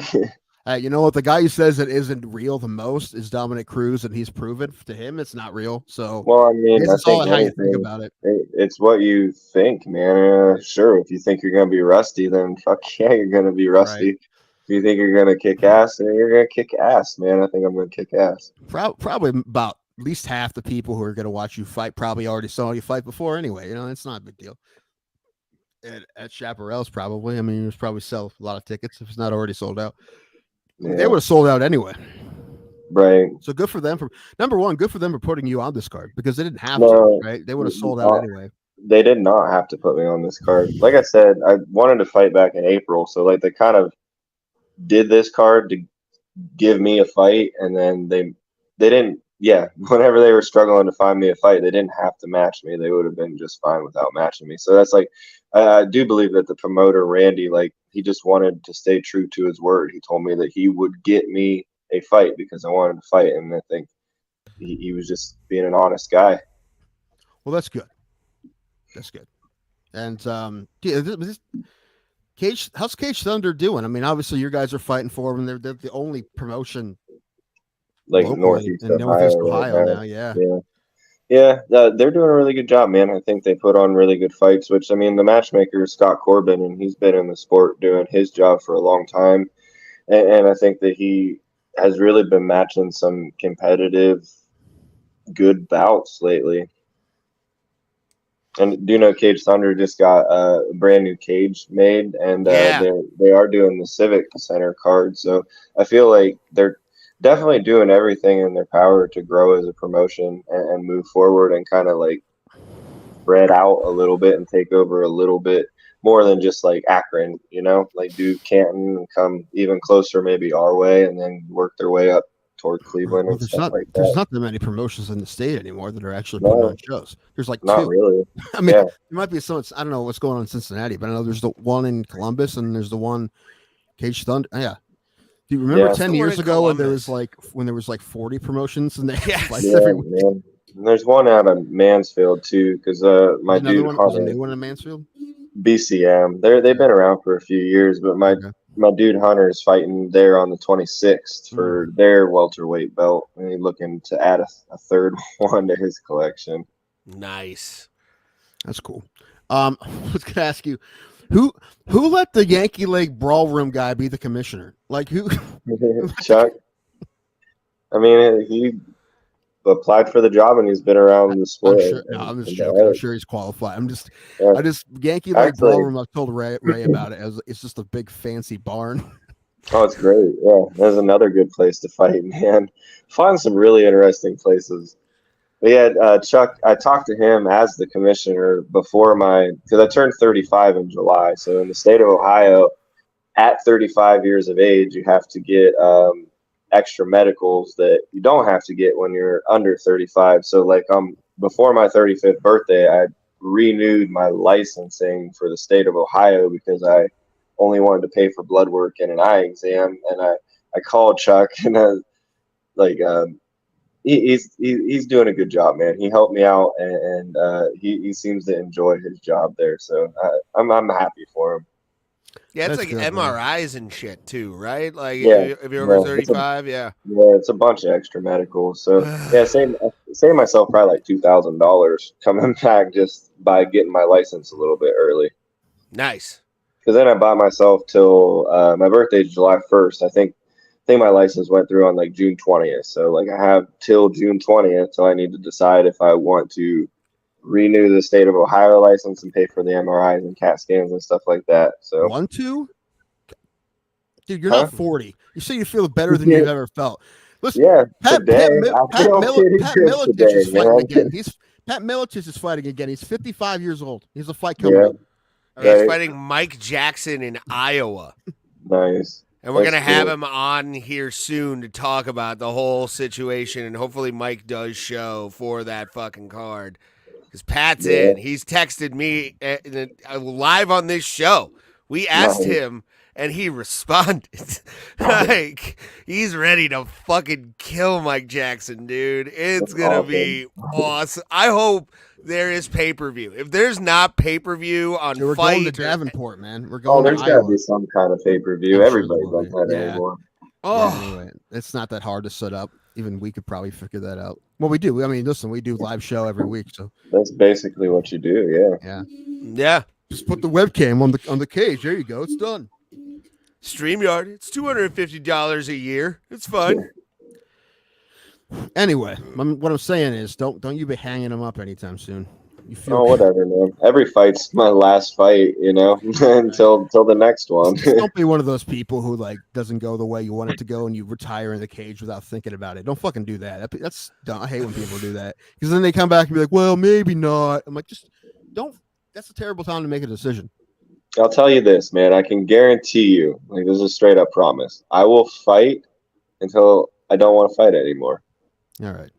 You know what? The guy who says it isn't real the most is Dominic Cruz, and he's proven to him it's not real. So, well, I mean, that's all how you think about it. It's what you think, man. Sure, if you think you're gonna be rusty, then fuck yeah, you're gonna be rusty. Right. If you think you're gonna kick ass, then you're gonna kick ass, man. I think I'm gonna kick ass. Probably about at least half the people who are gonna watch you fight probably already saw you fight before anyway. You know, it's not a big deal. At Chaparral's probably. I mean, there's probably sell a lot of tickets if it's not already sold out. Yeah. They would have sold out anyway. Right. So good for them for number one, good for them for putting you on this card because they didn't have to, right? They would have sold out anyway. They did not have to put me on this card. Like I said, I wanted to fight back in April. So like they kind of did this card to give me a fight, and then they didn't, whenever they were struggling to find me a fight, they didn't have to match me. They would have been just fine without matching me. So that's like, I do believe that the promoter, Randy, like he just wanted to stay true to his word. He told me that he would get me a fight because I wanted to fight. And I think he was just being an honest guy. Well, that's good. That's good. And how's Cage Thunder doing? I mean, obviously you guys are fighting for them. They're the only promotion like Northeast Ohio now. Yeah, they're doing a really good job, man. I think they put on really good fights, which, I mean, the matchmaker is Scott Corbin, and he's been in the sport doing his job for a long time. And I think that he has really been matching some competitive, good bouts lately. And do you know Cage Thunder just got a brand new cage made, and they are doing the Civic Center card. So I feel like they're definitely doing everything in their power to grow as a promotion and move forward and kind of like spread out a little bit and take over a little bit more than just like Akron, you know, like do Canton and come even closer maybe our way and then work their way up toward Cleveland and stuff like that. There's not that many promotions in the state anymore that are actually putting on shows. There's like not two. Really. I mean, there might be some. I don't know what's going on in Cincinnati, but I know there's the one in Columbus and there's the one Cage Thunder. Yeah. Do you remember 10 years ago when there was like 40 promotions and they every week? Man. And there's one out of Mansfield too, because my dude Hunter, a new one in Mansfield. BCM. They've been around for a few years, but my dude Hunter is fighting there on the 26th for their welterweight belt, and he's looking to add a third one to his collection. Nice. That's cool. I was gonna ask you, who let the Yankee Lake Brawl Room guy be the commissioner? Like who? Chuck. I mean, he applied for the job and he's been around the sport. I'm just joking. I'm sure he's qualified. Yankee Lake Brawl Room. I've told Ray about it. It's just a big fancy barn. Oh, it's great. Yeah, there's another good place to fight, man. Find some really interesting places. But yeah, Chuck, I talked to him as the commissioner before because I turned 35 in July. So in the state of Ohio, at 35 years of age, you have to get extra medicals that you don't have to get when you're under 35. So like before my 35th birthday, I renewed my licensing for the state of Ohio because I only wanted to pay for blood work and an eye exam. And I called Chuck and he's doing a good job, man. He helped me out and he seems to enjoy his job there. So I'm happy for him. Yeah, it's like good, MRIs and shit too, right? Like if you're over 35, it's a bunch of extra medicals. So saved myself probably like $2,000 coming back just by getting my license a little bit early. Nice. Because then I bought myself till my birthday's July 1st. I think my license went through on like June 20th. So like I have till June 20th. So I need to decide if I want to renew the state of Ohio license and pay for the MRIs and CAT scans and stuff like that. So Want to? Dude, you're Huh? not 40. You say you feel better than you've ever felt. Listen, yeah, Pat today I feel pretty Pat good Miletich today, is fighting man. again. Pat Miletich is fighting again. He's 55 years old. He has a fight coming Yeah. up. He's Right. fighting Mike Jackson in Iowa. Nice. And we're That's going to have cool. him on here soon to talk about the whole situation. And hopefully Mike does show for that fucking card. Because Pat's Yeah. in. He's texted me live on this show. We asked Nice. him, and he responded. Like, he's ready to fucking kill Mike Jackson, dude. It's That's going to awesome. be awesome. I hope there is pay-per-view. If there's not pay-per-view on So we're Fight, going to Davenport, man. We're Oh, going there's to got to Iowa. be some kind of pay-per-view. I'm sure Everybody there will does be. that Yeah. anymore. oh, Anyway, it's not that hard to set up. Even we could probably figure that out. Well, we do. I mean, listen, we do live show every week, so That's basically what you do. Yeah. yeah. just put the webcam on the cage. There you go. It's done. StreamYard, it's $250 a year. It's fun. Anyway, what I'm saying is, don't you be hanging them up anytime soon. You feel Oh, whatever, man. Every fight's my last fight, until the next one. Just don't be one of those people who like doesn't go the way you want it to go and you retire in the cage without thinking about it. Don't fucking do that. That's dumb. I hate when people do that because then they come back and be like, well, maybe not. I'm like, just don't. That's a terrible time to make a decision. I'll tell you this, man. I can guarantee you, like this is a straight up promise. I will fight until I don't want to fight anymore. All right.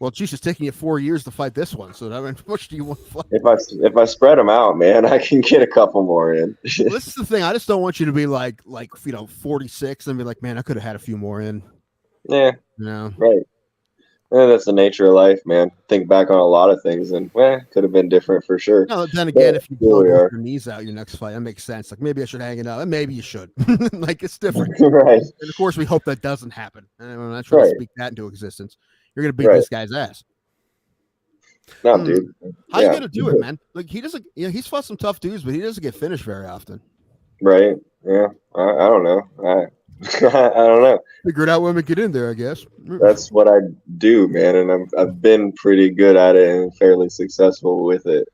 Well, geez, it's taking you 4 years to fight this one. So, I mean, how much do you want to fight? If I spread them out, man, I can get a couple more in. Well, this is the thing. I just don't want you to be like 46 and be like, man, I could have had a few more in. Yeah, You know? right. Yeah, that's the nature of life, man. Think back on a lot of things, and could have been different for sure. No, then again, if you here blow we both are. your knees out your next fight, that makes sense. Like maybe I should hang it out, and maybe you should. Like it's different. Right. And of course, we hope that doesn't happen. And I'm not trying to Right. speak that into existence. You're gonna beat Right. this guy's ass. No, dude. How you Yeah. gonna do it, man? Like he doesn't. He's fought some tough dudes, but he doesn't get finished very often. Right. Yeah. I don't know. I don't know. Figure it out when we get in there, I guess. That's what I do, man, and I've been pretty good at it and fairly successful with it.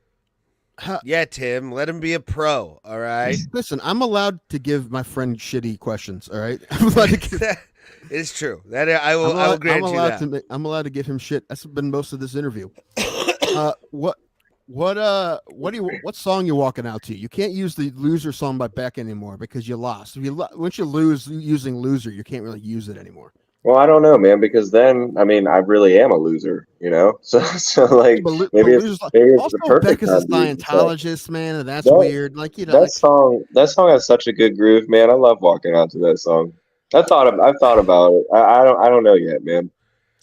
Yeah, Tim, let him be a pro, all right? Listen, I'm allowed to give my friend shitty questions. All right, I'm allowed to give, It's true. That I will grant you that. I'm allowed to give him shit. That's been most of this interview. What song you walking out to? You can't use the Loser song by Beck anymore because you lost. Once you lose using Loser, you can't really use it anymore. Well, I don't know, man, because then I mean I really am a loser, So like maybe it's Also, the perfect Beck is a time to use it. Scientologist, man, and that's That- weird. Like That song has such a good groove, man. I love walking out to that song. I've thought about it. I don't know yet, man.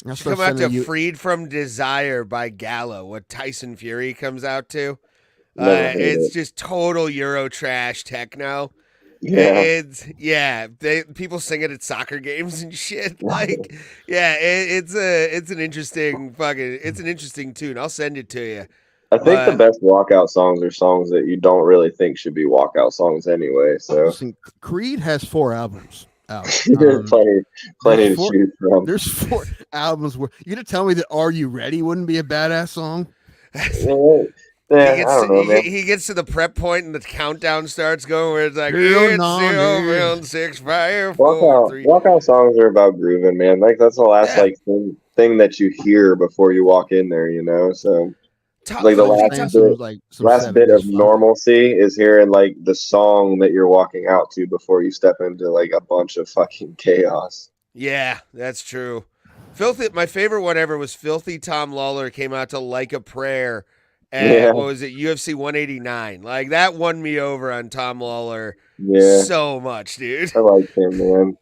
I'll Come start out to sending you. Freed from Desire by Gallo, what Tyson Fury comes out to. Never heard It's it. just total Euro trash techno. Yeah. People sing it at soccer games and shit. Like, it's an interesting tune. I'll send it to you. I think the best walkout songs are songs that you don't really think should be walkout songs anyway. So Listen, Creed has 4 albums out. there's plenty to choose from. There's 4 albums where you gonna tell me that "Are You Ready" wouldn't be a badass song? Yeah, I don't know, man. He gets to the prep point and the countdown starts going where it's like, Hell it's no, 7, dude. 6, 5, 4, 3. Walkout songs are about grooving, man. Like that's the last thing that you hear before you walk in there, So like the last bit of normalcy is hearing like the song that you're walking out to before you step into like a bunch of fucking chaos. Yeah, that's true. Filthy. My favorite one ever was Filthy Tom Lawler came out to Like a Prayer. And what was it? UFC 189. Like that won me over on Tom Lawler so much, dude. I like him,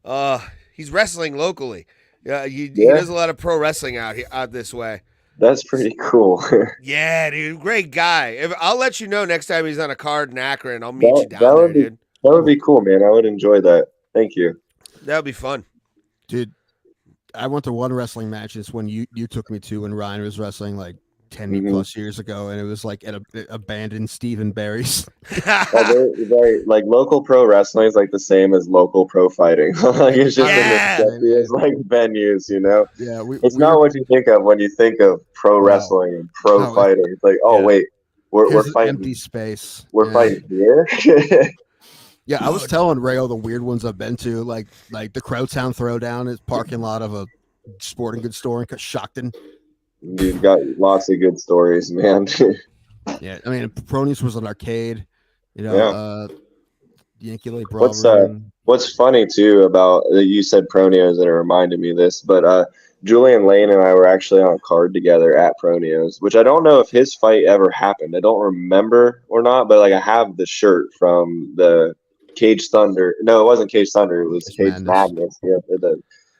man. He's wrestling locally. He does a lot of pro wrestling out this way. That's pretty cool. Yeah, dude, great guy. I'll let you know next time he's on a card in Akron. I'll meet you down there, dude. That would be cool, man. I would enjoy that. Thank you. That would be fun, dude. I went to one wrestling match. It's when you took me to when Ryan was wrestling like 10 plus years ago, and it was like at a abandoned Stephen Barry's. They're like local pro wrestling is like the same as local pro fighting. Like it's just it's like venues, you know. Yeah, it's not what you think of when you think of pro wrestling and pro fighting. It's like, wait, we're fighting empty space. We're fighting here. Yeah, I was telling Rayo the weird ones I've been to, like the Crowtown Throwdown is parking lot of a sporting goods store in Coshocton. You've got lots of good stories, man. Yeah, I mean, Pronius was an arcade, you know. Yeah. Yankee Lake Brawl. What's funny too about you said Pronios, and it reminded me of this, but Julian Lane and I were actually on a card together at Pronios, which I don't know if his fight ever happened. I don't remember or not, but like I have the shirt from the Cage Thunder. No, it wasn't Cage Thunder. It was Cage Madness. Yeah,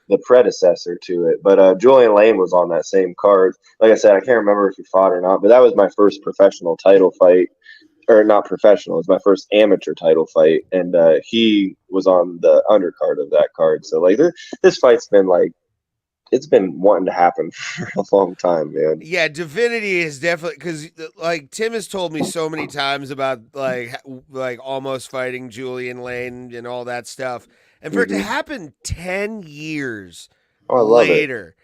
the predecessor to it. But Julian Lane was on that same card. Like I said, I can't remember if he fought or not, but that was my first professional title fight. Or not professional. It was my first amateur title fight. And he was on the undercard of that card. So like this fight's been like, it's been wanting to happen for a long time, man. Yeah, Divinity is definitely, because like Tim has told me so many times about like almost fighting Julian Lane and all that stuff, and for it to happen 10 years later,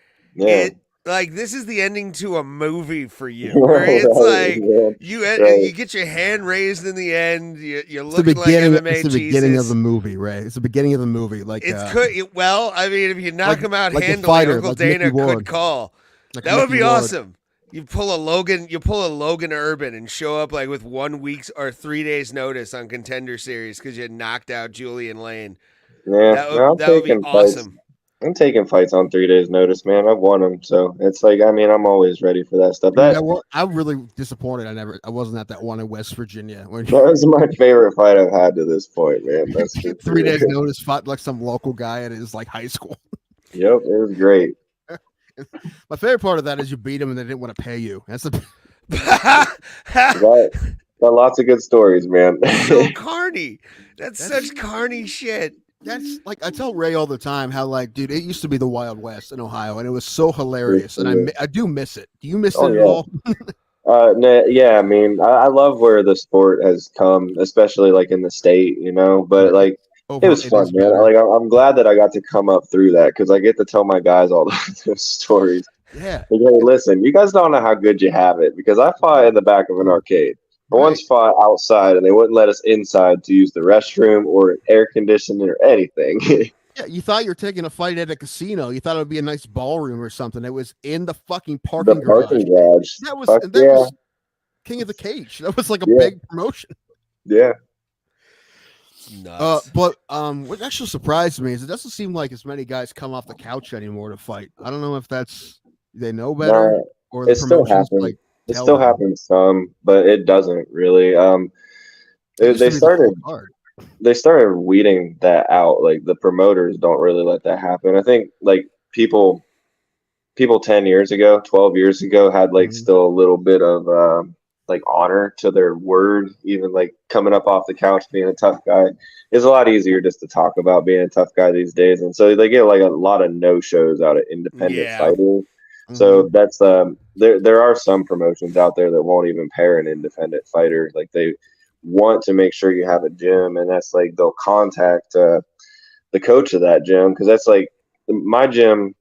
like this is the ending to a movie for you, where it's like you get your hand raised in the end, you're looking like MMA. It's the beginning of the movie, right? It's the beginning of the movie. Like well, I mean, if you knock him out like handily, fighter, Uncle like Dana Mickey Ward. could call. Like that would Mickey be Ward. awesome. You pull a Logan Urban and show up like with 1 week's or 3 days notice on Contender Series because you knocked out Julian Lane. Yeah, that would be awesome. I'm taking fights on 3 days notice, man. I've won them, so it's like, I mean, I'm always ready for that stuff. I'm really disappointed. I wasn't at that one in West Virginia. That was my favorite fight I've had to this point, man. That's 3 days notice, fought like some local guy at his like high school. Yep, it was great. My favorite part of that is you beat him and they didn't want to pay you. That's the got lots of good stories, man. So carny. That's such carny shit. That's like, I tell Ray all the time how like, dude, it used to be the Wild West in Ohio, and it was so hilarious, and I do miss it. Do you miss it at all? Yeah, I mean, I love where the sport has come, especially like in the state, you know. But like, it was fun, man. Like, I'm glad that I got to come up through that because I get to tell my guys all those stories. Yeah. Like, hey, listen, you guys don't know how good you have it because I fought in the back of an arcade. I once fought outside, and they wouldn't let us inside to use the restroom or air conditioning or anything. Yeah, you thought you were taking a fight at a casino. You thought it would be a nice ballroom or something. It was in the fucking parking garage. That was King of the Cage. That was like a big promotion. Yeah. Nuts. But what actually surprised me is it doesn't seem like as many guys come off the couch anymore to fight. I don't know if they know better or the promotions like. It still happens some, but it doesn't really. They started weeding that out. Like the promoters don't really let that happen. I think like people 10 years ago, 12 years ago had like still a little bit of like honor to their word. Even like coming up off the couch, being a tough guy is a lot easier just to talk about being a tough guy these days. And so they get like a lot of no shows out of independent fighting. So that's there are some promotions out there that won't even pair an independent fighter. Like they want to make sure you have a gym, and that's like they'll contact the coach of that gym because that's like my gym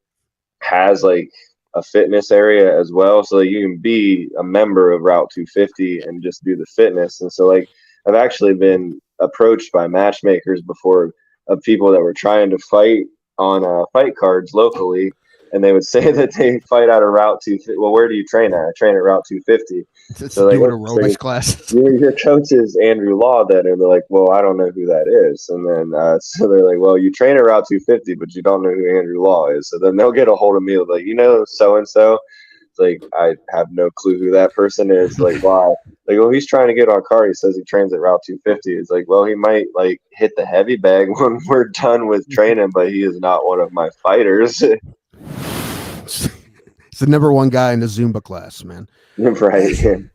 has like a fitness area as well, so that you can be a member of Route 250 and just do the fitness. And so like I've actually been approached by matchmakers before of people that were trying to fight on fight cards locally. And they would say that they fight out of Route 250. Well, where do you train at? I train at Route 250. So like, aerobics class. Your coach is Andrew Law then. And they're like, well, I don't know who that is. And then so they're like, well, you train at Route 250, but you don't know who Andrew Law is. So then they'll get a hold of me like, you know, so-and-so. It's like, I have no clue who that person is. Like, why? Like, well, he's trying to get on card. He says he trains at Route 250. It's like, well, he might like hit the heavy bag when we're done with training, but he is not one of my fighters. It's the number one guy in the Zumba class, man. Right.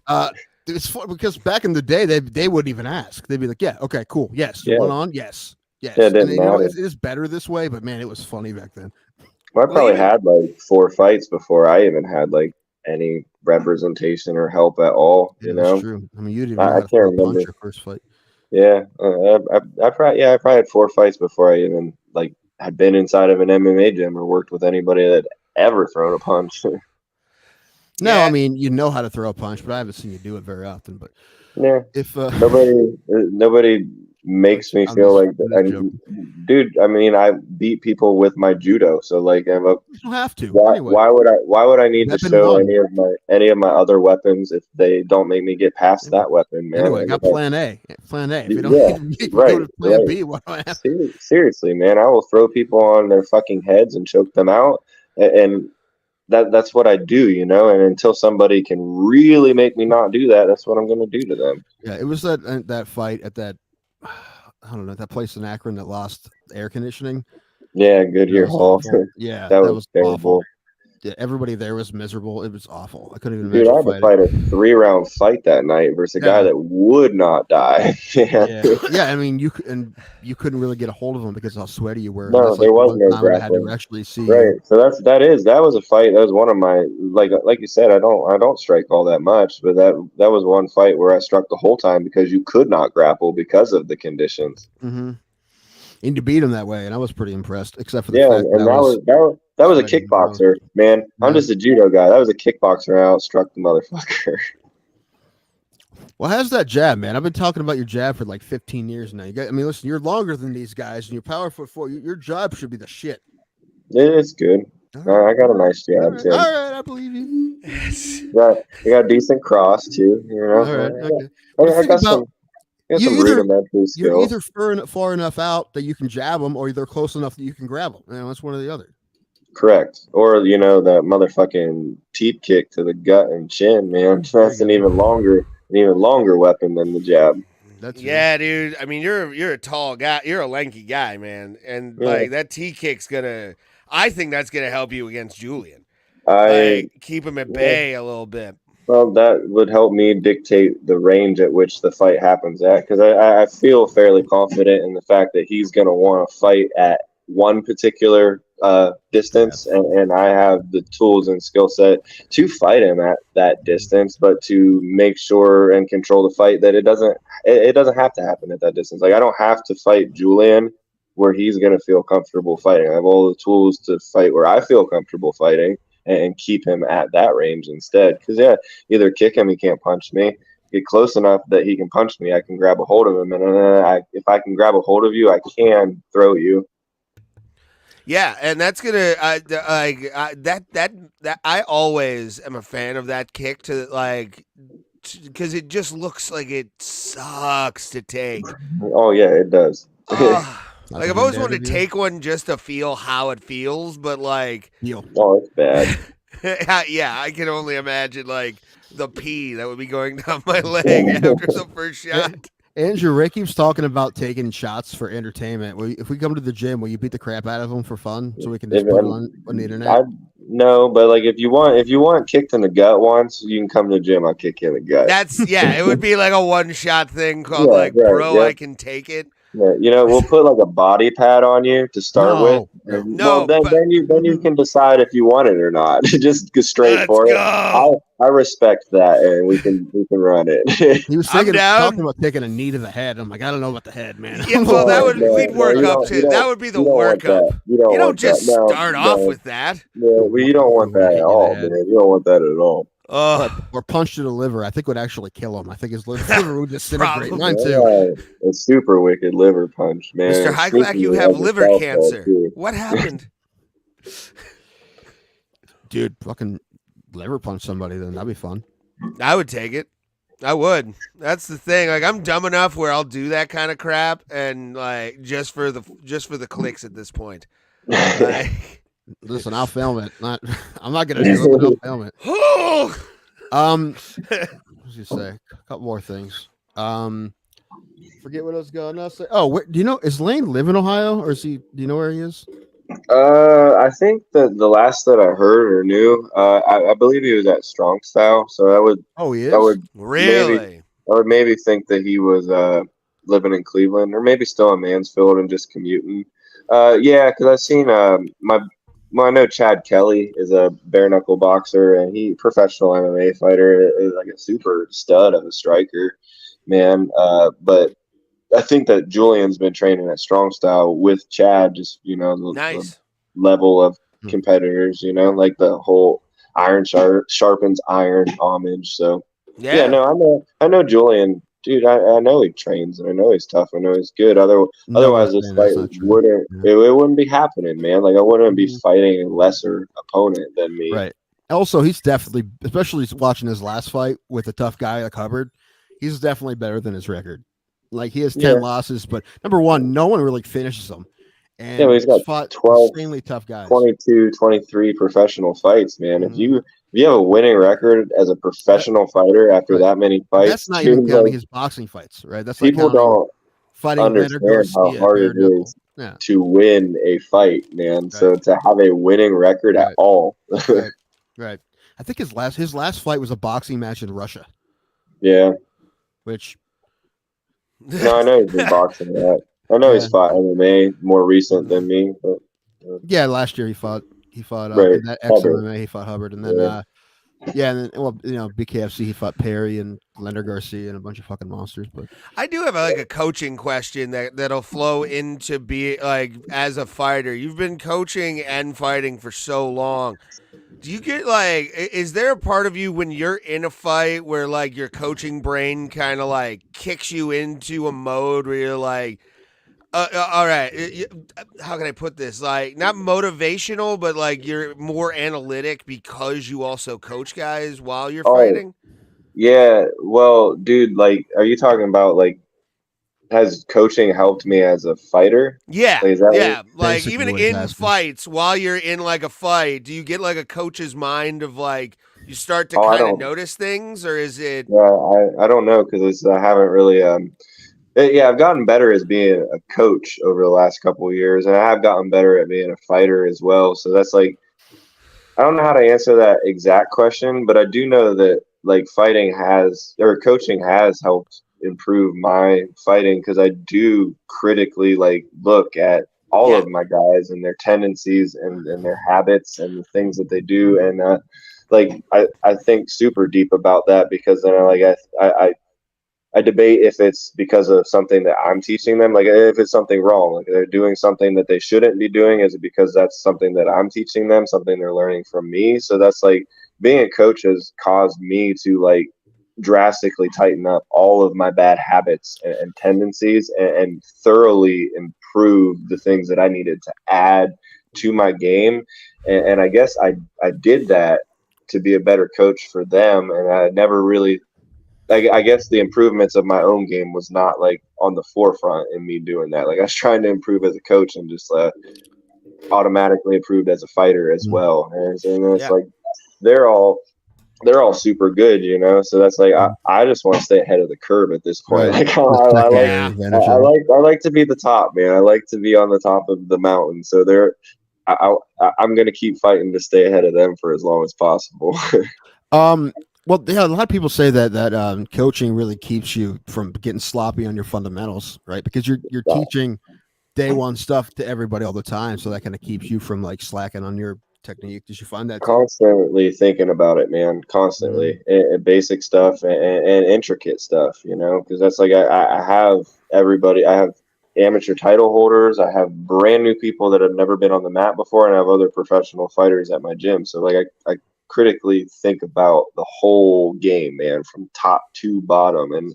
It's fun because back in the day, they wouldn't even ask. They'd be like, "Yeah, okay, cool, yes, you want on, yes." Yeah, it didn't matter. It is better this way, but man, it was funny back then. Well, I probably had like 4 fights before I even had like any representation or help at all. Yeah, You that's know, true. I mean, you didn't I even have to can't throw a remember. punch your first fight. Yeah, I probably had 4 fights before I even like had been inside of an MMA gym or worked with anybody that ever thrown a punch. No, Yeah. I mean, you know how to throw a punch, but I haven't seen you do it very often. But Yeah, if nobody makes me I'm feel just- like I'm just joking. dude. I mean, I beat people with my judo, so like, You don't have to. why Anyway, why would I need to Weapon show one. any of my other weapons if they don't make me get past that weapon, man? Anyway, I Like, got plan A. Plan A. If you don't Yeah, need to right, go to plan right. B, what do I have? Seriously, man, I will throw people on their fucking heads and choke them out, and that's what I do, you know. And until somebody can really make me not do that, that's what I'm going to do to them. Yeah, it was that fight at that I don't know, that place in Akron that lost air conditioning. Yeah, That Goodyear was Hall. awful. Yeah, That that was was awful. terrible. Yeah, everybody there was miserable. It was awful. I couldn't even Dude, I imagine had to fight fighting. a 3-round fight that night versus a guy Yeah. that would not die. Yeah. I mean, you couldn't really get a hold of him because of how sweaty you were. No, That's there was one no time when I had to grappling. actually see Right. you. So that was a fight. That was one of my like you said, I don't strike all that much, but that was one fight where I struck the whole time because you could not grapple because of the conditions. Mm-hmm. And you beat him that way, and I was pretty impressed. Except for the Yeah, fact and that was a sweaty and kickboxer, man. I'm Yeah. just a judo guy. That was a kickboxer, and I outstruck the motherfucker. Well, how's that jab, man? I've been talking about your jab for like 15 years now. I mean, listen, you're longer than these guys, and you're power foot 4. Your jab should be the shit. It's good. I got a nice jab All too. right, I believe you. You got a decent cross too. You know. All right, okay. I But think got about some rudimentary you're skills. either far enough out that you can jab them, or they're close enough that you can grab them. You know, it's one or the other. Correct. Or that motherfucking teep kick to the gut and chin, man. That's an even longer weapon than the jab. Yeah, dude. I mean, you're a tall guy. You're a lanky guy, man. And like that T kick's I think that's gonna help you against Julian. Keep him at bay a little bit. Well, that would help me dictate the range at which the fight happens at, because I feel fairly confident in the fact that he's going to want to fight at one particular distance, and I have the tools and skill set to fight him at that distance, but to make sure and control the fight that it doesn't have to happen at that distance. Like, I don't have to fight Julian where he's going to feel comfortable fighting. I have all the tools to fight where I feel comfortable fighting, and keep him at that range instead. Because either kick him, he can't punch me. Get close enough that he can punch me, I can grab a hold of him, and if I can grab a hold of you, I can throw you. Yeah, and that's gonna that I always am a fan of that kick because it just looks like it sucks to take. Oh yeah, it does. Like, I've always wanted to take one just to feel how it feels, but like, oh, it's bad. Yeah, I can only imagine like the pee that would be going down my leg after the first shot. Andrew, Ray keeps talking about taking shots for entertainment. If we come to the gym, will you beat the crap out of them for fun so we can just put it on the internet? No, but like if you want kicked in the gut once, you can come to the gym. I'll kick you in the gut. It would be like a one-shot thing called I can take it. Yeah, we'll put like a body pad on you to start with. Then you can decide if you want it or not. Just go straight for it. I respect that, and we can run it. He was talking about taking a knee to the head. I'm like, I don't know about the head, man. Yeah, well, we'd work up to it. That would be the workup. You don't just start off with that. Yeah, well, you don't want that at all, man. You don't want that at all. Or punch to the liver. I think would actually kill him. I think his liver would disintegrate. Mine too. Yeah, a super wicked liver punch, man. Mr. Highlack, you have liver cancer. What happened? Dude, fucking liver punch somebody, then that'd be fun. I would take it. I would. That's the thing. Like, I'm dumb enough where I'll do that kind of crap, and like just for the clicks at this point. Listen, I'll film it. I'm not gonna do it, but I'll film it. What's you say? A couple more things. Forget what I was going to say. Oh, do you know? Is Lane live in Ohio, or is he? Do you know where he is? I think that the last that I heard or knew, I believe he was at Strong Style. So I would. Oh, he is. I would really. I would maybe think that he was living in Cleveland, or maybe still in Mansfield and just commuting. Yeah, because I've seen Well, I know Chad Kelly is a bare knuckle boxer, and he professional MMA fighter, is like a super stud of a striker, man. But I think that Julian's been training at strong style with Chad, just the Nice. level of competitors, like the whole iron sharpens iron homage. So Yeah. no, I know Julian, dude. I know he trains, and I know he's tough. I know he's good. Otherwise, this fight it wouldn't be happening, man. Like I wouldn't be fighting a lesser opponent than me. Right. Also, he's definitely, especially watching his last fight with a tough guy like Hubbard, he's definitely better than his record. Like he has 10 losses, but number one, no one really finishes him. And he's got 12 extremely tough guys. 22, 23 professional fights, man. If you have a winning record as a professional fighter after that many fights, that's not even counting his boxing fights, right? That's people don't fighting understand how hard it is to win a fight, man. Right. So to have a winning record at all, right. I think his last fight was a boxing match in Russia. Yeah, which. No, I know he's been boxing that. I know he's fought MMA more recent than me, but last year he fought right. in that ex-MMA he fought Hubbard, and then and then BKFC he fought Perry and Leonard Garcia and a bunch of fucking monsters. But I do have a coaching question that'll flow into be like as a fighter. You've been coaching and fighting for so long. Do you get is there a part of you when you're in a fight where like your coaching brain kind of like kicks you into a mode where you're like, all right, how can I put this? Like not motivational, but like you're more analytic because you also coach guys while you're fighting? Yeah. Well, dude, like, are you talking about like, has coaching helped me as a fighter? Yeah, like even in fights, while you're in like a fight, do you get like a coach's mind of like you start to kind of notice things, or is it? Yeah, I don't know because I haven't really. I've gotten better as being a coach over the last couple of years, and I have gotten better at being a fighter as well. So that's like, I don't know how to answer that exact question, but I do know that like coaching has helped improve my fighting because I do critically like look at all of my guys and their tendencies and their habits and the things that they do, and I think super deep about that because then I debate if it's because of something that I'm teaching them, like if it's something wrong, like they're doing something that they shouldn't be doing, is it because that's something that I'm teaching them, something they're learning from me? So that's like being a coach has caused me to like drastically tighten up all of my bad habits and tendencies and thoroughly improve the things that I needed to add to my game. And I guess I did that to be a better coach for them. And I never really, I guess the improvements of my own game was not like on the forefront in me doing that. Like I was trying to improve as a coach and just automatically improved as a fighter as well. And it's like, they're all super good, so that's like I just want to stay ahead of the curve at this point. Like I like to be the top, man. I like to be on the top of the mountain, so I'm gonna keep fighting to stay ahead of them for as long as possible. Well, a lot of people say that coaching really keeps you from getting sloppy on your fundamentals, right? Because you're teaching day one stuff to everybody all the time, so that kind of keeps you from like slacking on your technique. Did you find that constantly thinking about it, man? Constantly, and basic stuff and intricate stuff, because that's like I have everybody. I have amateur title holders. I have brand new people that have never been on the mat before, and I have other professional fighters at my gym. So like I critically think about the whole game, man, from top to bottom. And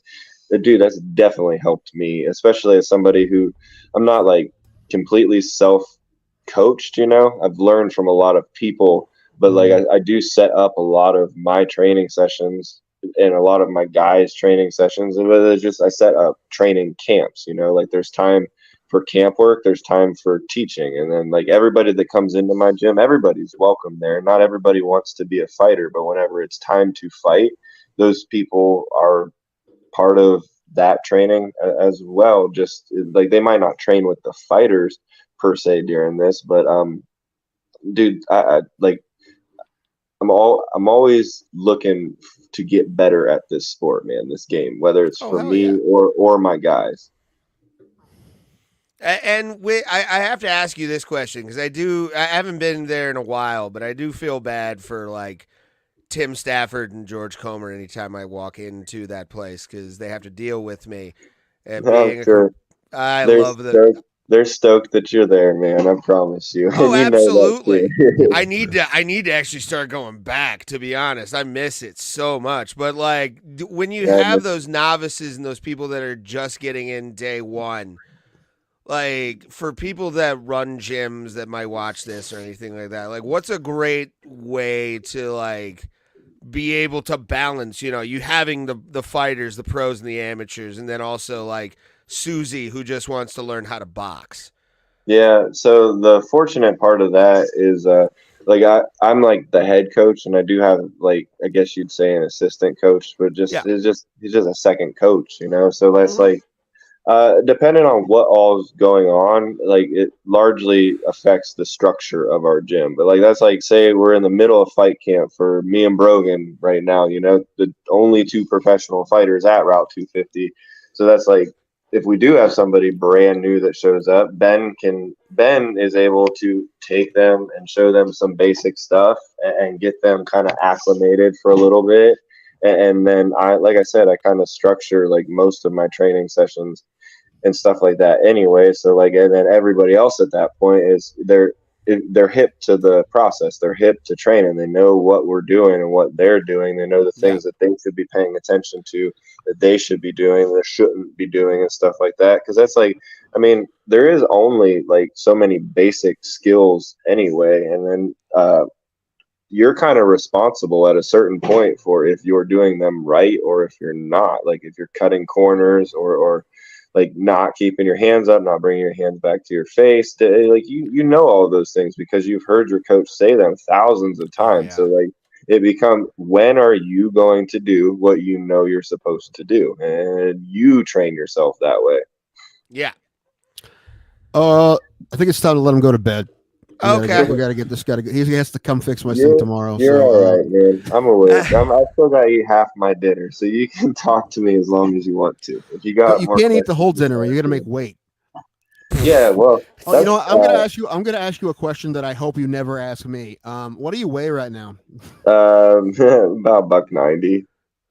dude, that's definitely helped me, especially as somebody who I'm not like completely self-coached, I've learned from a lot of people, but like I do set up a lot of my training sessions and a lot of my guys' training sessions. I set up training camps, like there's time for camp work, there's time for teaching, and then like everybody that comes into my gym, everybody's welcome there. Not everybody wants to be a fighter, but whenever it's time to fight, those people are part of that training as well. Just like they might not train with the fighters per se during this, but dude, I'm always looking to get better at this sport, man, this game, whether it's for me or my guys. I have to ask you this question because I haven't been there in a while, but I do feel bad for like Tim Stafford and George Comer anytime I walk into that place because they have to deal with me. Sure. I They're love stoked, they're stoked that you're there, man. I promise you. Oh, And you know that absolutely. too. I need to actually start going back, to be honest. I miss it so much. But like when you Yeah, have those novices and those people that are just getting in day one, like for people that run gyms that might watch this or anything like that, like what's a great way to like be able to balance, you having the fighters, the pros and the amateurs, and then also like Susie who just wants to learn how to box. Yeah, so the fortunate part of that is like I'm like the head coach and I do have like I guess you'd say an assistant coach, but Yeah. he's just a second coach, you know. So that's Mhm. like depending on what all is going on, like it largely affects the structure of our gym. But like that's like say we're in the middle of fight camp for me and Brogan right now, you know, the only two professional fighters at Route 250. So that's like if we do have somebody brand new that shows up, Ben is able to take them and show them some basic stuff and get them kind of acclimated for a little bit. And then like I said, I kind of structure like most of my training sessions and stuff like that anyway. So like, and then everybody else at that point is they're hip to the process. They're hip to training. They know what we're doing and what they're doing. They know the things that they should be paying attention to, that they should be doing, that shouldn't be doing, and stuff like that. Because that's like, I mean, there is only like so many basic skills anyway, and then you're kind of responsible at a certain point for if you're doing them right or if you're not. Like if you're cutting corners or like not keeping your hands up, not bringing your hands back to your face. Like you know all of those things because you've heard your coach say them thousands of times. Yeah. So like it becomes when are you going to do what you know you're supposed to do, and you train yourself that way. Yeah. I think it's time to let him go to bed. Okay. We gotta get this guy. He has to come fix my son tomorrow. You're so, all right, man. I'm awake. I still got to eat half my dinner, so you can talk to me as long as you want to. If you got, you more can't eat the questions, whole dinner. You got to make weight. Yeah, well, Oh, you know what? I'm gonna ask you a question that I hope you never ask me. What do you weigh right now? about $190.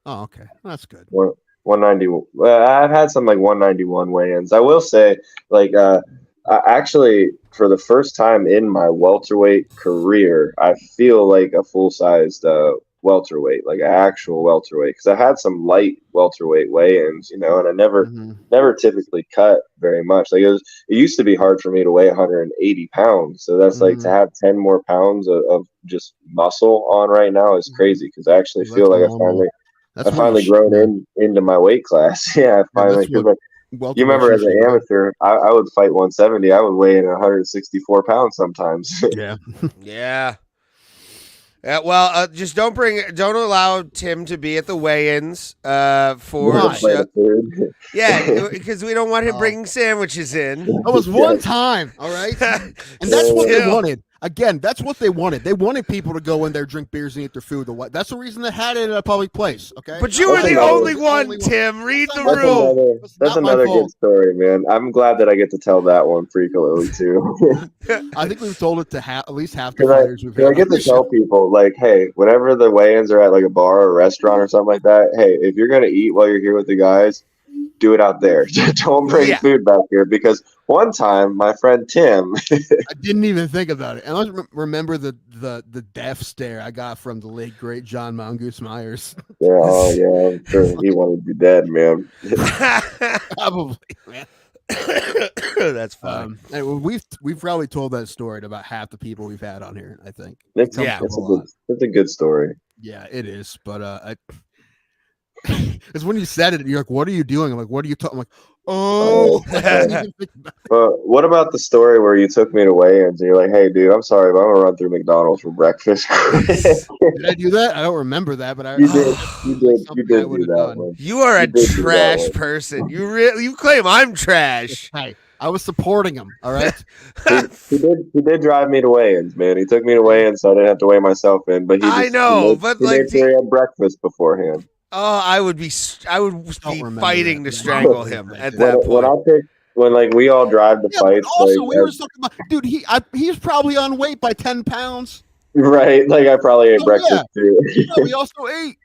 Oh, okay, that's good. 190. I've had some like 191 weigh-ins. I will say, like, actually, for the first time in my welterweight career, I feel like a full-sized welterweight, like an actual welterweight, because I had some light welterweight weigh-ins, you know, and I never typically cut very much. Like it used to be hard for me to weigh 180 pounds. So that's like to have 10 more pounds of just muscle on right now is crazy because I actually feel like I finally grown into my weight class. Yeah, I finally. You remember as an amateur, I would fight 170. I would weigh in 164 pounds sometimes. Yeah. Yeah. Well, just don't allow Tim to be at the weigh-ins for the show. Yeah, because we don't want him bringing sandwiches in. That was one time, all right? And that's what they wanted. Again, that's what they wanted. They wanted people to go in there, drink beers, and eat their food. That's the reason they had it at a public place, okay? But you were the only one, Tim. Read the room. That's another good story, man. I'm glad that I get to tell that one frequently, too. I think we've told it to at least half the fighters we've had. I get to tell people, like, hey, whenever the weigh-ins are at like a bar or a restaurant or something like that, hey, if you're going to eat while you're here with the guys, do it out there. Don't bring food back here, because one time my friend Tim I didn't even think about it, and I remember the death stare I got from the late great John Mongoose Myers. I'm sure he wanted to be dead, man. Probably, man. That's fine. We've probably told that story to about half the people we've had on here. I think it's a good story. Yeah, it is, but because when you said it, you're like, "What are you doing?" I'm like, "What are you talking?" I'm like, "Oh." What about the story where you took me to weigh-ins and you're like, "Hey, dude, I'm sorry, but I'm gonna run through McDonald's for breakfast." Did I do that? I don't remember that, but you did do that one. You are a trash person. You claim I'm trash. Hey, I was supporting him. All right. He did drive me to weigh-ins, man. He took me to weigh-ins, so I didn't have to weigh myself in. But he made sure he had breakfast beforehand. Oh, I would be fighting to strangle him at that point. when like we all drive the Yeah, but fights. also, like, we were talking about, dude. He's probably on weight by 10 pounds. right. Like I probably ate Oh, breakfast yeah. too. No, we also ate.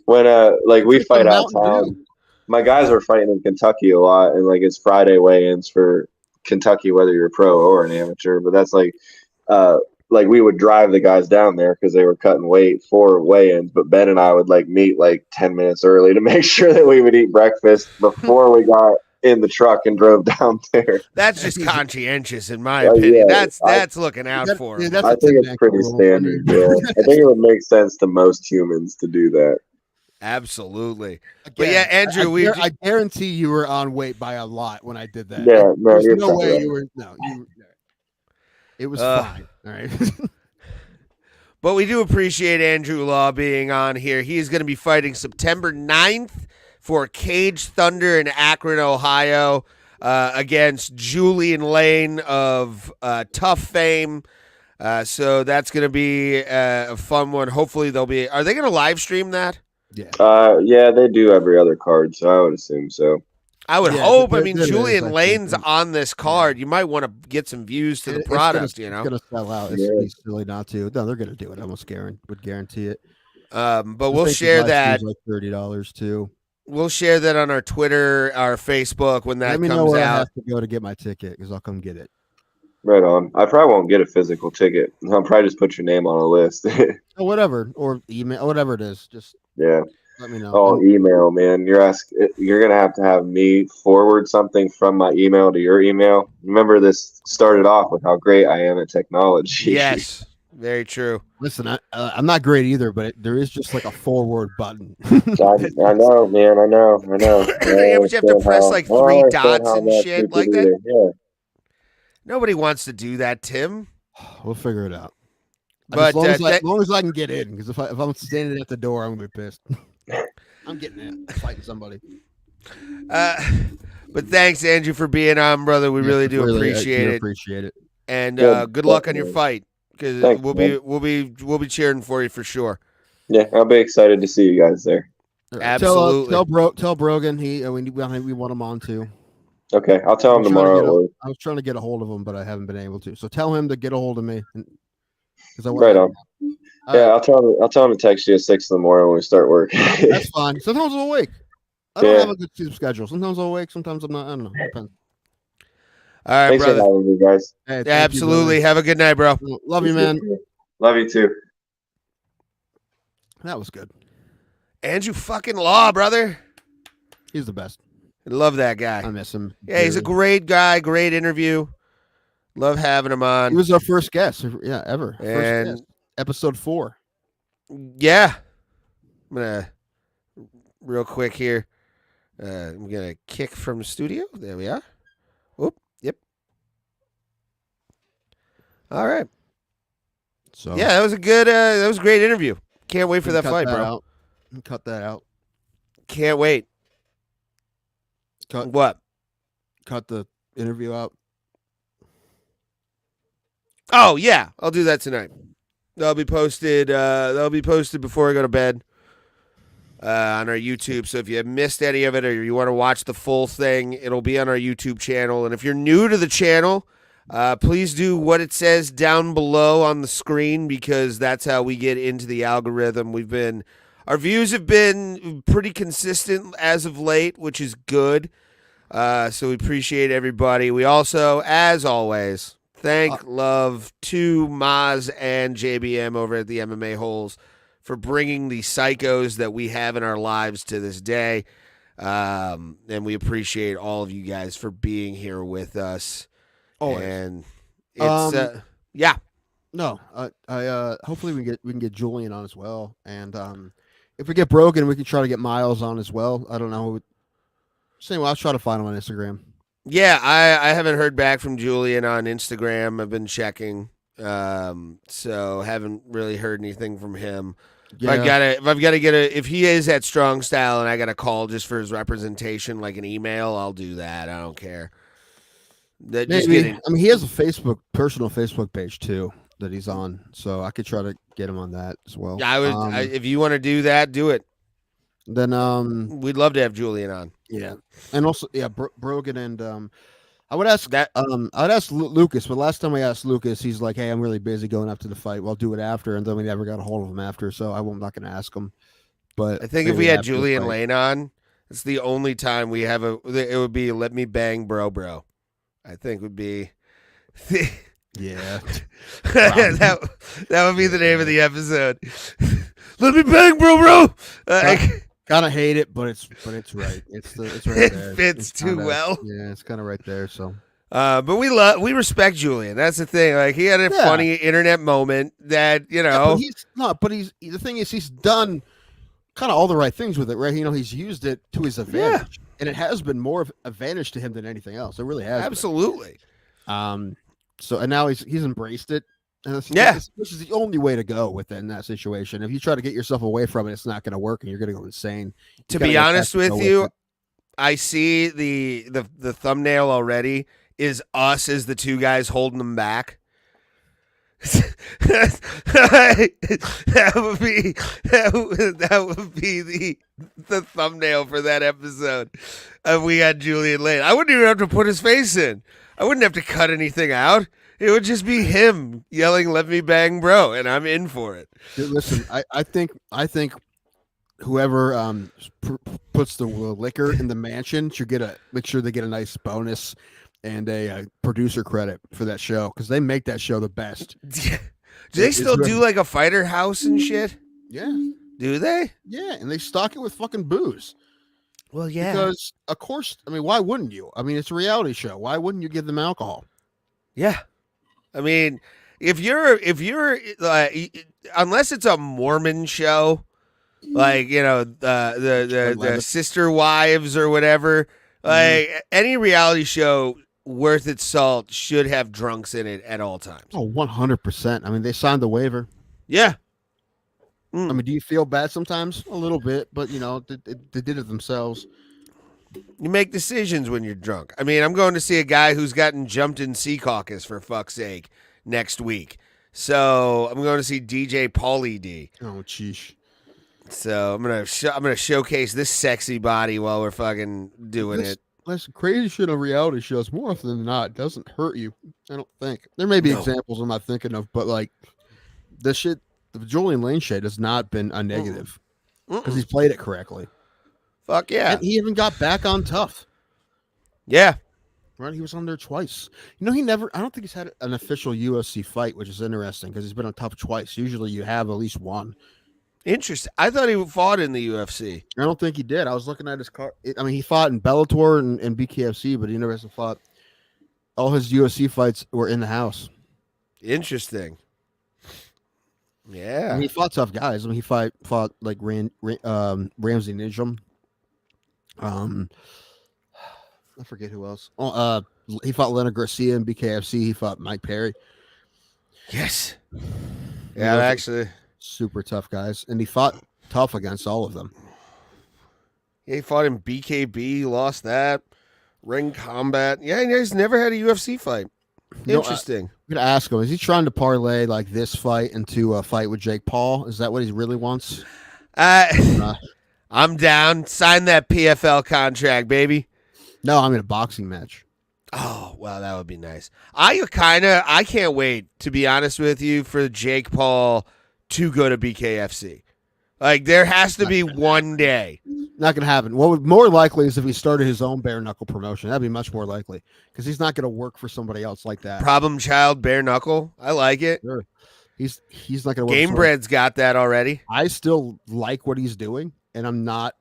When like we Drink some fight out Mountain town. Dew. My guys are fighting in Kentucky a lot, and like it's Friday weigh-ins for Kentucky, whether you're a pro or an amateur. But that's like we would drive the guys down there because they were cutting weight for weigh-ins. But Ben and I would like meet like 10 minutes early to make sure that we would eat breakfast before we got in the truck and drove down there. That's just conscientious, in my Oh, opinion. yeah. That's looking out for Yeah, him. that's I a think it's Tim pretty Ackle rule. standard. Yeah. I think it would make sense to most humans to do that. Absolutely. But Again, yeah, Andrew, I guarantee you were on weight by a lot when I did that. Yeah, no, There's you're no fine. way you were. No, you. It was fine. All right. But we do appreciate Andrew Law being on here. He is going to be fighting September 9th for Cage Thunder in Akron, Ohio, against Julian Lane of Tough fame. So that's going to be a fun one. Hopefully are they going to live stream that? Yeah. Yeah, they do every other card, so I would assume so. I would Yeah, hope. I there- mean, there is, Julian I think. Lane's on this card. You might want to get some views to the product, you know? It's going to sell out. It's Yeah. be silly not to. No, they're going to do it. I almost would guarantee it. But I we'll think the share live that. stream's like $30 too. We'll share that on our Twitter, our Facebook when that Let me know comes where I out. have to go to get my ticket because I'll come get it. Right on. I probably won't get a physical ticket. I'll probably just put your name on a list. Or whatever, or email, whatever it is. Just Yeah. let me know. Oh, email, man. You're gonna have me forward something from my email to your email. Remember, this started off with how great I am at technology. Yes, very true. Listen, I'm not great either, but there is just like a forward button. I know, man. I know. Yeah, but you have to press like 3 dots and shit like that. Yeah. Nobody wants to do that, Tim. We'll figure it out. But as long as I can get in, because if I'm standing at the door, I'm gonna be pissed. I'm getting in, fighting somebody. But thanks, Andrew, for being on, brother. We really do appreciate it. Appreciate it. And Yeah, good luck on your fight, because Thanks, we'll be cheering for you for sure. Yeah, I'll be excited to see you guys there. Absolutely. Tell Brogan we want him on too. Okay, I'll tell him tomorrow. I was trying to get a hold of him, but I haven't been able to. So tell him to get a hold of me. Right on. Yeah, I'll tell him to text you at 6 in the morning when we start work. That's fine. Sometimes I'm awake. I don't Yeah. have a good sleep schedule. Sometimes I'm awake. Sometimes I'm not. I don't know. Depends. All right, Thanks brother. for having me, guys. Hey, thank Yeah, you, absolutely. brother. Have a good night, bro. Love you, man. Love you too. That was good. Andrew fucking Law, brother. He's the best. I love that guy. I miss him. Yeah, he's a dearly. great guy. Great interview. Love having him on. He was our first guest. Yeah, ever. First And- guest. Episode 4. Yeah. I'm gonna real quick here. I'm gonna kick from the studio. There we are. Whoop. Yep. All right. So Yeah, that was a good. That was a great interview. Can't wait for that cut fight, that bro. out. Cut that out. Can't wait. Cut What? the interview out. Oh yeah, I'll do that tonight. That'll be posted. That'll be posted before I go to bed on our YouTube. So if you missed any of it or you want to watch the full thing, it'll be on our YouTube channel. And if you're new to the channel, please do what it says down below on the screen, because that's how we get into the algorithm. Our views have been pretty consistent as of late, which is good. So we appreciate everybody. We also, as always, love to Maz and JBM over at the MMA Holes for bringing the psychos that we have in our lives to this day. And we appreciate all of you guys for being here with us. Always. And it's yeah. No, I hopefully we can get Julian on as well, and if we get Brogan, we can try to get Miles on as well. I don't know. Same way, I'll try to find him on Instagram. Yeah, I haven't heard back from Julian on Instagram. I've been checking, so haven't really heard anything from him. Yeah. If he is at Strong Style and I got a call just for his representation, like an email, I'll do that. I don't care. Maybe. I mean, he has a personal Facebook page too that he's on, so I could try to get him on that as well. if you want to do that, do it. Then We'd love to have Julian on. yeah, and also Brogan and I would ask That I'd ask Lucas, but last time I asked Lucas, he's like, "Hey, I'm really busy going up to the fight. Well, I'll do it after." And then we never got a hold of him after, so I'm not going to ask him. But I think if maybe we had after the Julian fight. Lane on, it's the only time we have it would be "Let Me Bang, Bro." I think would be. Yeah, that would be the name of the episode. Let me bang, bro. kind of hate it, but it's right. It's right there. It fits It's too kinda, well. Yeah, it's kind of right there. So But we respect Julian. That's the thing. Like he had a funny internet moment that but he's the thing is he's done kind of all the right things with it, right? He's used it to his advantage, and it has been more of advantage to him than anything else. It really has. Absolutely. So and now he's embraced it. And which is the only way to go within that situation. If you try to get yourself away from it, it's not going to work, and you're going to go insane. To be honest with you, I see the thumbnail already is us as the two guys holding them back. that would be the thumbnail for that episode. We had Julian Lane. I wouldn't even have to put his face in. I wouldn't have to cut anything out. It would just be him yelling, "Let me bang, bro," and I'm in for it. Dude, listen, I think whoever puts the liquor in the mansion should make sure they get a nice bonus and a producer credit for that show because they make that show the best. Do they still do like a fighter house and shit? Yeah. Do they? Yeah, and they stock it with fucking booze. Well, yeah. Because of course, I mean, why wouldn't you? I mean, it's a reality show. Why wouldn't you give them alcohol? Yeah. I mean, if you're unless it's a Mormon show, like the Sister Wives or whatever, like any reality show worth its salt should have drunks in it at all times. Oh, 100%. I mean, they signed the waiver. Yeah. I mean, do you feel bad sometimes? A little bit, but they did it themselves. You make decisions when you're drunk. I mean, I'm going to see a guy who's gotten jumped in Sea Caucus for fuck's sake next week. So I'm going to see DJ Pauly D. Oh, sheesh. So I'm gonna showcase this sexy body while we're fucking doing it. Listen, crazy shit on reality shows more often than not doesn't hurt you. I don't think there may be examples I'm not thinking of, but like the shit, the Julian Lane shit has not been a negative because he's played it correctly. Fuck yeah! And he even got back on Tough. Yeah, right. He was on there twice. He never. I don't think he's had an official UFC fight, which is interesting because he's been on Tough twice. Usually, you have at least one. Interesting. I thought he fought in the UFC. I don't think he did. I was looking at his card. I mean, he fought in Bellator and BKFC, but he never has fought. All his UFC fights were in the house. Interesting. Yeah. I mean, he fought tough guys. I mean, he fought like Ramsey Nijum. I forget who else. Oh, he fought Leonard Garcia in BKFC. He fought Mike Perry. Yes. Yeah, actually. Super tough guys, and he fought tough against all of them. Yeah, he fought in BKB, lost that. Ring Combat. Yeah, he's never had a UFC fight. Interesting. I'm gonna ask him: is he trying to parlay like this fight into a fight with Jake Paul? Is that what he really wants? I'm down. Sign that PFL contract, baby. No, I'm in a boxing match. Oh, well, that would be nice. I can't wait, to be honest with you, for Jake Paul to go to BKFC. Like, there has to be one day. Not going to happen. What would more likely is if he started his own bare knuckle promotion. That'd be much more likely because he's not going to work for somebody else like that. Problem child, bare knuckle. I like it. Sure. He's not going to work. Game Bread's got that already. I still like what he's doing, and I'm not.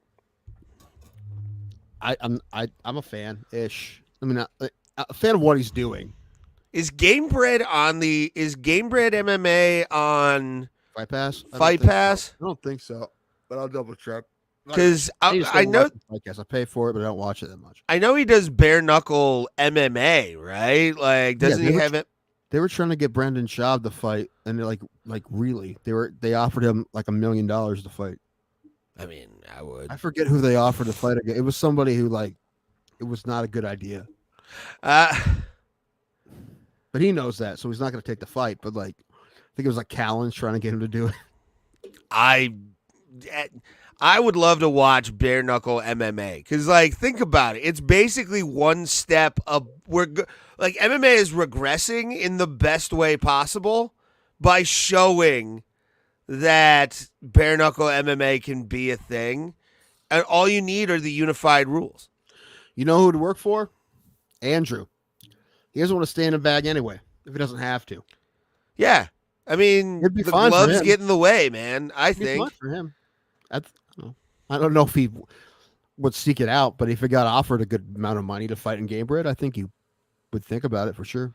I'm a fan ish. I mean, a fan of what he's doing. Is Game Bread MMA on Fight Pass? Fight Pass? So. I don't think so, but I'll double check. Because I know I pay for it, but I don't watch it that much. I know he does bare knuckle MMA, right? Like, doesn't he have it? They were trying to get Brendan Schaub to fight, and they're like really, they offered him like $1 million to fight. I mean, I would. I forget who they offered to fight again. It was somebody who it was not a good idea. But he knows that, so he's not going to take the fight. But I think it was Callen's trying to get him to do it. I I would love to watch bare knuckle MMA because, like, think about it. It's basically one step up. Like MMA is regressing in the best way possible by showing that bare knuckle MMA can be a thing, and all you need are the unified rules. You know who to work for? Andrew. He doesn't want to stay in a bag anyway if he doesn't have to. Yeah, I mean, It'd be the fine for gloves him. get in the way, man. I It'd be think fun for him. I don't know if he would seek it out, but if he got offered a good amount of money to fight in Gamebred, I think he would think about it for sure.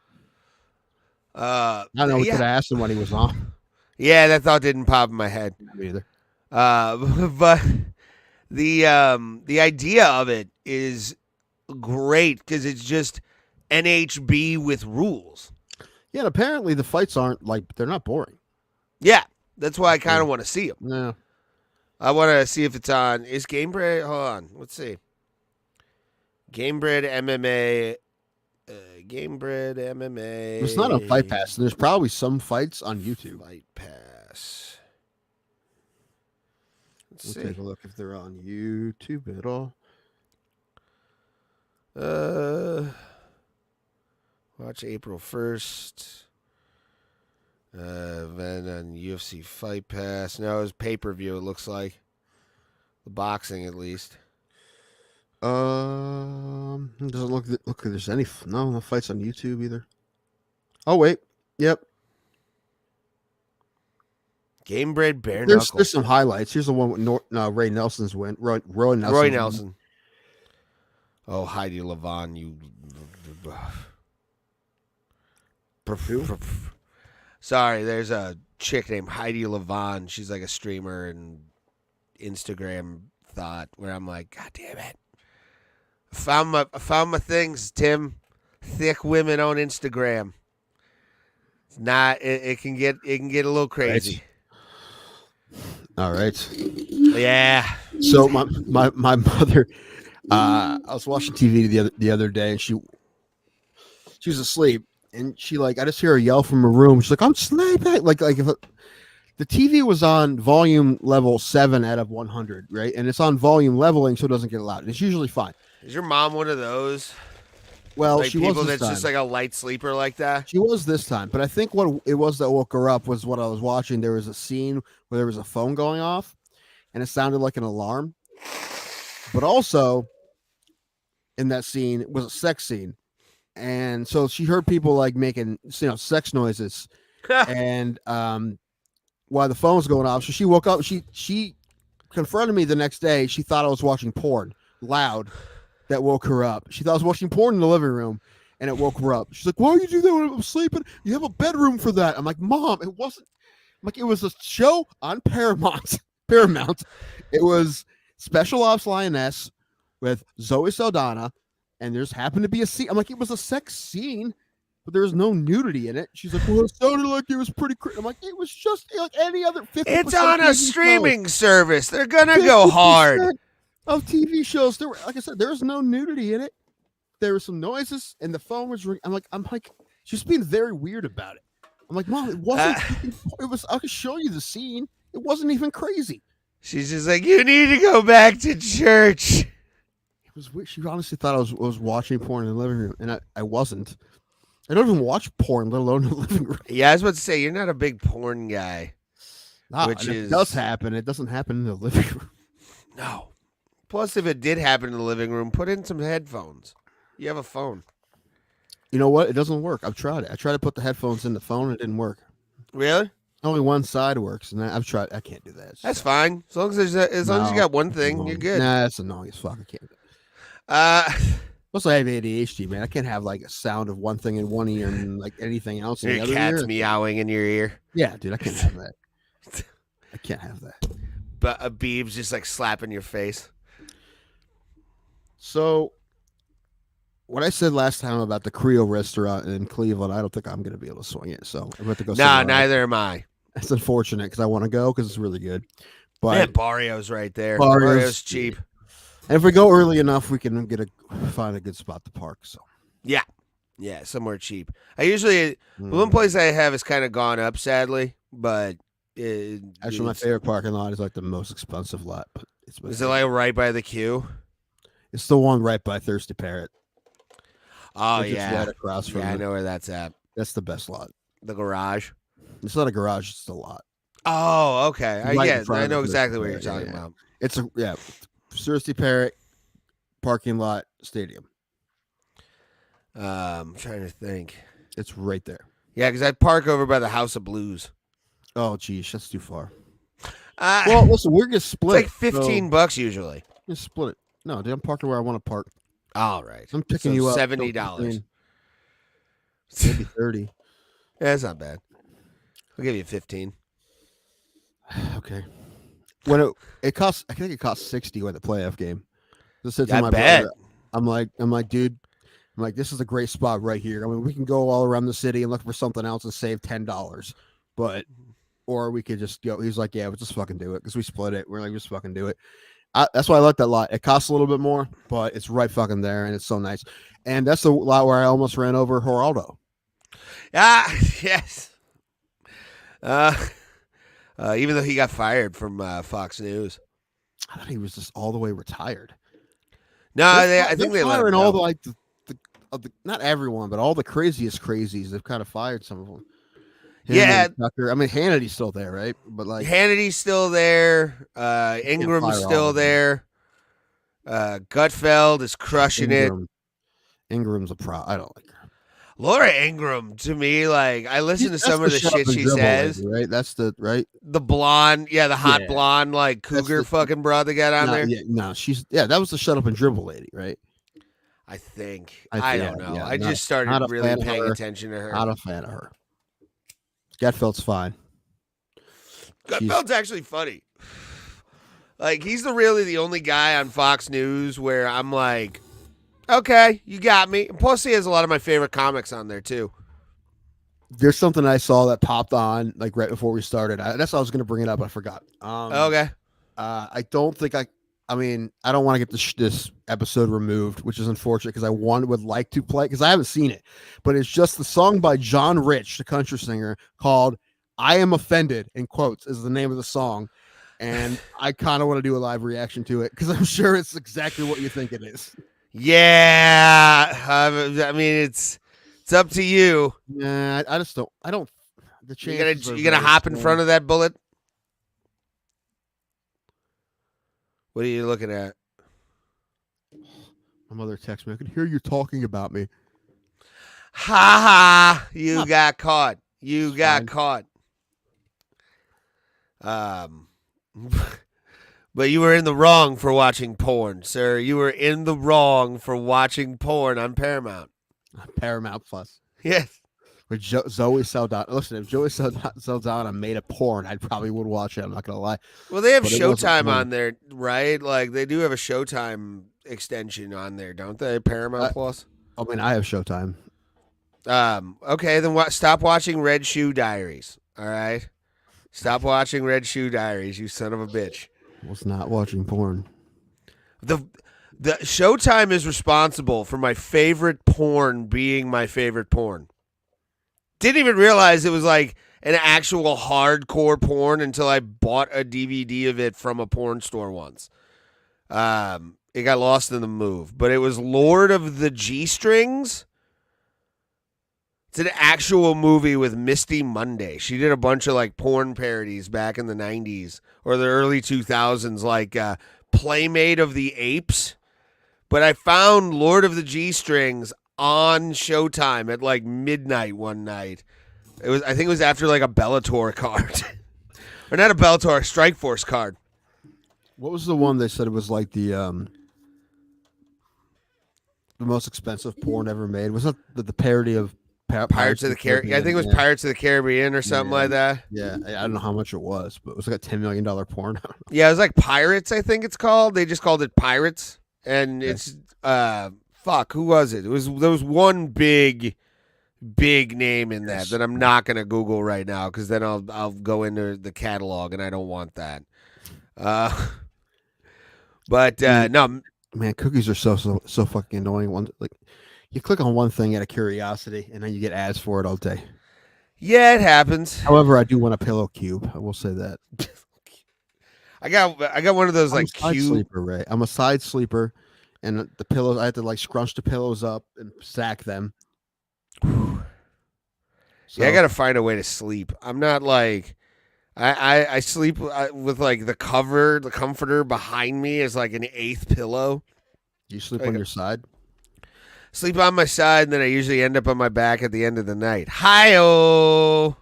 I don't know. We could have asked him when he was on. Yeah, that thought didn't pop in my head. Me either. But the idea of it is great because it's just NHB with rules. Yeah, and apparently the fights aren't they're not boring. Yeah, that's why I kind of want to see them. No. I want to see if it's on. Is Gamebred? Hold on. Let's see. Gamebred MMA. Gamebred MMA. It's not on Fight Pass. There's probably some fights on YouTube. Fight Pass. Let's We'll see. take a look if they're on YouTube at all. Watch April 1st. Then on UFC Fight Pass. No, it was pay-per-view, it looks like. The boxing, at least. It doesn't look like there's any. No fights on YouTube either. Oh, wait. Yep. Gamebred bare knuckle. There's some highlights. Here's the one with Ray Nelson's win. Roy Nelson. Roy Nelson. Oh, Heidi Lavon, you. Sorry, there's a chick named Heidi Lavon. She's like a streamer and Instagram thought where I'm like, God damn it. I found my things, Tim. Thick women on Instagram. It's not. It can get a little crazy. All right. Yeah. So my mother, I was watching TV the other day, and she was asleep, and she I just hear her yell from her room. She's like, "I'm sleeping!" Like if the TV was on volume level 7 out of 100, right? And it's on volume leveling, so it doesn't get loud. It's usually fine. Is your mom one of those? Well, Like she people was this that's time. just like a light sleeper like that? She was this time, but I think what it was that woke her up was what I was watching. There was a scene where there was a phone going off, and it sounded like an alarm. But also, in that scene, it was a sex scene, and so she heard people making sex noises, and while the phone was going off, so she woke up. She confronted me the next day. She thought I was watching porn loud. That woke her up. She thought I was watching porn in the living room, and it woke her up. She's like, "Why do you do that when I'm sleeping? You have a bedroom for that." I'm like, "Mom, it wasn't." I'm like, "It was a show on Paramount. Paramount. It was Special Ops Lioness with Zoe Saldana, and there's happened to be a scene." I'm like, "It was a sex scene, but there was no nudity in it." She's like, "Well, it sounded like it was pretty." I'm like, "It was just like any other 50%." It's on a streaming service. They're gonna go hard. Of TV shows, there were, like I said, there was no nudity in it. There were some noises, and the phone was ringing. I'm like, she's being very weird about it. I'm like, "Mom, it wasn't. It was. I could show you the scene. It wasn't even crazy." She's just like, "You need to go back to church." It was weird. She honestly thought I was watching porn in the living room, and I wasn't. I don't even watch porn, let alone in the living room. Yeah, I was about to say you're not a big porn guy. Which it does happen. It doesn't happen in the living room. No. Plus, if it did happen in the living room, put in some headphones. You have a phone. You know what? It doesn't work. I've tried it. I tried to put the headphones in the phone. It didn't work. Really? Only one side works, and I've tried. I can't do that. That's fine. As long as you got one thing, you're good. Nah, that's annoying as fuck. I can't do that. Plus, I have ADHD, man. I can't have a sound of one thing in one ear and anything else in the Your other cat's ear. meowing in your ear. Yeah, dude, I can't have that. I can't have that. But a Beeb's just slapping your face. So, what I said last time about the Creole restaurant in Cleveland, I don't think I'm going to be able to swing it. So, I'm going to go. Nah, neither am I. It's unfortunate because I want to go because it's really good. But Man, Barrio's right there. Barrio's cheap. And if we go early enough, we can find a good spot to park. So, yeah, somewhere cheap. I usually the one place I have is kind of gone up, sadly, but Actually, my favorite parking lot is like the most expensive lot, but it's Is it like right by the queue? it's the one right by Thirsty Parrot. Oh It's yeah, right across from I it. know where that's at. That's the best lot. The garage. It's not a garage; it's a lot. Oh, okay. Right in Yeah, front I of the know Thirsty exactly what you're Parrot, talking yeah. about. It's a Thirsty Parrot parking lot stadium. I'm trying to think. It's right there. Yeah, because I park over by the House of Blues. Oh, geez, that's too far. Well, Well, listen, we're gonna it's split. like $15 usually. Just split it. No, dude, I'm parking where I want to park. All right. I'm picking So you up. $70. Maybe 30. Yeah, that's not bad. I'll give you 15. Okay. When it costs, I think it costs 60 when the playoff game. Just said to I my bet. brother, I'm like, dude, this is a great spot right here. I mean, we can go all around the city and look for something else and save $10, or we could just go. He's like, yeah, we'll just fucking do it because we split it. We're like, just fucking do it. That's why I like that lot. It costs a little bit more, but it's right fucking there, and it's so nice. And that's the lot where I almost ran over Geraldo. Yes. Even though he got fired from Fox News. I thought he was just all the way retired. No, I think they let him firing go. all the not everyone, but all the craziest crazies. They've kind of fired some of them. Yeah. Tucker. I mean, Hannity's still there, right? But like Hannity's still there. Ingram's fire all still of them. there. Gutfeld is crushing it. Ingram's a pro. I don't like her. Laura Ingram, to me, like I listen to That's some of the shut up shit and she dribble says. lady, right? That's the right. The blonde, the hot Yeah. blonde, like cougar the- fucking broad they got on No, there. yeah, no, that was the shut up and dribble lady, right? I think. I I think, don't know. yeah, I not- just started not a really fan of paying her. attention to her. Not a fan of her. Gutfeld's fine. Gutfeld's actually funny. Like he's really the only guy on Fox News where I'm like, okay, you got me. And plus, he has a lot of my favorite comics on there too. There's something I saw that popped on like right before we started. That's why I was going to bring it up. I forgot. Okay. I don't think I mean, I don't want to get this episode removed, which is unfortunate because I would like to play because I haven't seen it, but it's just the song by John Rich, the country singer, called "I Am Offended" in quotes is the name of the song, and I kind of want to do a live reaction to it because I'm sure it's exactly what you think it is. Yeah, I mean it's up to you. Nah, I just don't. I don't. The chances You gonna hop in front of that bullet? What are you looking at? My mother texted me. I could hear you talking about me. Ha ha! You got caught. You got fine. caught. But you were in the wrong for watching porn, sir. You were in the wrong for watching porn on Paramount. Paramount Plus. Yes. With Zoe Saldana. Listen, if Zoe Saldana made a porn, I probably would watch it. I'm not gonna lie. Well, they have But it wasn't Showtime porn. on there, right? Like they do have a Showtime extension on there, don't they? Paramount Plus. I mean, I have Showtime. Okay, then stop watching Red Shoe Diaries. All right, stop watching Red Shoe Diaries, you son of a bitch. Was not watching porn. The Showtime is responsible for my favorite porn being my favorite porn. Didn't even realize it was like an actual hardcore porn until I bought a DVD of it from a porn store once. It got lost in the move, but it was Lord of the G-Strings. It's an actual movie with Misty Monday. She did a bunch of like porn parodies back in the 90s or the early 2000s, like Playmate of the Apes. But I found Lord of the G-Strings on Showtime at like midnight one night. I think it was after like a Bellator card. Or not a Bellator, a Strikeforce card. What was the one they said it was like the most expensive porn ever made? Was that the parody of Pirates of the Caribbean? I think it was Pirates of the Caribbean or something like that. Yeah, I don't know how much it was, but it was like a $10 million porn. I don't know. Yeah, it was like Pirates, I think it's called. They just called it Pirates. And it's who was it? There was one big name in that I'm not gonna Google right now because then I'll go into the catalog and I don't want that. But no, Man, cookies are so fucking annoying. One like you click on one thing out of curiosity and then you get ads for it all day. Yeah, it happens. However, I do want a pillow cube. I will say that. I got one of those I'm like a side cube. sleeper, Ray. I'm a side sleeper, and the pillows I have to like scrunch the pillows up and stack them. So, Yeah, I gotta find a way to sleep. I'm not like I sleep with like the comforter behind me is like an eighth pillow. you sleep like on a- your side. Sleep on my side, and then I usually end up on my back at the end of the night. Hi-oh!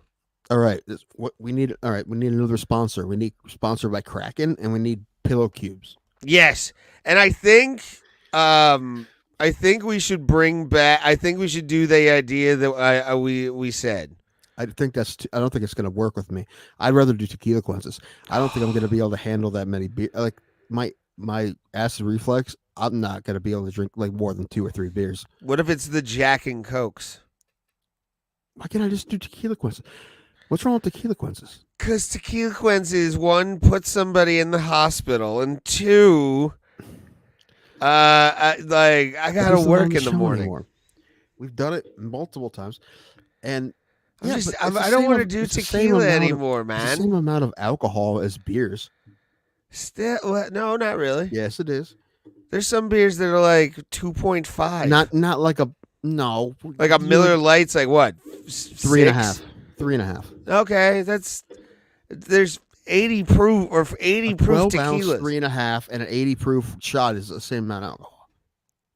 All right, what we need. All right, we need another sponsor. We need sponsored by Kraken, and we need pillow cubes. Yes, and I think we should bring back. I think we should do the idea that we said. I think I don't think it's going to work with me. I'd rather do tequila cleanses. I don't think I'm going to be able to handle that many beer. Like my acid reflux, I'm not going to be able to drink like more than 2 or 3 beers. What if it's the Jack and Cokes? Why can't I just do tequila cleanses? What's wrong with tequila cleanses? Because tequila cleanses, one, puts somebody in the hospital, and two, I gotta Who's work on in the show morning. anymore? We've done it multiple times, and I'm yeah, just- but it's I the don't same want to am- do it's the same tequila amount of- anymore, It's the man. same amount of alcohol as beers. Still, no, not really. Yes, it is. There's some beers that are like 2.5. Not like a no. like a Miller Lite's like what? 3.5. 3.5. Okay, there's 80 proof or 80 proof 12 ounce, tequilas. 3.5, and an 80 proof shot is the same amount of alcohol.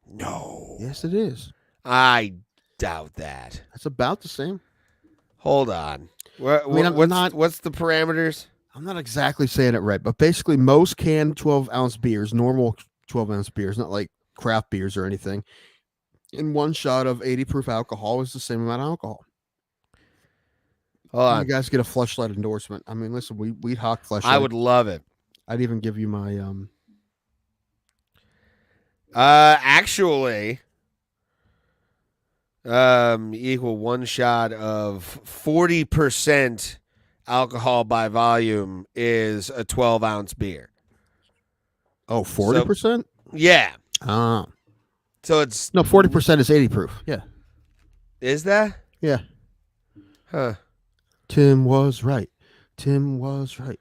No, Yes, it is. I doubt that. That's about the same. Hold on. What's the parameters? I'm not exactly saying it right, but basically most canned 12 ounce beers, normal 12 ounce beers, not like craft beers or anything, in one shot of 80 proof alcohol is the same amount of alcohol. Hold on. You guys get a Fleshlight endorsement. I mean, listen, we'd hawk Fleshlight. I would love it. I'd even give you my Actually, equal one shot of 40% alcohol by volume is a 12 ounce beer. 40%? Yeah. Ah. So it's No, 40% is 80 proof. Yeah. is that? Yeah. Huh. Tim was right. Tim was right.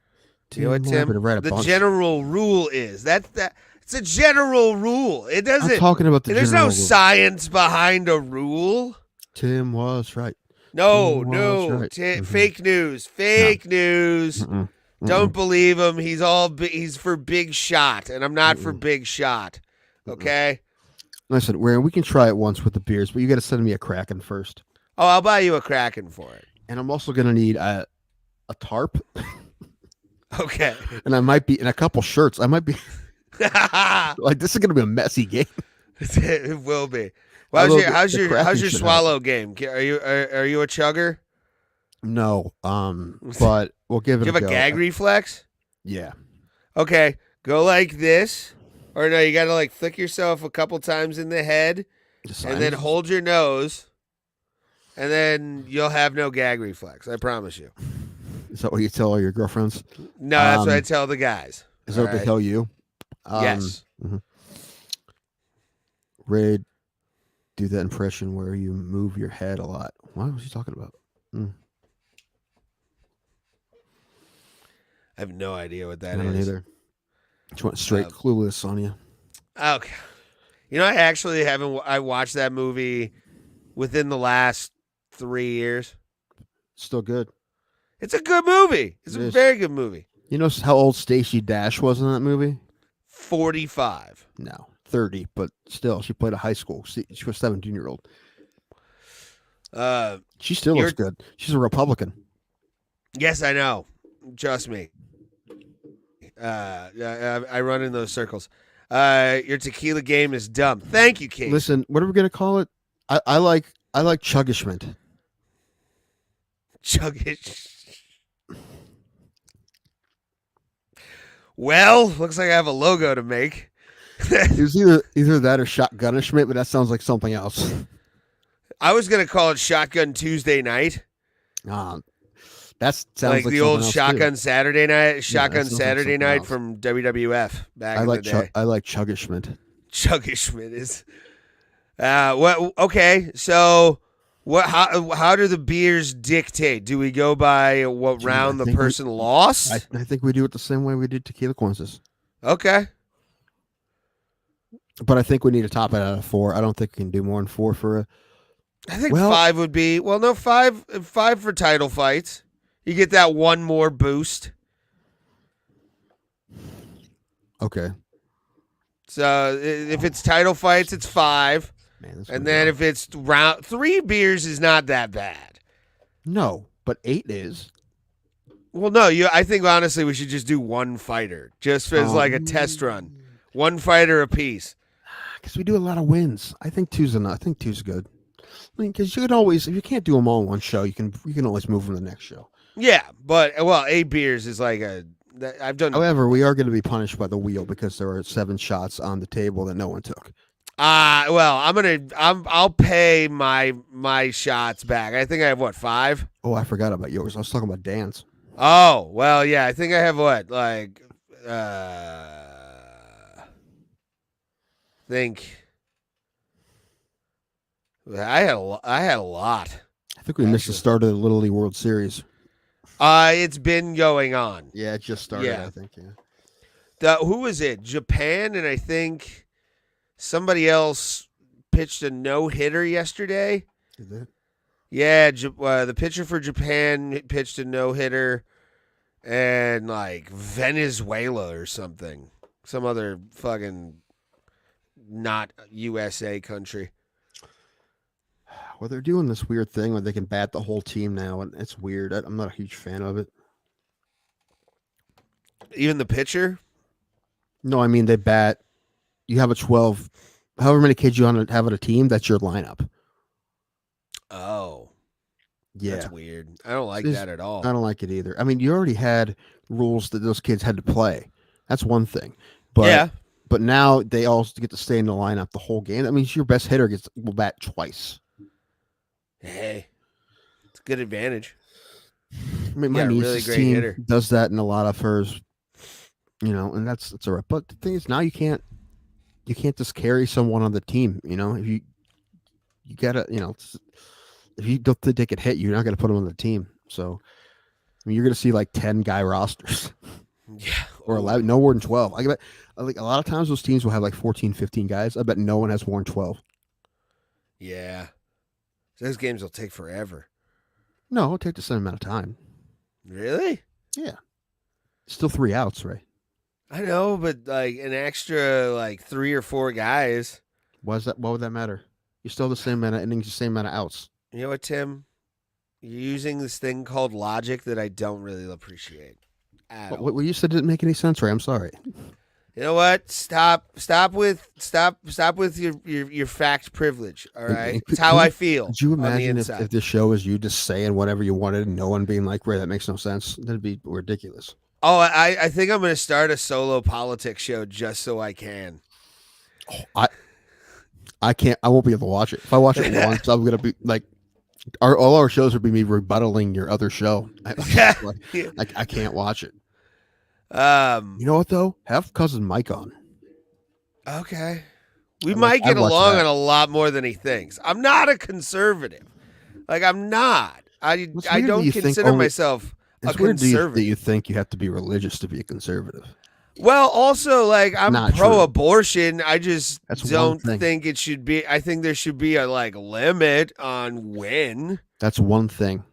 You know what, was- Tim? I'm gonna write a The bunch. general rule is that it's a general rule. It I'm doesn't. talking about the There's general no rule. science behind a rule. Tim was right. No, Tim no, was right. Mhm. fake news. Fake news. Mm-mm. Don't believe him. He's for Big Shot, and I'm not for Big Shot. Okay. Listen, we can try it once with the beers, but you got to send me a Kraken first. Oh, I'll buy you a Kraken for it. And I'm also going to need a tarp, Okay. and I might be in a couple shirts. I might be like, this is going to be a messy game. It will be. Although the How's your Kraken should swallow game? Are you a chugger? No, but we'll give it. Do you have a go. gag reflex? Yeah. Okay, go like this, or no, you got to like flick yourself a couple times in the head, and then hold your nose, and then you'll have no gag reflex. I promise you. Is that what you tell all your girlfriends? No, that's what I tell the guys. Is that what they Alright. tell you? Yes. Ray, do that impression where you move your head a lot. What was he talking about? I have no idea what that I is. don't either. Just went straight clueless on you. Okay. You know, I actually haven't. I watched that movie within the last 3 years. Still good. It's a good movie. It's It a is. very good movie. You know how old Stacey Dash was in that movie? 45. No, 30, but still, she played a high school. She was a 17-year-old. She still looks good. She's a Republican. Yes, I know. Trust me. I run in those circles. Your tequila game is dumb. Thank you, Kate. Listen, what are we gonna call it? I like Chuggishment. Chuggish. Well, looks like I have a logo to make. It was either that or Shotgunishment, but that sounds like something else. I was gonna call it Shotgun Tuesday Night, That sounds like the something old else, Shotgun too. Saturday Night, sounds Shotgun like Saturday something Night else. from WWF back in the day. I like Chuggishment. Chuggishman is. What? Okay, so How do the beers dictate? Do we go by what round the person lost? I think we do it the same way we did tequila Quinces. Okay. But I think we need to top it out of 4. I don't think we can do more than 4 for a. I think 5 would be five for title fights. You get that one more boost. Okay. So if it's title fights, it's 5. Man, and then if it's round 3 beers is not that bad. No, but 8 is. Well, no, I think honestly we should just do one fighter, just as like a test run. One fighter apiece. Because we do a lot of wins. I think 2's enough. I think 2's good. I mean, because you can always, if you can't do them all in one show, you can always move them to the next show. Yeah, but 8 beers is like I've done. However, we are going to be punished by the wheel because there are 7 shots on the table that no one took. I'll pay my shots back. I think I have 5? Oh, I forgot about yours. I was talking about Dan's. Oh, well, yeah, I think I have think I had a lot. I think we missed the start of the Little League World Series. It's been going on. Yeah, it just started, Yeah. I think, yeah. Who was it? Japan, and I think somebody else pitched a no-hitter yesterday. Is it? Yeah, the pitcher for Japan pitched a no-hitter, and like Venezuela or something. Some other fucking not USA country. Well, they're doing this weird thing where they can bat the whole team now, and it's weird. I'm not a huge fan of it. Even the pitcher? No, I mean, they bat. You have a 12, however many kids you want to have on a team, that's your lineup. Oh. Yeah. That's weird. I don't like that at all. I don't like it either. I mean, you already had rules that those kids had to play. That's one thing. But yeah. But now they all get to stay in the lineup the whole game. That means your best hitter will bat twice. Hey, it's a good advantage. I mean, my niece's really great team hitter. does that in a lot of hers, and that's all right. But the thing is, now you can't just carry someone on the team. If you gotta, if you don't think they could hit you, you're not gonna put them on the team. So, I mean, you're gonna see like 10 guy rosters. Yeah. Or 11, no more than 12. I bet, like a lot of times those teams will have like 14, 15 guys. I bet no one has more than 12. Yeah. Those games will take forever. No, it'll take the same amount of time. Really? Yeah. Still 3 outs, right? I know, but like an extra 3 or 4 guys. What would that matter? You still have the same amount of innings, the same amount of outs. You know what, Tim? You're using this thing called logic that I don't really appreciate. What you said didn't make any sense, Ray. I'm sorry. You know what? Stop with your fact privilege. All right, it's how I feel. Could you imagine if this show was you just saying whatever you wanted and no one being like, Ray, that makes no sense? That'd be ridiculous. Oh, I think I'm going to start a solo politics show just so I can. I can't. I won't be able to watch it. If I watch it once, I'm going to be like, all our shows would be me rebuttaling your other show. I can't watch it. You know what though? Have cousin Mike on. Okay. We might get along on a lot more than he thinks. I'm not a conservative. I'm not. I don't consider myself a conservative. That you think you have to be religious to be a conservative. Well, also, I'm Not pro-abortion. I just don't thing. think it should be. I think there should be a limit on when. That's one thing.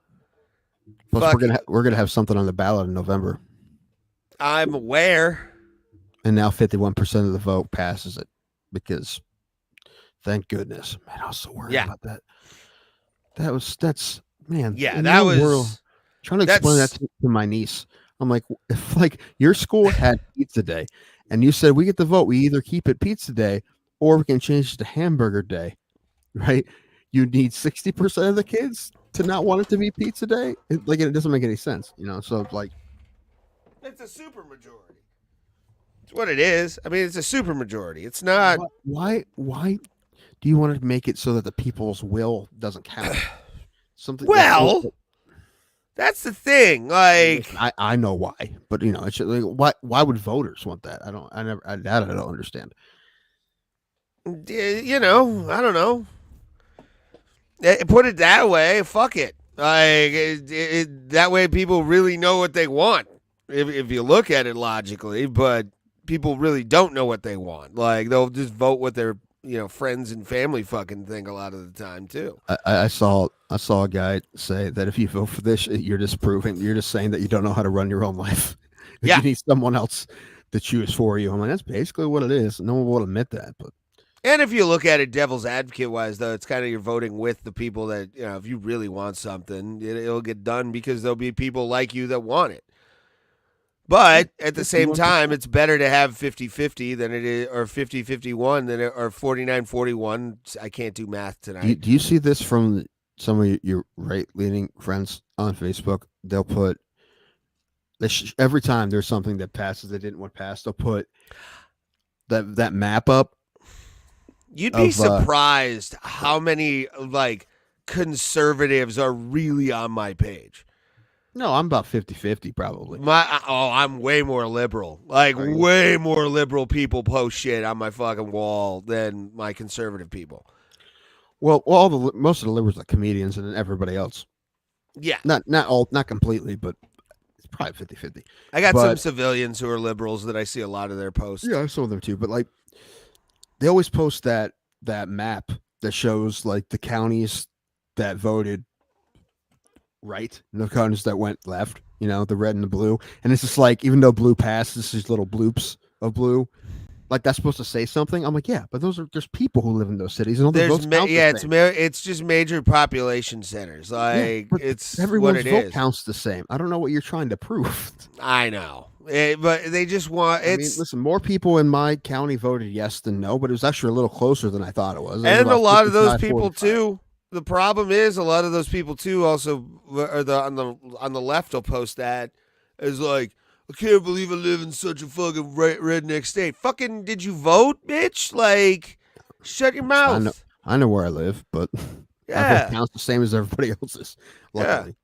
Plus, we're gonna have something on the ballot in November. I'm aware. And now 51% of the vote passes it because, thank goodness, man, I was so worried about that. That's man. Yeah, that was world, trying to explain that to my niece. I'm like, if your school had pizza day, and you said we get the vote, we either keep it pizza day or we can change it to hamburger day, right? You need 60% of the kids to not want it to be pizza day. It doesn't make any sense, So it's a super majority. It's what it is. I mean, it's a super majority. It's not. Why do you want to make it so that the people's will doesn't count? That's the thing. I know why, but it's why would voters want that? I don't understand. I don't know. Put it that way. Fuck it. Like that way, people really know what they want. If you look at it logically, but people really don't know what they want. Like they'll just vote what their friends and family fucking think a lot of the time too. I saw a guy say that if you vote for this, you're just saying that you don't know how to run your own life. Yeah. You need someone else to choose for you. I'm like, that's basically what it is. No one will admit that, but. And if you look at it devil's advocate wise, though, it's kind of you're voting with the people that, if you really want something, it'll get done because there'll be people like you that want it. But at the same time, it's better to have 50-50 than it is, or 50-51 than it, or 49-41. I can't do math tonight. Do you see this from some of your right-leaning friends on Facebook? They'll put, every time there's something that passes they didn't want passed, they'll put that map up. You'd be surprised how many conservatives are really on my page. No, I'm about 50-50 probably. I'm way more liberal. Way more liberal people post shit on my fucking wall than my conservative people. Well, most of the liberals are comedians and everybody else. Yeah. Not completely, but it's probably 50-50. I got some civilians who are liberals that I see a lot of their posts. Yeah, I saw them too, but they always post that map that shows the counties that voted right and the counties that went left, the red and the blue. And it's just even though blue passed, this is little bloops of blue. That's supposed to say something. I'm like, yeah, but there's people who live in those cities. And all the votes count the same. It's just major population centers. It's everyone's what it vote is. Counts the same. I don't know what you're trying to prove. I know. But they just want listen, more people in my county voted yes than no, but it was actually a little closer than I thought it was. And a lot of those people too. The problem is a lot of those people too also on the left will post that as I can't believe I live in such a fucking redneck state. Fucking did you vote, bitch? Shut your mouth. I know where I live, but my vote counts the same as everybody else's. Luckily.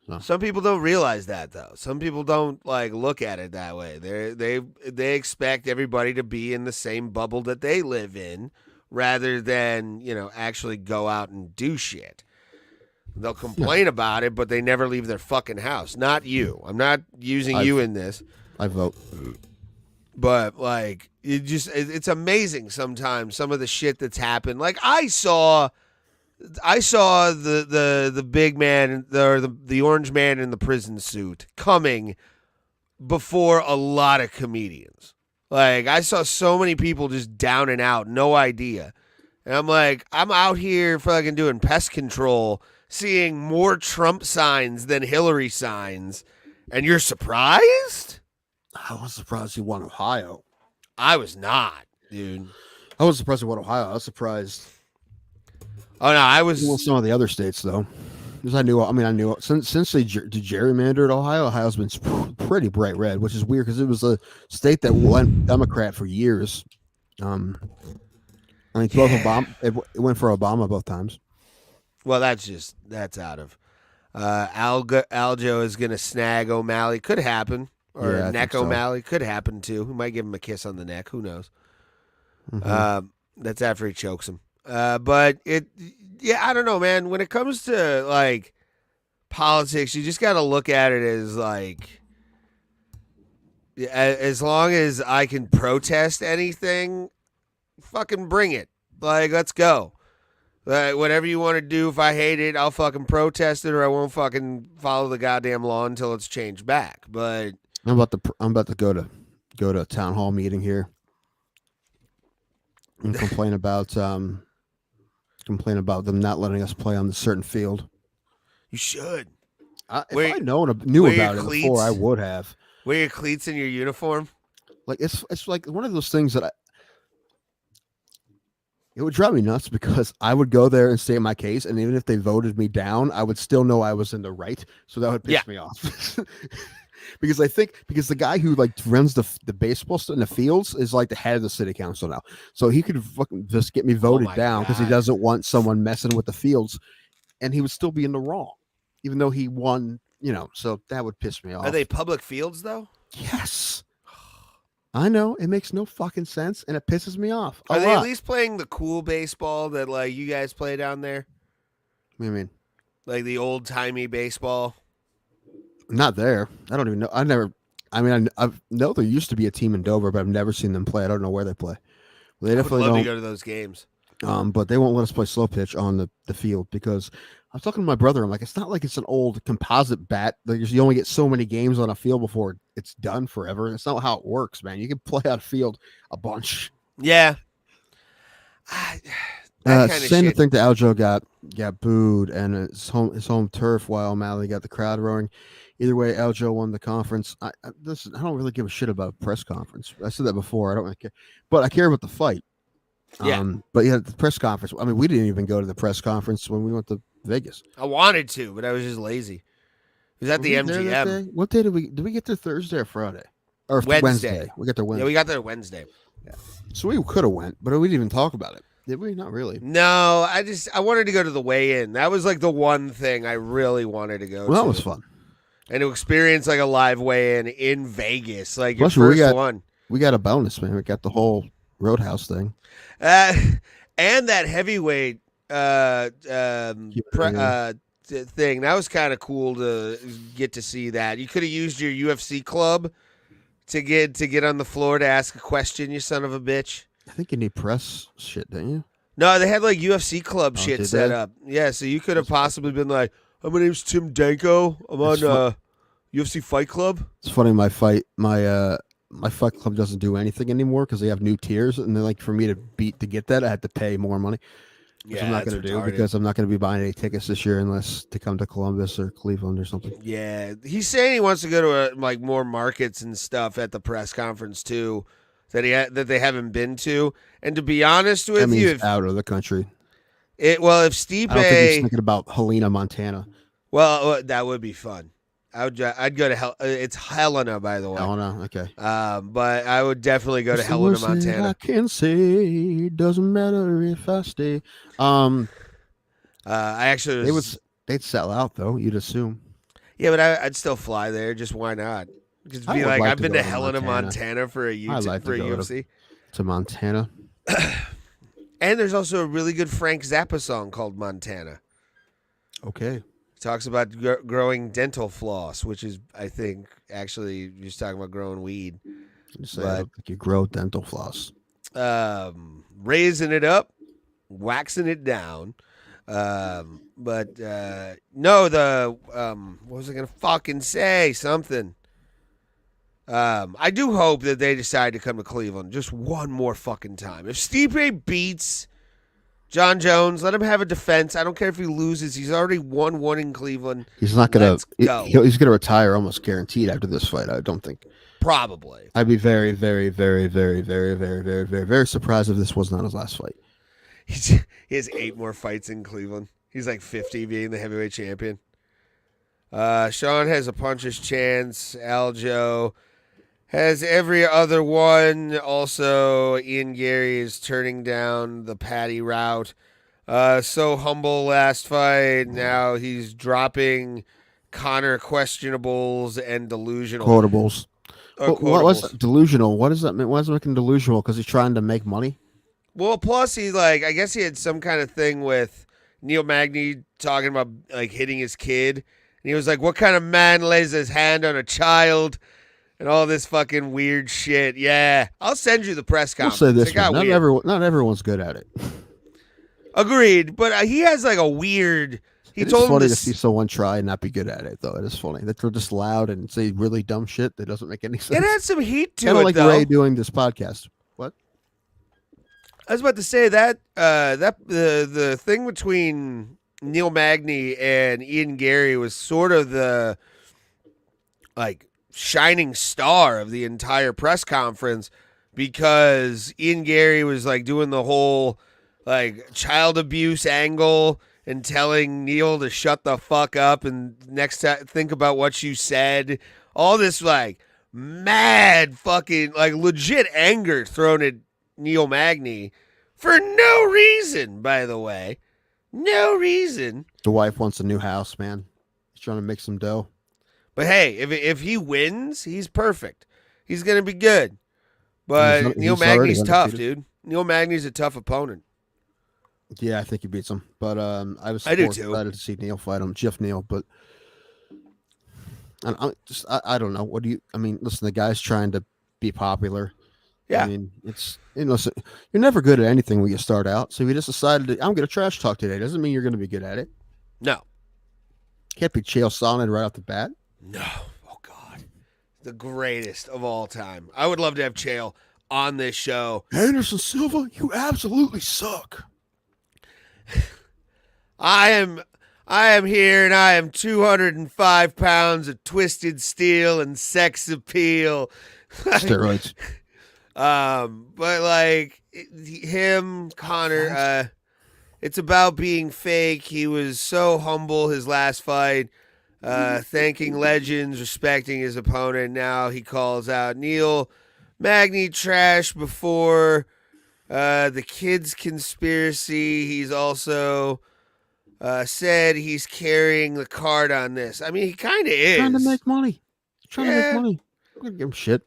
Yeah. Some people don't realize that though. Some people don't look at it that way. They expect everybody to be in the same bubble that they live in, rather than actually go out and do shit. They'll complain about it, but they never leave their fucking house. Not you. I'm not using you in this. I vote. But it's amazing sometimes some of the shit that's happened. I saw the big man or the orange man in the prison suit coming before a lot of comedians. I saw so many people just down and out, no idea. And I'm out here fucking doing pest control, seeing more Trump signs than Hillary signs, and you're surprised? I was surprised he won Ohio. I was not, dude. I was surprised he won Ohio. I was surprised. Oh no, I was. Well, some of the other states though, because I knew since they gerrymandered Ohio. Ohio's been pretty bright red, which is weird because it was a state that went Democrat for years. Both Obama. It went for Obama both times. Well, that's out of. Aljo is gonna snag O'Malley. Could happen, or neck O'Malley could happen too. He might give him a kiss on the neck. Who knows? Mm-hmm. That's after he chokes him. But I don't know, man. When it comes to politics, you just got to look at it as long as I can protest anything, fucking bring it. Let's go. Whatever you want to do. If I hate it, I'll fucking protest it, or I won't fucking follow the goddamn law until it's changed back. But I'm about to go to a town hall meeting here and complain about them not letting us play on the certain field. You should. If I knew about it before, I would have. Wear your cleats in your uniform. It's like one of those things that it would drive me nuts because I would go there and state my case, and even if they voted me down, I would still know I was in the right. So that would piss me off. Because the guy who runs the baseball in the fields is the head of the city council now, so he could fucking just get me voted down because he doesn't want someone messing with the fields, and he would still be in the wrong, even though he won. So that would piss me off. Are they public fields though? Yes. I know it makes no fucking sense, and it pisses me off. Are they at least playing the cool baseball that you guys play down there? What do you mean? Like the old timey baseball. Not there. I don't even know. I know there used to be a team in Dover, but I've never seen them play. I don't know where they play. They I would definitely love don't. to go to those games. But they won't let us play slow pitch on the field because I was talking to my brother. I'm like, it's not like it's an old composite bat. Like you only get so many games on a field before it's done forever. It's not how it works, man. You can play out field a bunch. Yeah. That kind of Same to shit. think that Aljo got booed and his home turf while O'Malley got the crowd roaring. Either way, Aljo won the conference. Listen, I don't really give a shit about a press conference. I said that before. I don't really care, but I care about the fight. Yeah. But yeah, the press conference. I mean, we didn't even go to the press conference when we went to Vegas. I wanted to, but I was just lazy. It was at the Were we there that MGM. day? What day did we get there? Thursday or Friday? Or Wednesday. We got there Wednesday. Yeah, we got there Wednesday. So we could have went, but we didn't even talk about it. Did we? Not really. No, I wanted to go to the weigh-in. That was like the one thing I really wanted to go to. Well, that was fun. And to experience like a live weigh-in in Vegas, like your Plus, we first one. We got a bonus, man. We got the whole Roadhouse thing. And that heavyweight thing, that was kind of cool to get to see that. You could have used your UFC club to get on the floor to ask a question, you son of a bitch. I think you need press shit, don't you? No, they had like UFC club shit did set they? up. Yeah, so you could have possibly been like, "Oh, my name's Tim Danko. I'm on UFC Fight Club." It's funny. My fight club doesn't do anything anymore because they have new tiers, and they're like, for me to get that, I had to pay more money. Which I'm not that's going to do retarded. because I'm not going to be buying any tickets this year unless to come to Columbus or Cleveland or something. Yeah, he's saying he wants to go to like more markets and stuff at the press conference too, that they haven't been to. And to be honest with That means you, if out of the country. if Stipe, I don't think he's thinking about Helena, Montana. well, that would be fun. I'd go to it's Helena, by the way. Helena, okay. But I would definitely go to That's the Helena, worst thing Montana. I can say doesn't matter if I stay. I actually They'd sell out though. You'd assume. yeah, but I'd still fly there. Just why not? Just I be would like, like I've to been go to to Helena, Montana. Montana for a I'd like to go to- UFC. To Montana. And there's also a really good Frank Zappa song called Montana. Okay. He talks about growing dental floss, which is, I think, actually just talking about growing weed. Just say But- I don't think you grow dental floss. Raising it up, waxing it down. No, what was I gonna fucking say? Something. I do hope that they decide to come to Cleveland just one more fucking time. If Stipe beats John Jones, let him have a defense. I don't care if he loses. He's already won one in Cleveland. He's not gonna. Let's go. He's gonna retire almost guaranteed after this fight. I don't think. Probably. I'd be very, very, very, very, very, very, very, very, very surprised if this was not his last fight. He has 8 more fights in Cleveland. He's like 50 being the heavyweight champion. Sean has a puncher's chance. Aljo has every other one. Also, Ian Gary is turning down the Patty route. So humble last fight. Now he's dropping Connor questionables and delusional. Quotables. What's Quotables. delusional? What does that mean? Why is it making delusional? Because he's trying to make money. Well, plus he's like, I guess he had some kind of thing with Neil Magny talking about like hitting his kid. And he was like, what kind of man lays his hand on a child? And all this fucking weird shit. Yeah. I'll send you the press I'll conference. say this: It got not weird. not everyone's good at it. Agreed. But he has like a weird. He It's told him funny to to see someone try and not be good at it, though. It is funny that they're just loud and say really dumb shit that doesn't make any sense. It had some heat to Kind it, of like though. Ray doing this podcast. What? I was about to say that the thing between Neil Magny and Ian Gary was sort of the like shining star of the entire press conference because Ian Gary was like doing the whole like child abuse angle and telling Neil to shut the fuck up and next time think about what you said. All this like mad fucking like legit anger thrown at Neil Magny for no reason, by the way. No reason. The wife wants a new house, man. He's trying to make some dough. But hey, if he wins, he's perfect. He's going to be good. But He's Neil already Magny's tough, undefeated. dude. Neil Magny's a tough opponent. Yeah, I think he beats him. But I do more too. excited to see Neil fight him, Jeff Neal. But I don't know. What do you? I mean, listen, the guy's trying to be popular. Yeah. I mean, listen, you're never good at anything when you start out. So if you just decided I'm going to trash talk today, doesn't mean you're going to be good at it. No. Can't be Chael Sonnen right off the bat. No. Oh, God. The greatest of all time. I would love to have Chael on this show. Anderson Silva, you absolutely suck. I am here, and I am 205 pounds of twisted steel and sex appeal. Steroids. But like him, Connor, it's about being fake. He was so humble his last fight, thanking legends, respecting his opponent. Now he calls out Neil Magny trash before the kids' conspiracy. He's also said he's carrying the card on this. I mean, he kind of is. Trying to make money. To make money. I'm going to give him shit.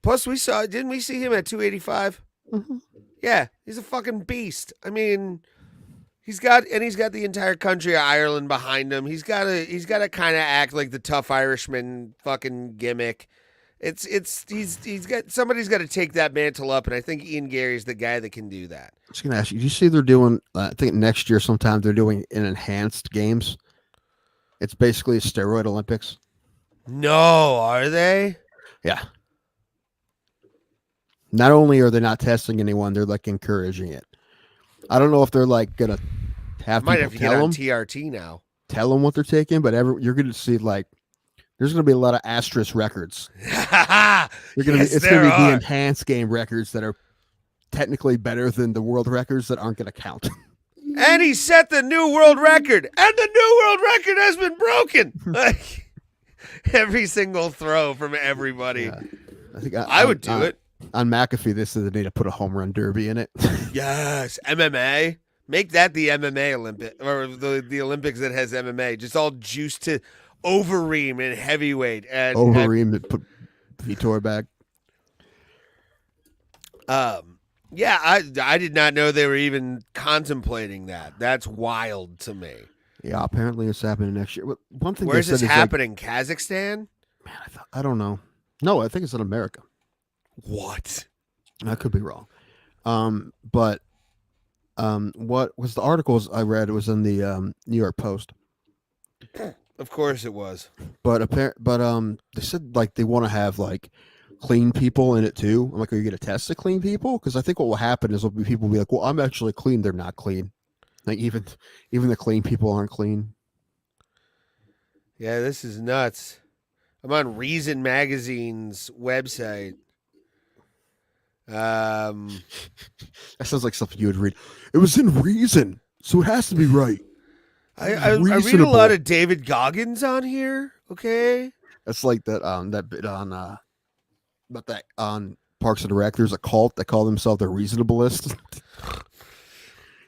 Plus, didn't we see him at 285? Mm-hmm. Yeah, he's a fucking beast. I mean, he's got the entire country of Ireland behind him. He's got to kind of act like the tough Irishman fucking gimmick. Somebody's got to take that mantle up, and I think Ian Gary's the guy that can do that. I was going to ask you, do you see they're doing, I think next year sometime they're doing an enhanced games. It's basically a steroid Olympics. No, are they? Yeah. Not only are they not testing anyone, they're like encouraging it. I don't know if they're like going to have Might people have to get on TRT now. Tell them what they're taking, but you're going to see like, there's going to be a lot of asterisk records. It's going to be the enhanced game records that are technically better than the world records that aren't going to count. And he set the new world record, and the new world record has been broken. Like every single throw from everybody. Yeah. I think I would do it. On McAfee, they said they need to put a home run derby in it. Yes, MMA. Make that the MMA Olympic, or the Olympics that has MMA. Just all juiced to Overeem and heavyweight. And Overeem and put Vitor back. Yeah, I did not know they were even contemplating that. That's wild to me. Yeah, apparently it's happening next year. One thing Where's they this said happening? Kazakhstan? Man, I don't know. No, I think it's in America. What? I could be wrong. But what was the articles I read? It was in the New York Post. Of course it was. But they said like they want to have like clean people in it too. I'm like, are you going to test the clean people? Because I think what will happen is people will be like, well, I'm actually clean. They're not clean. Like even the clean people aren't clean. Yeah, this is nuts. I'm on Reason Magazine's website. That sounds like something you would read. It was in Reason, so it has to be right. I read a lot of David Goggins on here. Okay, that's like that bit on about that on Parks and Rec. There's a cult that call themselves the Reasonableists.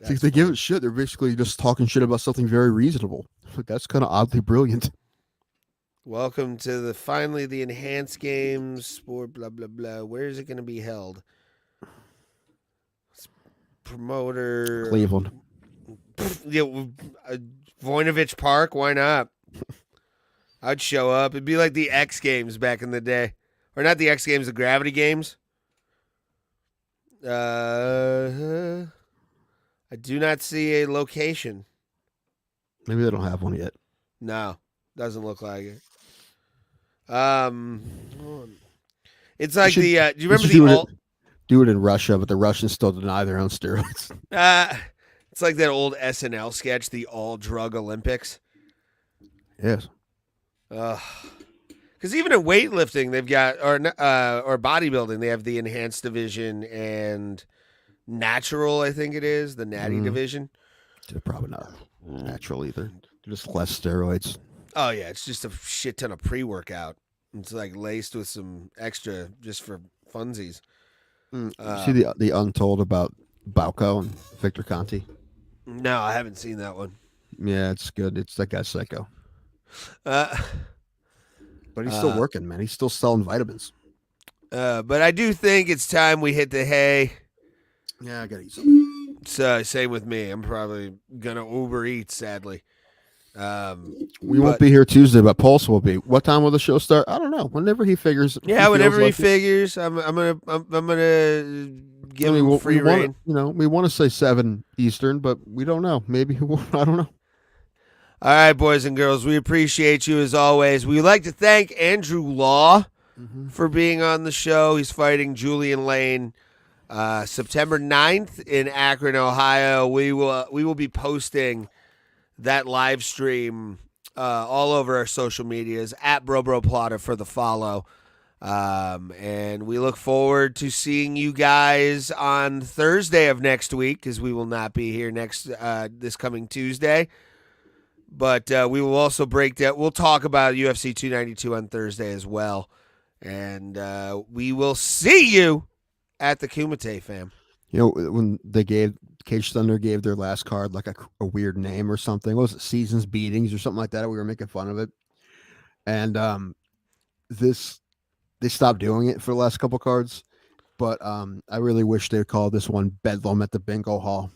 If they give it shit, they're basically just talking shit about something very reasonable. That's kind of oddly brilliant. Welcome to finally the enhanced games sport blah blah blah. Where is it going to be held? Promoter Cleveland. Yeah, Voinovich Park. Why not? I'd show up. It'd be like the X Games back in the day, or not the X Games, the Gravity Games. I do not see a location. Maybe they don't have one yet. No, doesn't look like it. It's like do you remember do it in Russia, but the Russians still deny their own steroids. It's like that old SNL sketch, the All Drug Olympics. Yes. Because even in weightlifting, they've got or bodybuilding, they have the enhanced division and natural. I think it is the natty division. They're probably not natural either. They're just less steroids. Oh yeah, it's just a shit ton of pre-workout. It's like laced with some extra just for funsies. See the Untold about Bauco and Victor Conti? No, I haven't seen that one. Yeah, it's good. It's that guy's psycho. But he's still working, man. He's still selling vitamins. But I do think it's time we hit the hay. Yeah, I gotta eat something. So same with me. I'm probably gonna Uber Eats, sadly. We won't be here Tuesday, but Pulse will be. What time will the show start? I don't know. Whenever he figures. Yeah, whenever he figures, I'm gonna give him free reign. We want to say 7 Eastern, but we don't know. Maybe I don't know. All right, boys and girls, we appreciate you as always. We would like to thank Andrew Law for being on the show. He's fighting Julian Lane September 9th in Akron, Ohio. We will be posting that live stream all over our social medias at BroBroPlotter for the follow. And we look forward to seeing you guys on Thursday of next week, because we will not be here this coming Tuesday. But we will also break down. We'll talk about UFC 292 on Thursday as well. And we will see you at the Kumite, fam. When Cage Thunder gave their last card like a weird name or something. What was it? Seasons Beatings or something like that. We were making fun of it. And they stopped doing it for the last couple cards. But I really wish they would call this one Bedlam at the Bingo Hall.